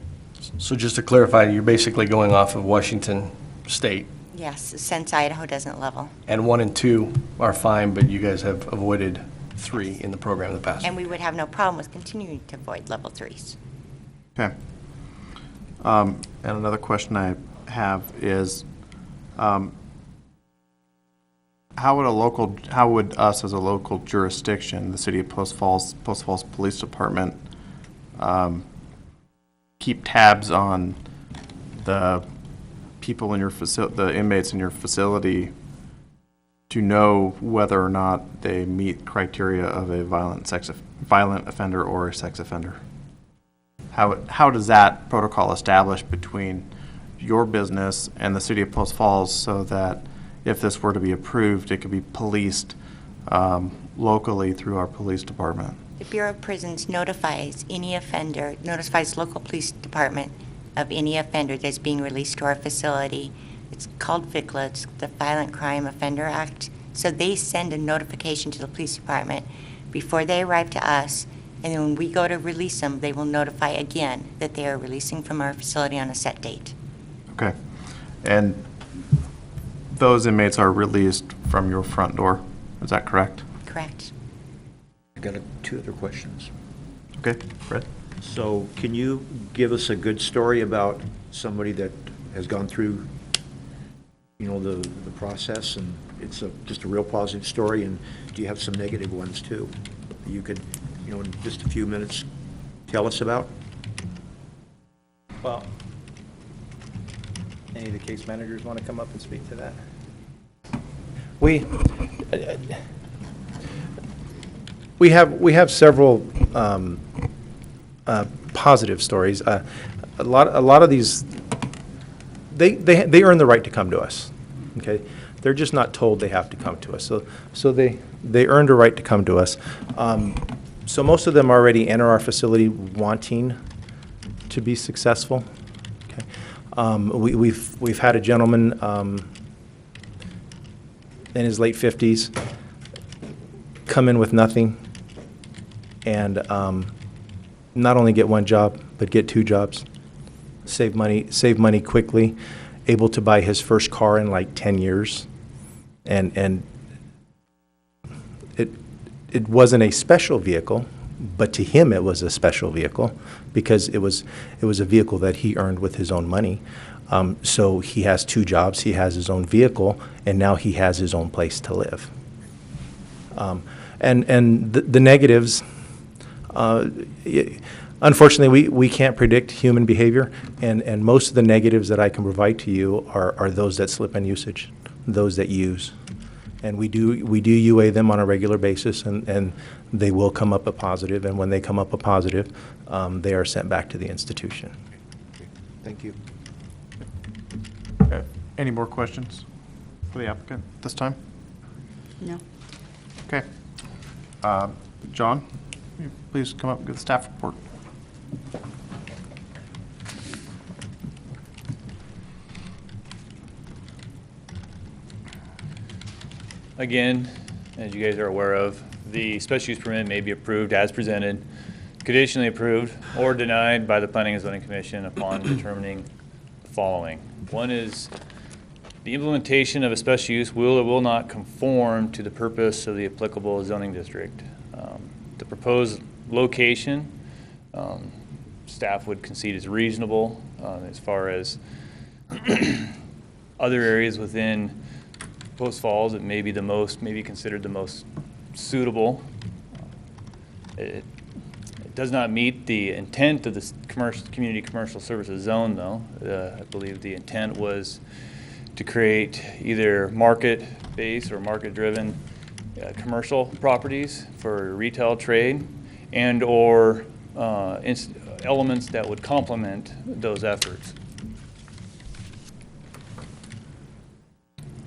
So just to clarify, you're basically going off of Washington State, Yes, since Idaho doesn't level. and 1 and 2 are fine, but you guys have avoided 3 in the program in the past. And we would have no problem with continuing to avoid level 3s. Okay. And another question I have is, how would us as a local jurisdiction, the City of Post Falls Police Department, keep tabs on the people in your the inmates in your facility to know whether or not they meet criteria of a violent offender or a sex offender? How does that protocol establish between your business and the City of Post Falls so that if this were to be approved, it could be policed locally through our police department? The Bureau of Prisons notifies any offender, notifies local police department of any offender that's being released to our facility. It's called VICLA, it's the Violent Crime Offender Act. So they send a notification to the police department before they arrive to us, and then when we go to release them, they will notify again that they are releasing from our facility on a set date. Okay. And those inmates are released from your front door, is that correct? Correct. I got 2 other questions. Okay, Fred? So can you give us a good story about somebody that has gone through, the process, and it's just a real positive story, and do you have some negative ones too? You could, in just a few minutes, tell us about? Well, any of the case managers want to come up and speak to that? We have several positive stories. A lot of these, they earn the right to come to us. Okay, they're just not told they have to come to us. So they earned a right to come to us. So most of them already enter our facility wanting to be successful. Okay, we've had a gentleman in his late 50s come in with nothing and not only get 1 job, but get 2 jobs, save money quickly, able to buy his first car in like 10 years. And it wasn't a special vehicle, but to him it was a special vehicle because it was a vehicle that he earned with his own money. So he has 2 jobs, he has his own vehicle, and now he has his own place to live. And the negatives, unfortunately, we can't predict human behavior, and most of the negatives that I can provide to you are those that slip in usage, those that use. And we do UA them on a regular basis, and they will come up a positive, and when they come up a positive, they are sent back to the institution. Thank you. Any more questions for the applicant this time? No. Okay. John, will you please come up and give the staff report. Again, as you guys are aware of, the special use permit may be approved as presented, conditionally approved, or denied by the Planning and Zoning Commission upon determining the following. One is the implementation of a special use will or will not conform to the purpose of the applicable zoning district. The proposed location, staff would concede is reasonable as far as other areas within Post Falls. It may be considered the most suitable. It does not meet the intent of the community commercial services zone, though. I believe the intent was to create either market-based or market-driven commercial properties for retail trade and or elements that would complement those efforts.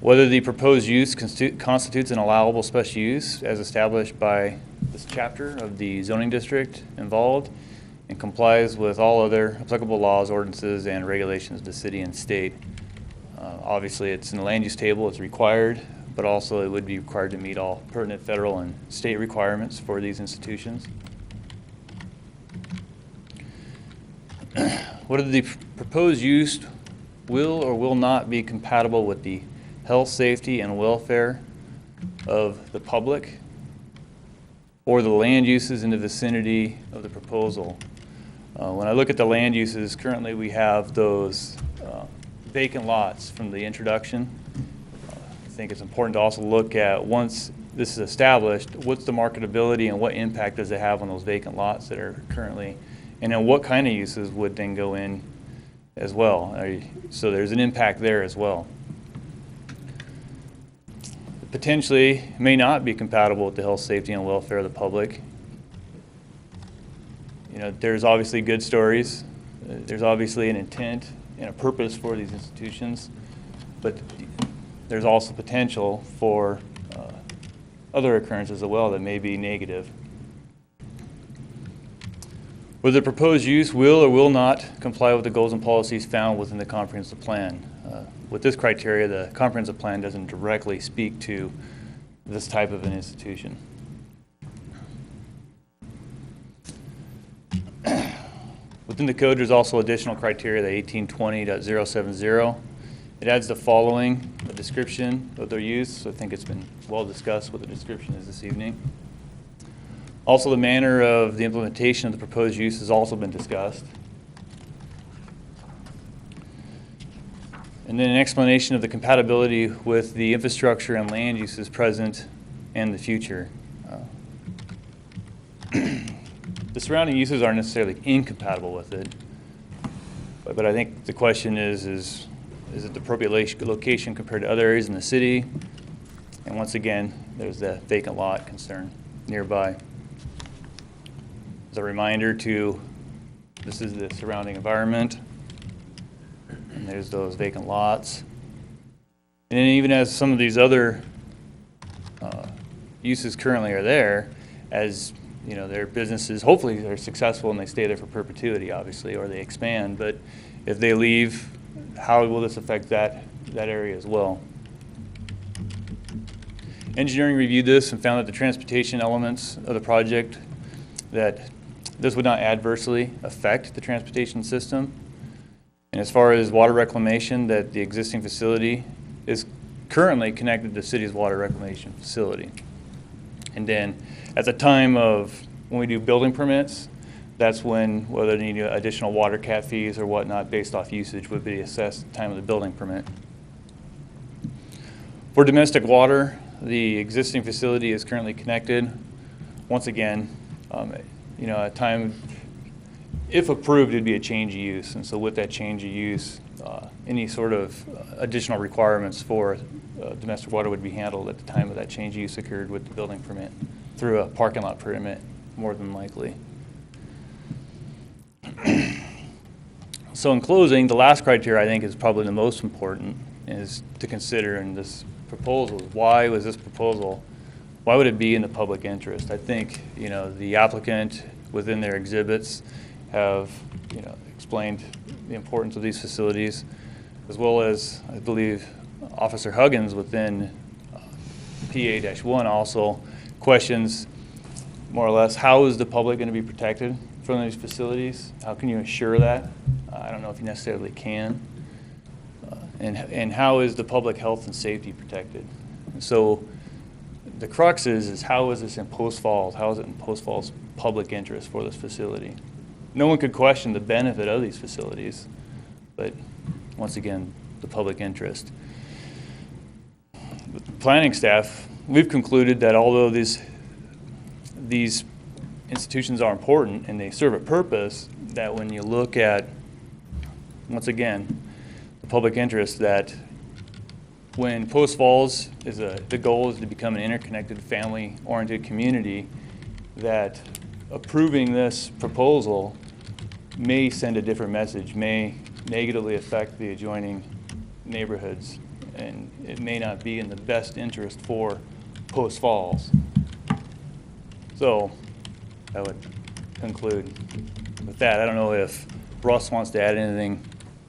Whether the proposed use constitutes an allowable special use as established by this chapter of the zoning district involved and complies with all other applicable laws, ordinances, and regulations of the city and state. Obviously, it's in the land use table, it's required, but also it would be required to meet all pertinent federal and state requirements for these institutions. whether the proposed use will or will not be compatible with the health, safety, and welfare of the public or the land uses in the vicinity of the proposal. When I look at the land uses, currently we have those vacant lots from the introduction. I think it's important to also look at, once this is established, what's the marketability and what impact does it have on those vacant lots that are currently, and then what kind of uses would then go in as well. So there's an impact there as well. Potentially may not be compatible with the health, safety, and welfare of the public. You know, there's obviously good stories. There's obviously an intent and a purpose for these institutions, but there's also potential for other occurrences as well that may be negative. Whether the proposed use will or will not comply with the goals and policies found within the comprehensive plan. With this criteria, the comprehensive plan doesn't directly speak to this type of an institution. Within the code, there's also additional criteria, the 1820.070. It adds the following: a description of their use. So I think it's been well discussed what the description is this evening. Also, the manner of the implementation of the proposed use has also been discussed. And then an explanation of the compatibility with the infrastructure and land uses present and the future. The surrounding uses aren't necessarily incompatible with it, but I think the question is it the appropriate location compared to other areas in the city? And once again, there's the vacant lot concern nearby. As a reminder to, this is the surrounding environment, and there's those vacant lots. And then even as some of these other uses currently are there, as you know, their businesses, hopefully they're successful and they stay there for perpetuity, obviously, or they expand. But if they leave, how will this affect that area as well? Engineering reviewed this and found that the transportation elements of the project, that this would not adversely affect the transportation system. And as far as water reclamation, that the existing facility is currently connected to the city's water reclamation facility. And then at the time of when we do building permits, that's when whether they need additional water cat fees or whatnot based off usage would be assessed at the time of the building permit. For domestic water, the existing facility is currently connected. Once again, you know, at time, if approved, it'd be a change of use. And so with that change of use, any sort of additional requirements for domestic water would be handled at the time of that change of use occurred with the building permit through a parking lot permit, more than likely. So in closing, the last criteria I think is probably the most important is to consider in this proposal. Why was this proposal, why would it be in the public interest? I think, you know, the applicant within their exhibits have, you know, explained the importance of these facilities, as well as, I believe, Officer Huggins within PA-1 also questions more or less, how is the public going to be protected from these facilities? How can you assure that? I don't know if you necessarily can. And how is the public health and safety protected? And so the crux is how is this in Post Falls? How is it in Post Falls public interest for this facility? No one could question the benefit of these facilities, but once again, the public interest. With the planning staff, we've concluded that although these institutions are important and they serve a purpose, that when you look at, once again, the public interest, that when Post Falls is the goal is to become an interconnected, family-oriented community, that approving this proposal may send a different message, may negatively affect the adjoining neighborhoods, and it may not be in the best interest for Post Falls. So I would conclude with that. I don't know if Russ wants to add anything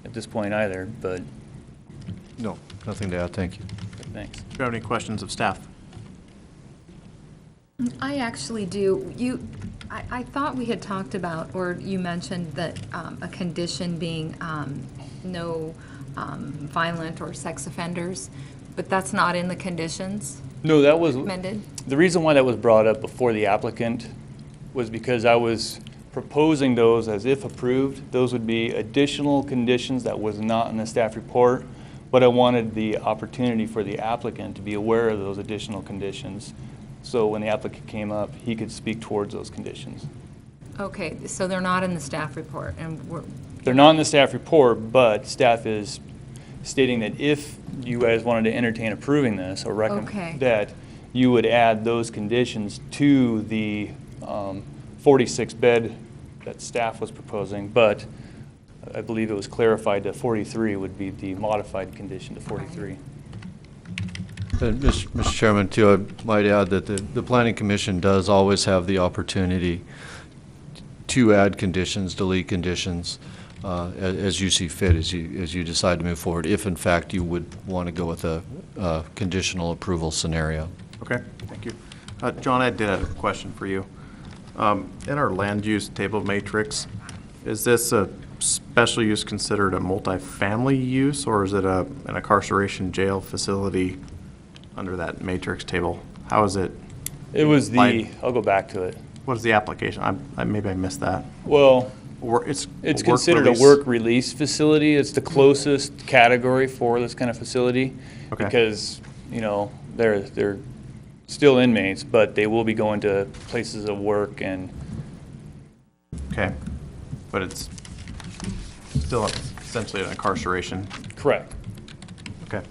at this point either, but. No, nothing to add, thank you. Thanks. Do you have any questions of staff? I actually do. I thought we had talked about, or you mentioned that a condition being no violent or sex offenders, but that's not in the conditions No, that was, recommended? the reason why that was brought up before the applicant was because I was proposing those as if approved. Those would be additional conditions that was not in the staff report, but I wanted the opportunity for the applicant to be aware of those additional conditions. So when the applicant came up, he could speak towards those conditions. Okay, so they're not in the staff report, and They're not in the staff report, but staff is stating that if you guys wanted to entertain approving this or Okay. recommend that, you would add those conditions to the 46-bed that staff was proposing, but I believe it was clarified that 43 would be the modified condition to 43. And Mr. Chairman, too, I might add that the Planning Commission does always have the opportunity to add conditions, delete conditions, as you see fit, as you decide to move forward, if in fact you would want to go with a conditional approval scenario. Okay, thank you. John, I did have a question for you. In our land use table matrix, is this a special use considered a multifamily use, or is it an incarceration jail facility under that matrix table? How is it? It was applied? I'll go back to it. What is the application? Maybe I missed that. Well, It's considered a work release facility. It's the closest category for this kind of facility. Okay. Because, you know, they're still inmates, but they will be going to places of work and. Okay, but it's still essentially an incarceration. Correct. Okay.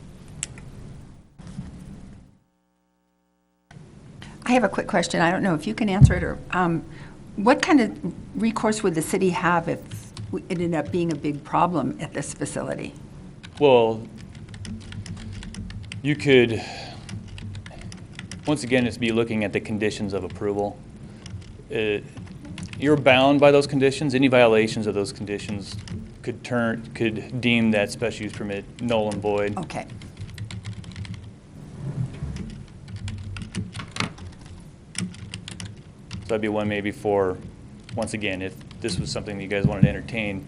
I have a quick question. I don't know if you can answer it, or what kind of recourse would the city have if it ended up being a big problem at this facility? Well, you could, once again, just be looking at the conditions of approval. You're bound by those conditions. Any violations of those conditions could deem that special use permit null and void. Okay. So that'd be one maybe for, once again, if this was something that you guys wanted to entertain,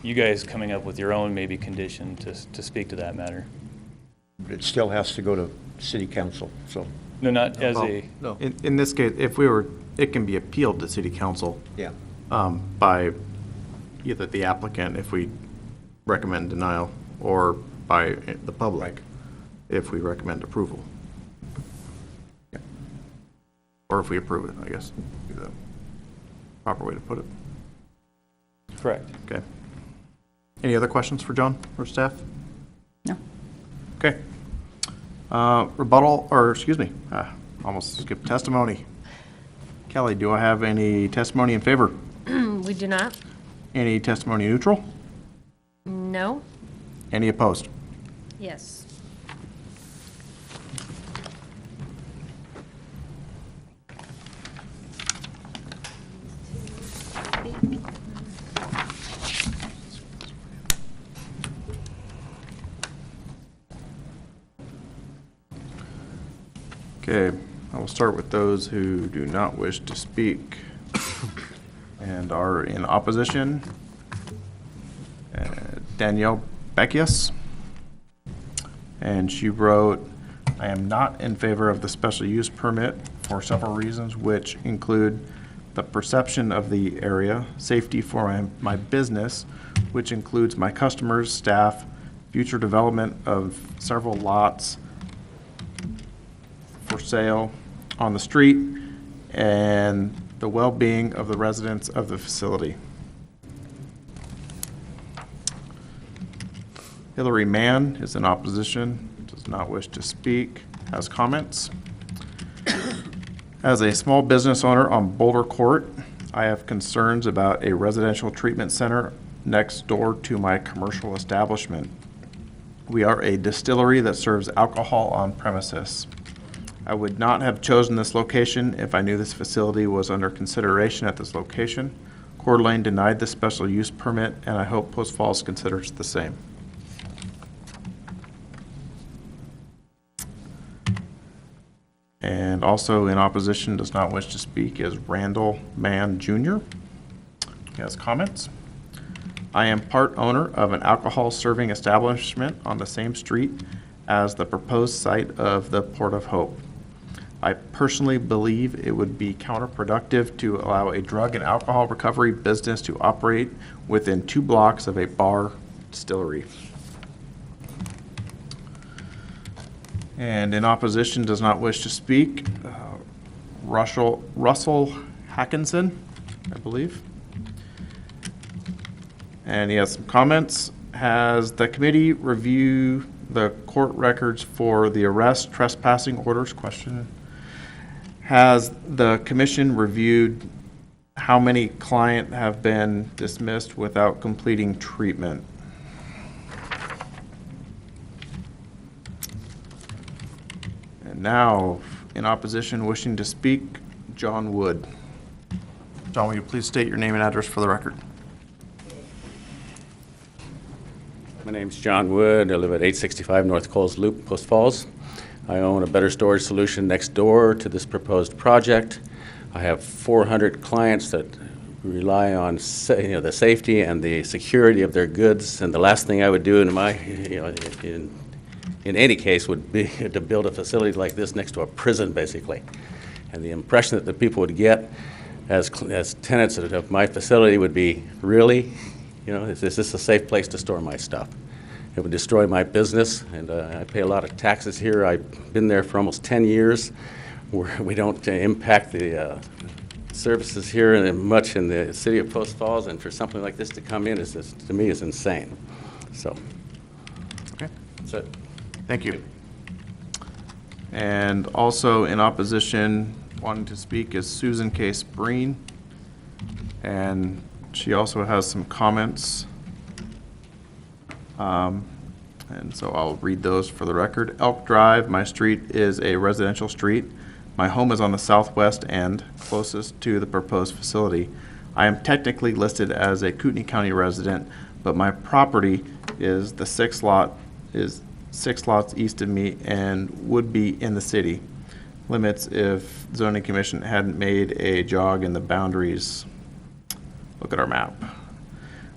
you guys coming up with your own maybe condition to speak to that matter. But it still has to go to city council, so. No, not as a, No. In this case, it can be appealed to city council. Yeah. By either the applicant, if we recommend denial, or by the public, if we recommend approval. Yeah. Or if we approve it, I guess, would be the proper way to put it. correct. Okay. Any other questions for John or staff? No. Okay. Rebuttal, or excuse me, almost skipped testimony. Kelly, do I have any testimony in favor? We do not? Any testimony neutral? No? Any opposed? Yes. Okay, I will start with those who do not wish to speak and are in opposition. Danielle Beckius. And she wrote, I am not in favor of the special use permit for several reasons, which include the perception of the area, safety for my business, which includes my customers, staff, future development of several lots for sale on the street, and the well-being of the residents of the facility. Hillary Mann is in opposition, does not wish to speak, has comments. As a small business owner on Boulder Court, I have concerns about a residential treatment center next door to my commercial establishment. We are a distillery that serves alcohol on premises. I would not have chosen this location if I knew this facility was under consideration at this location. Coeur d'Alene denied the special use permit, and I hope Post Falls considers the same. And also in opposition, does not wish to speak, is Randall Mann Jr. He has comments. I am part owner of an alcohol serving establishment on the same street as the proposed site of the Port of Hope. I personally believe it would be counterproductive to allow a drug and alcohol recovery business to operate within 2 blocks of a bar distillery. And in opposition, does not wish to speak, Russell Hackinson, I believe. And he has some comments. Has the committee review the court records for the arrest, trespassing orders? Question. Has the commission reviewed how many clients have been dismissed without completing treatment? And now, in opposition, wishing to speak, John Wood. John, will you please state your name and address for the record? My name's John Wood. I live at 865 North Coles Loop, Post Falls. I own a better storage solution next door to this proposed project. I have 400 clients that rely on the safety and the security of their goods, and the last thing I would do in my, in any case would be to build a facility like this next to a prison, basically. And the impression that the people would get as tenants of my facility would be, really? Is this a safe place to store my stuff? It would destroy my business, and I pay a lot of taxes here. I've been there for almost 10 years. We don't impact the services here much in the city of Post Falls, and for something like this to come in, to me, is insane. So, okay. That's it. Thank you. And also in opposition, wanting to speak, is Susan K. Spreen, and she also has some comments. And so I'll read those for the record. Elk Drive, my street is a residential street. My home is on the southwest end, closest to the proposed facility. I am technically listed as a Kootenai County resident, but my property is the 6 lots east of me and would be in the city limits if zoning commission hadn't made a jog in the boundaries. Look at our map.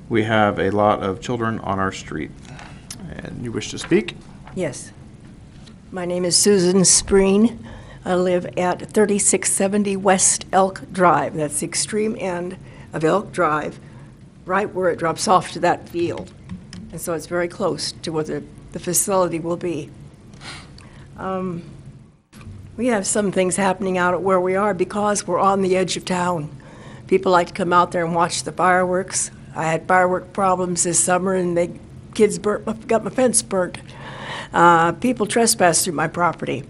We have a lot of children on our street. And you wish to speak? Yes. My name is Susan Spreen. I live at 3670 West Elk Drive. That's the extreme end of Elk Drive, right where it drops off to that field. And so it's very close to where the facility will be. We have some things happening out at where we are because we're on the edge of town. People like to come out there and watch the fireworks. I had firework problems this summer, and kids got my fence burnt. People trespass through my property.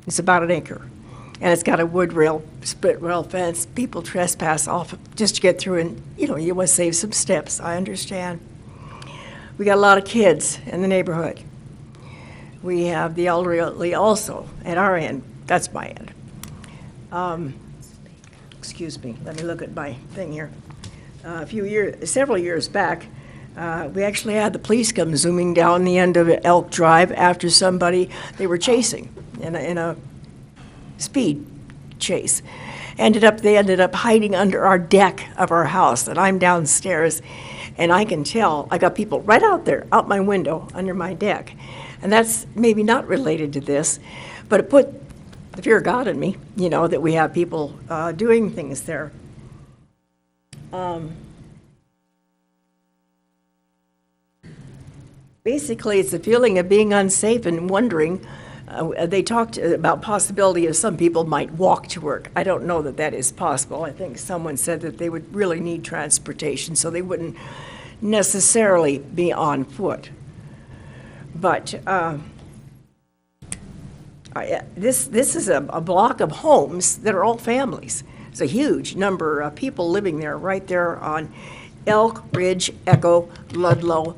It's about an acre, and it's got a wood rail, split rail fence. People trespass off just to get through, and you want to save some steps. I understand. We got a lot of kids in the neighborhood. We have the elderly also at our end. That's my end. Excuse me, let me look at my thing here. Several years back, we actually had the police come zooming down the end of Elk Drive after somebody they were chasing in a speed chase. They ended up hiding under our deck of our house, and I'm downstairs, and I can tell, I got people right out there, out my window, under my deck. And that's maybe not related to this, but it put the fear of God in me, that we have people doing things there. Basically, it's the feeling of being unsafe and wondering. They talked about possibility of some people might walk to work. I don't know that that is possible. I think someone said that they would really need transportation, so they wouldn't necessarily be on foot. But this is a block of homes that are all families. It's a huge number of people living there, right there on Elk, Ridge, Echo, Ludlow,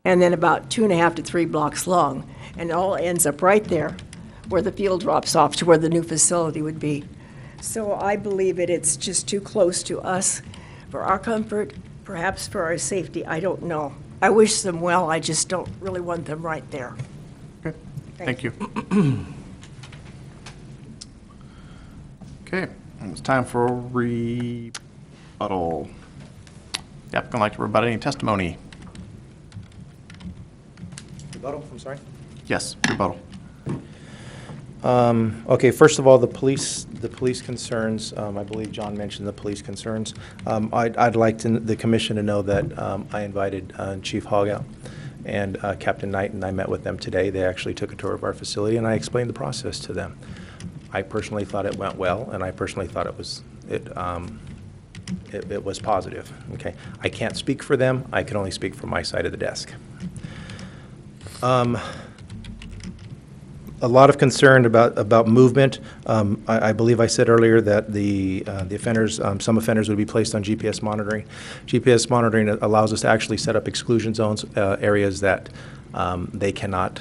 and then about 2.5 to 3 blocks long. And it all ends up right there where the field drops off to where the new facility would be. So I believe it's just too close to us for our comfort, perhaps for our safety. I don't know. I wish them well. I just don't really want them right there. Okay. Thank you. Okay, and it's time for rebuttal. The applicant would like to rebut any testimony. Rebuttal, I'm sorry? Yes, rebuttal. Okay, first of all, the police concerns, I believe John mentioned the police concerns. I'd like the commission to know that I invited Chief Hogg out and Captain Knight, and I met with them today. They actually took a tour of our facility, and I explained the process to them. I personally thought it went well, and I personally thought it was positive. Okay, I can't speak for them. I can only speak for my side of the desk. A lot of concern about movement. I believe I said earlier that the offenders, some offenders would be placed on GPS monitoring. GPS monitoring allows us to actually set up exclusion zones, areas that they cannot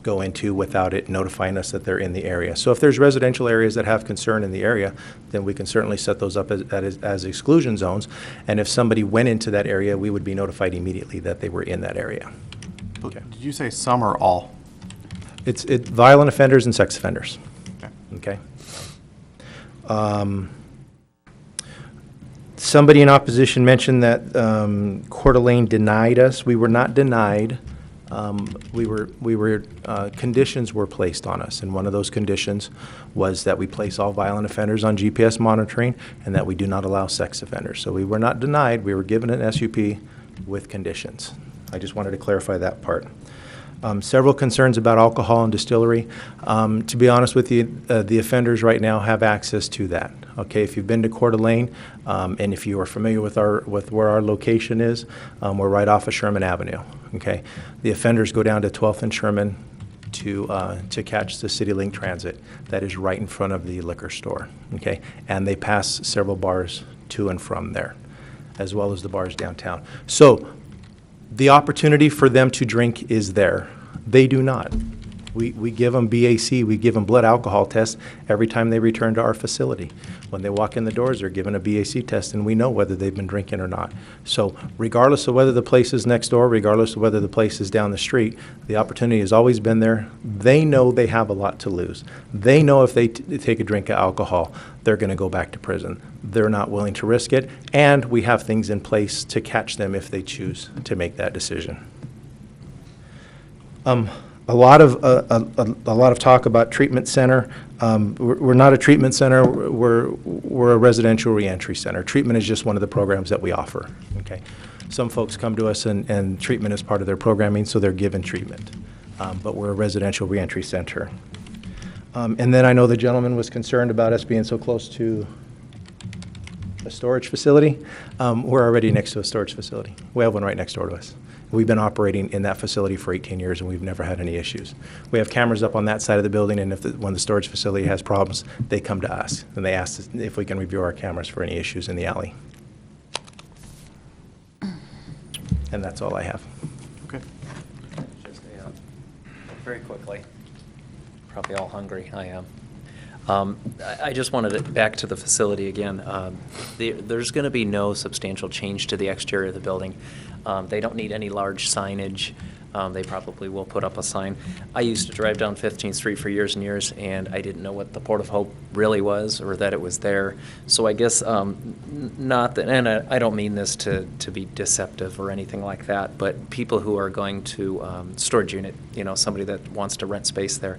go into without it notifying us that they're in the area. So if there's residential areas that have concern in the area, then we can certainly set those up as exclusion zones. And if somebody went into that area, we would be notified immediately that they were in that area. Okay. Did you say some or all? It's violent offenders and sex offenders. Okay. Somebody in opposition mentioned that Coeur d'Alene denied us. We were not denied. Conditions were placed on us, and one of those conditions was that we place all violent offenders on GPS monitoring and that we do not allow sex offenders. So we were not denied. We were given an SUP with conditions. I just wanted to clarify that part. Several concerns about alcohol and distillery. To be honest with you, the offenders right now have access to that. Okay, if you've been to Coeur d'Alene, and if you are familiar with where our location is, we're right off of Sherman Avenue. Okay, the offenders go down to 12th and Sherman to catch the CityLink Transit that is right in front of the liquor store. Okay, and they pass several bars to and from there, as well as the bars downtown. So the opportunity for them to drink is there. They do not. We give them BAC, we give them blood alcohol tests every time they return to our facility. When they walk in the doors, they're given a BAC test, and we know whether they've been drinking or not. So regardless of whether the place is next door, regardless of whether the place is down the street, the opportunity has always been there. They know they have a lot to lose. They know if they take a drink of alcohol, they're going to go back to prison. They're not willing to risk it, and we have things in place to catch them if they choose to make that decision. A lot of talk about treatment center. We're not a treatment center. We're a residential reentry center. Treatment is just one of the programs that we offer. Okay, some folks come to us and treatment is part of their programming, so they're given treatment. But we're a residential reentry center. And then I know the gentleman was concerned about us being so close to a storage facility. We're already next to a storage facility. We have one right next door to us. We've been operating in that facility for 18 years, and we've never had any issues. We have cameras up on that side of the building, and when the storage facility has problems, they come to us, and they ask us if we can review our cameras for any issues in the alley. And that's all I have. Okay. Just very quickly. Probably all hungry. I am. I just wanted to back to the facility again. There's going to be no substantial change to the exterior of the building. They don't need any large signage. They probably will put up a sign. I used to drive down 15th Street for years and years, and I didn't know what the Port of Hope really was or that it was there. So I guess not that, and I don't mean this to be deceptive or anything like that, but people who are going to storage unit, somebody that wants to rent space there,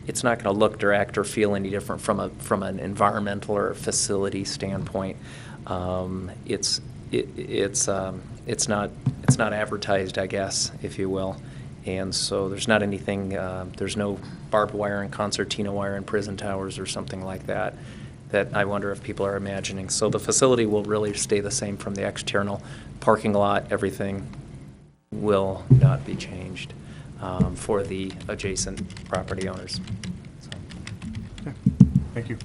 it's not going to look or act or feel any different from an environmental or facility standpoint. It's not advertised, I guess, if you will, and so there's not anything. There's no barbed wire and concertina wire in prison towers or something like that. That I wonder if people are imagining. So the facility will really stay the same from the external. Parking lot, everything will not be changed for the adjacent property owners. So. Okay. Thank you.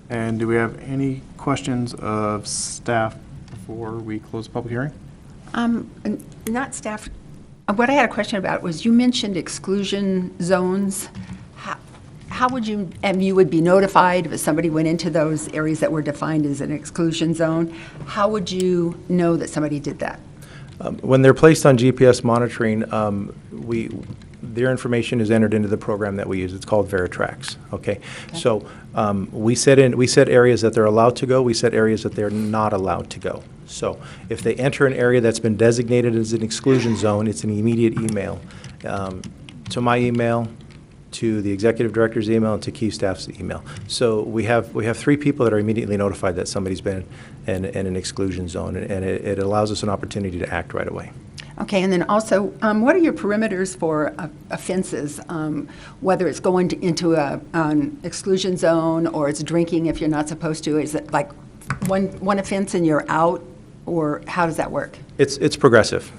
And do we have any questions of staff before we close the public hearing? Not staff. What I had a question about was you mentioned exclusion zones. How would you, and you would be notified if somebody went into those areas that were defined as an exclusion zone. How would you know that somebody did that? When they're placed on GPS monitoring, their information is entered into the program that we use. It's called Veritrax, okay? So we set areas that they're allowed to go, we set areas that they're not allowed to go. So if they enter an area that's been designated as an exclusion zone, it's an immediate email to my email, to the executive director's email, and to key staff's email. So we have 3 people that are immediately notified that somebody's been in an exclusion zone, and it allows us an opportunity to act right away. Okay, and then also, what are your perimeters for offenses, whether it's going into an exclusion zone or it's drinking if you're not supposed to? Is it like one offense and you're out, or how does that work? It's progressive.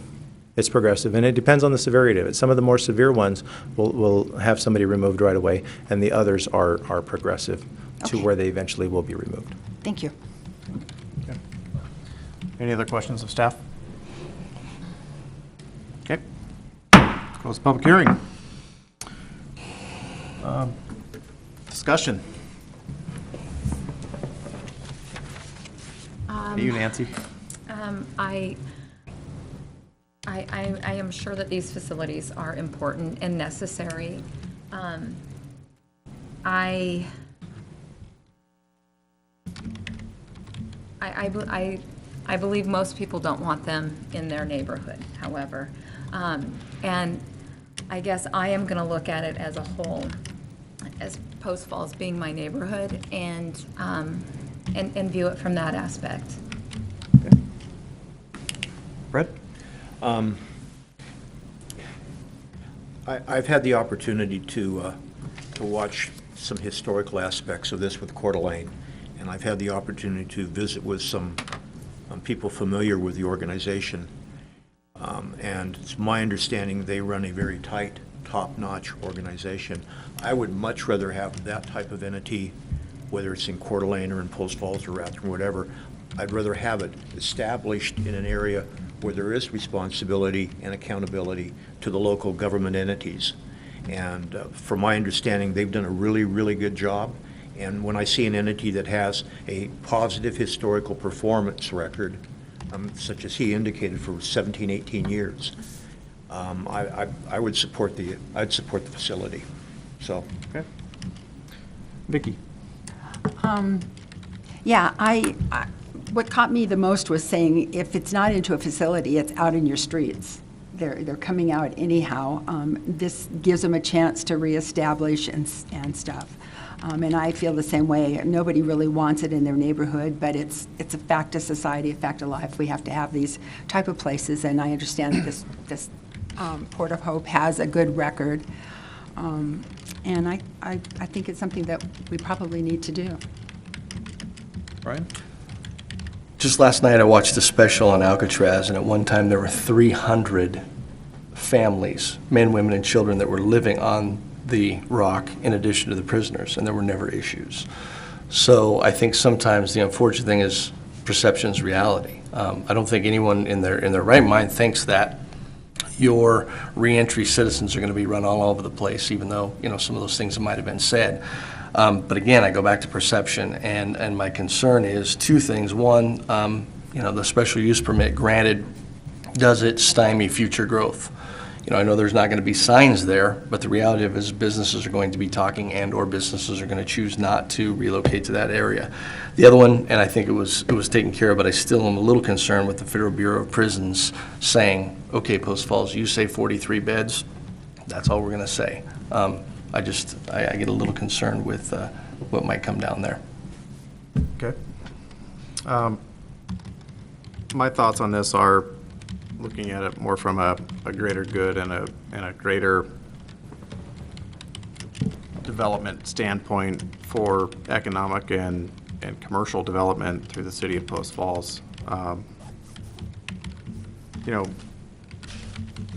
It's progressive, and it depends on the severity of it. Some of the more severe ones will have somebody removed right away, and the others are progressive to where they eventually will be removed. Thank you. Okay. Any other questions of staff? Okay. Close the public hearing. Discussion. You, Nancy? I am sure that these facilities are important and necessary. I believe most people don't want them in their neighborhood, however. And I guess I am going to look at it as a whole, as Post Falls being my neighborhood, and view it from that aspect. Okay. Brett? I've had the opportunity to watch some historical aspects of this with Coeur d'Alene, and I've had the opportunity to visit with some people familiar with the organization. And it's my understanding they run a very tight, top-notch organization. I would much rather have that type of entity, whether it's in Coeur d'Alene or in Post Falls or Rathdrum or whatever. I'd rather have it established in an area where there is responsibility and accountability to the local government entities. And from my understanding, they've done a really, really good job. And when I see an entity that has a positive historical performance record, such as he indicated for 17, 18 years, I would support I'd support the facility. So. Okay. Vicki. Yeah, what caught me the most was saying if it's not into a facility, it's out in your streets. They're coming out anyhow. This gives them a chance to reestablish and stuff. And I feel the same way. Nobody really wants it in their neighborhood, but it's a fact of society, a fact of life. We have to have these type of places, and I understand that this Port of Hope has a good record. And I think it's something that we probably need to do. Brian? Just last night, I watched a special on Alcatraz, and at one time there were 300 families, men, women, and children, that were living on the rock in addition to the prisoners, and there were never issues. So I think sometimes the unfortunate thing is perception's reality. I don't think anyone in their right mind thinks that your reentry citizens are going to be run all over the place, even though some of those things might have been said. But again, I go back to perception, and my concern is 2 things. One, the special use permit granted, does it stymie future growth? I know there's not going to be signs there, but the reality of it is businesses are going to be talking, and/or businesses are going to choose not to relocate to that area. The other one, and I think it was taken care of, but I still am a little concerned with the Federal Bureau of Prisons saying, okay, Post Falls, you say 43 beds, that's all we're going to say. I get a little concerned with what might come down there. Okay. My thoughts on this are looking at it more from a greater good and a greater development standpoint for economic and commercial development through the city of Post Falls.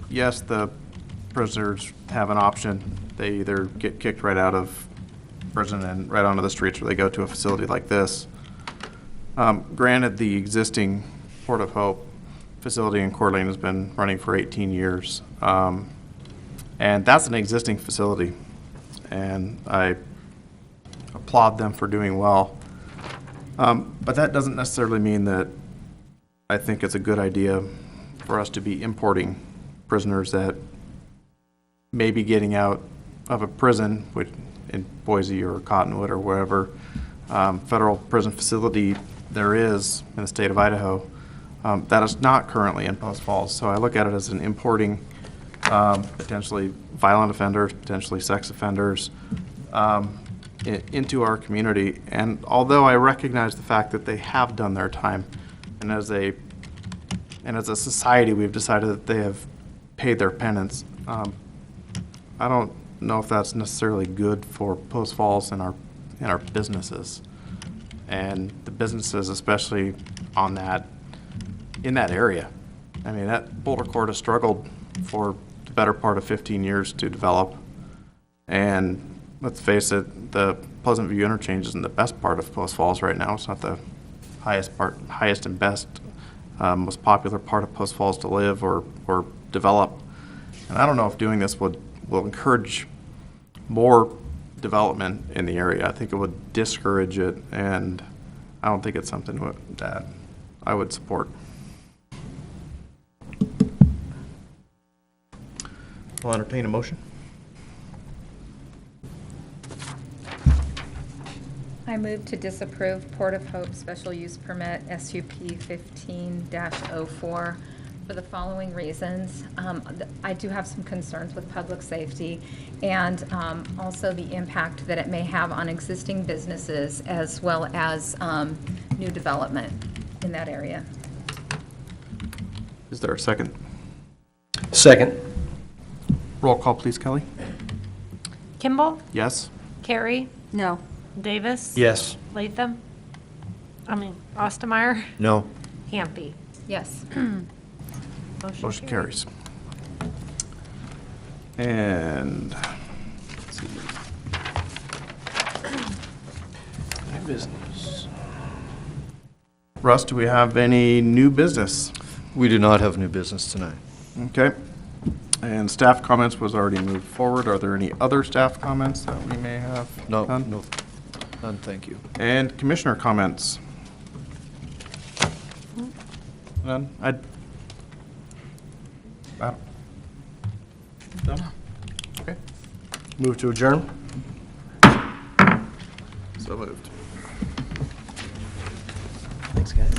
Yes, the prisoners have an option. They either get kicked right out of prison and right onto the streets, or they go to a facility like this. Granted, the existing Port of Hope facility in Coeur d'Alene has been running for 18 years. And that's an existing facility. And I applaud them for doing well. But that doesn't necessarily mean that I think it's a good idea for us to be importing prisoners that may be getting out of a prison, which in Boise or Cottonwood or wherever federal prison facility there is in the state of Idaho, that is not currently in Post Falls. So I look at it as an importing potentially violent offenders, potentially sex offenders into our community. And although I recognize the fact that they have done their time, and as a society we've decided that they have paid their penance, I don't know if that's necessarily good for Post Falls and our businesses, and the businesses especially in that area. I mean, that Boulder Court has struggled for the better part of 15 years to develop, and let's face it, the Pleasant View interchange isn't the best part of Post Falls right now. It's not the highest and best, most popular part of Post Falls to live or develop. And I don't know if doing this will encourage more development in the area. I think it would discourage it, and I don't think it's something that I would support. I'll entertain a motion. I move to disapprove Port of Hope Special Use Permit SUP 15-04 for the following reasons. I do have some concerns with public safety and also the impact that it may have on existing businesses as well as new development in that area. Is there a second? Second. Roll call, please, Kelly. Kimball? Yes? Carey? No. Davis? Yes. Latham? Ostermeyer? No. Hampe? Yes. Motion carries. And, let's see. New business. Russ, do we have any new business? We do not have new business tonight. Okay. And staff comments was already moved forward. Are there any other staff comments that we may have? No, None? no, none, thank you. And commissioner comments? None? Done? Okay. Move to adjourn? So moved. Thanks, guys.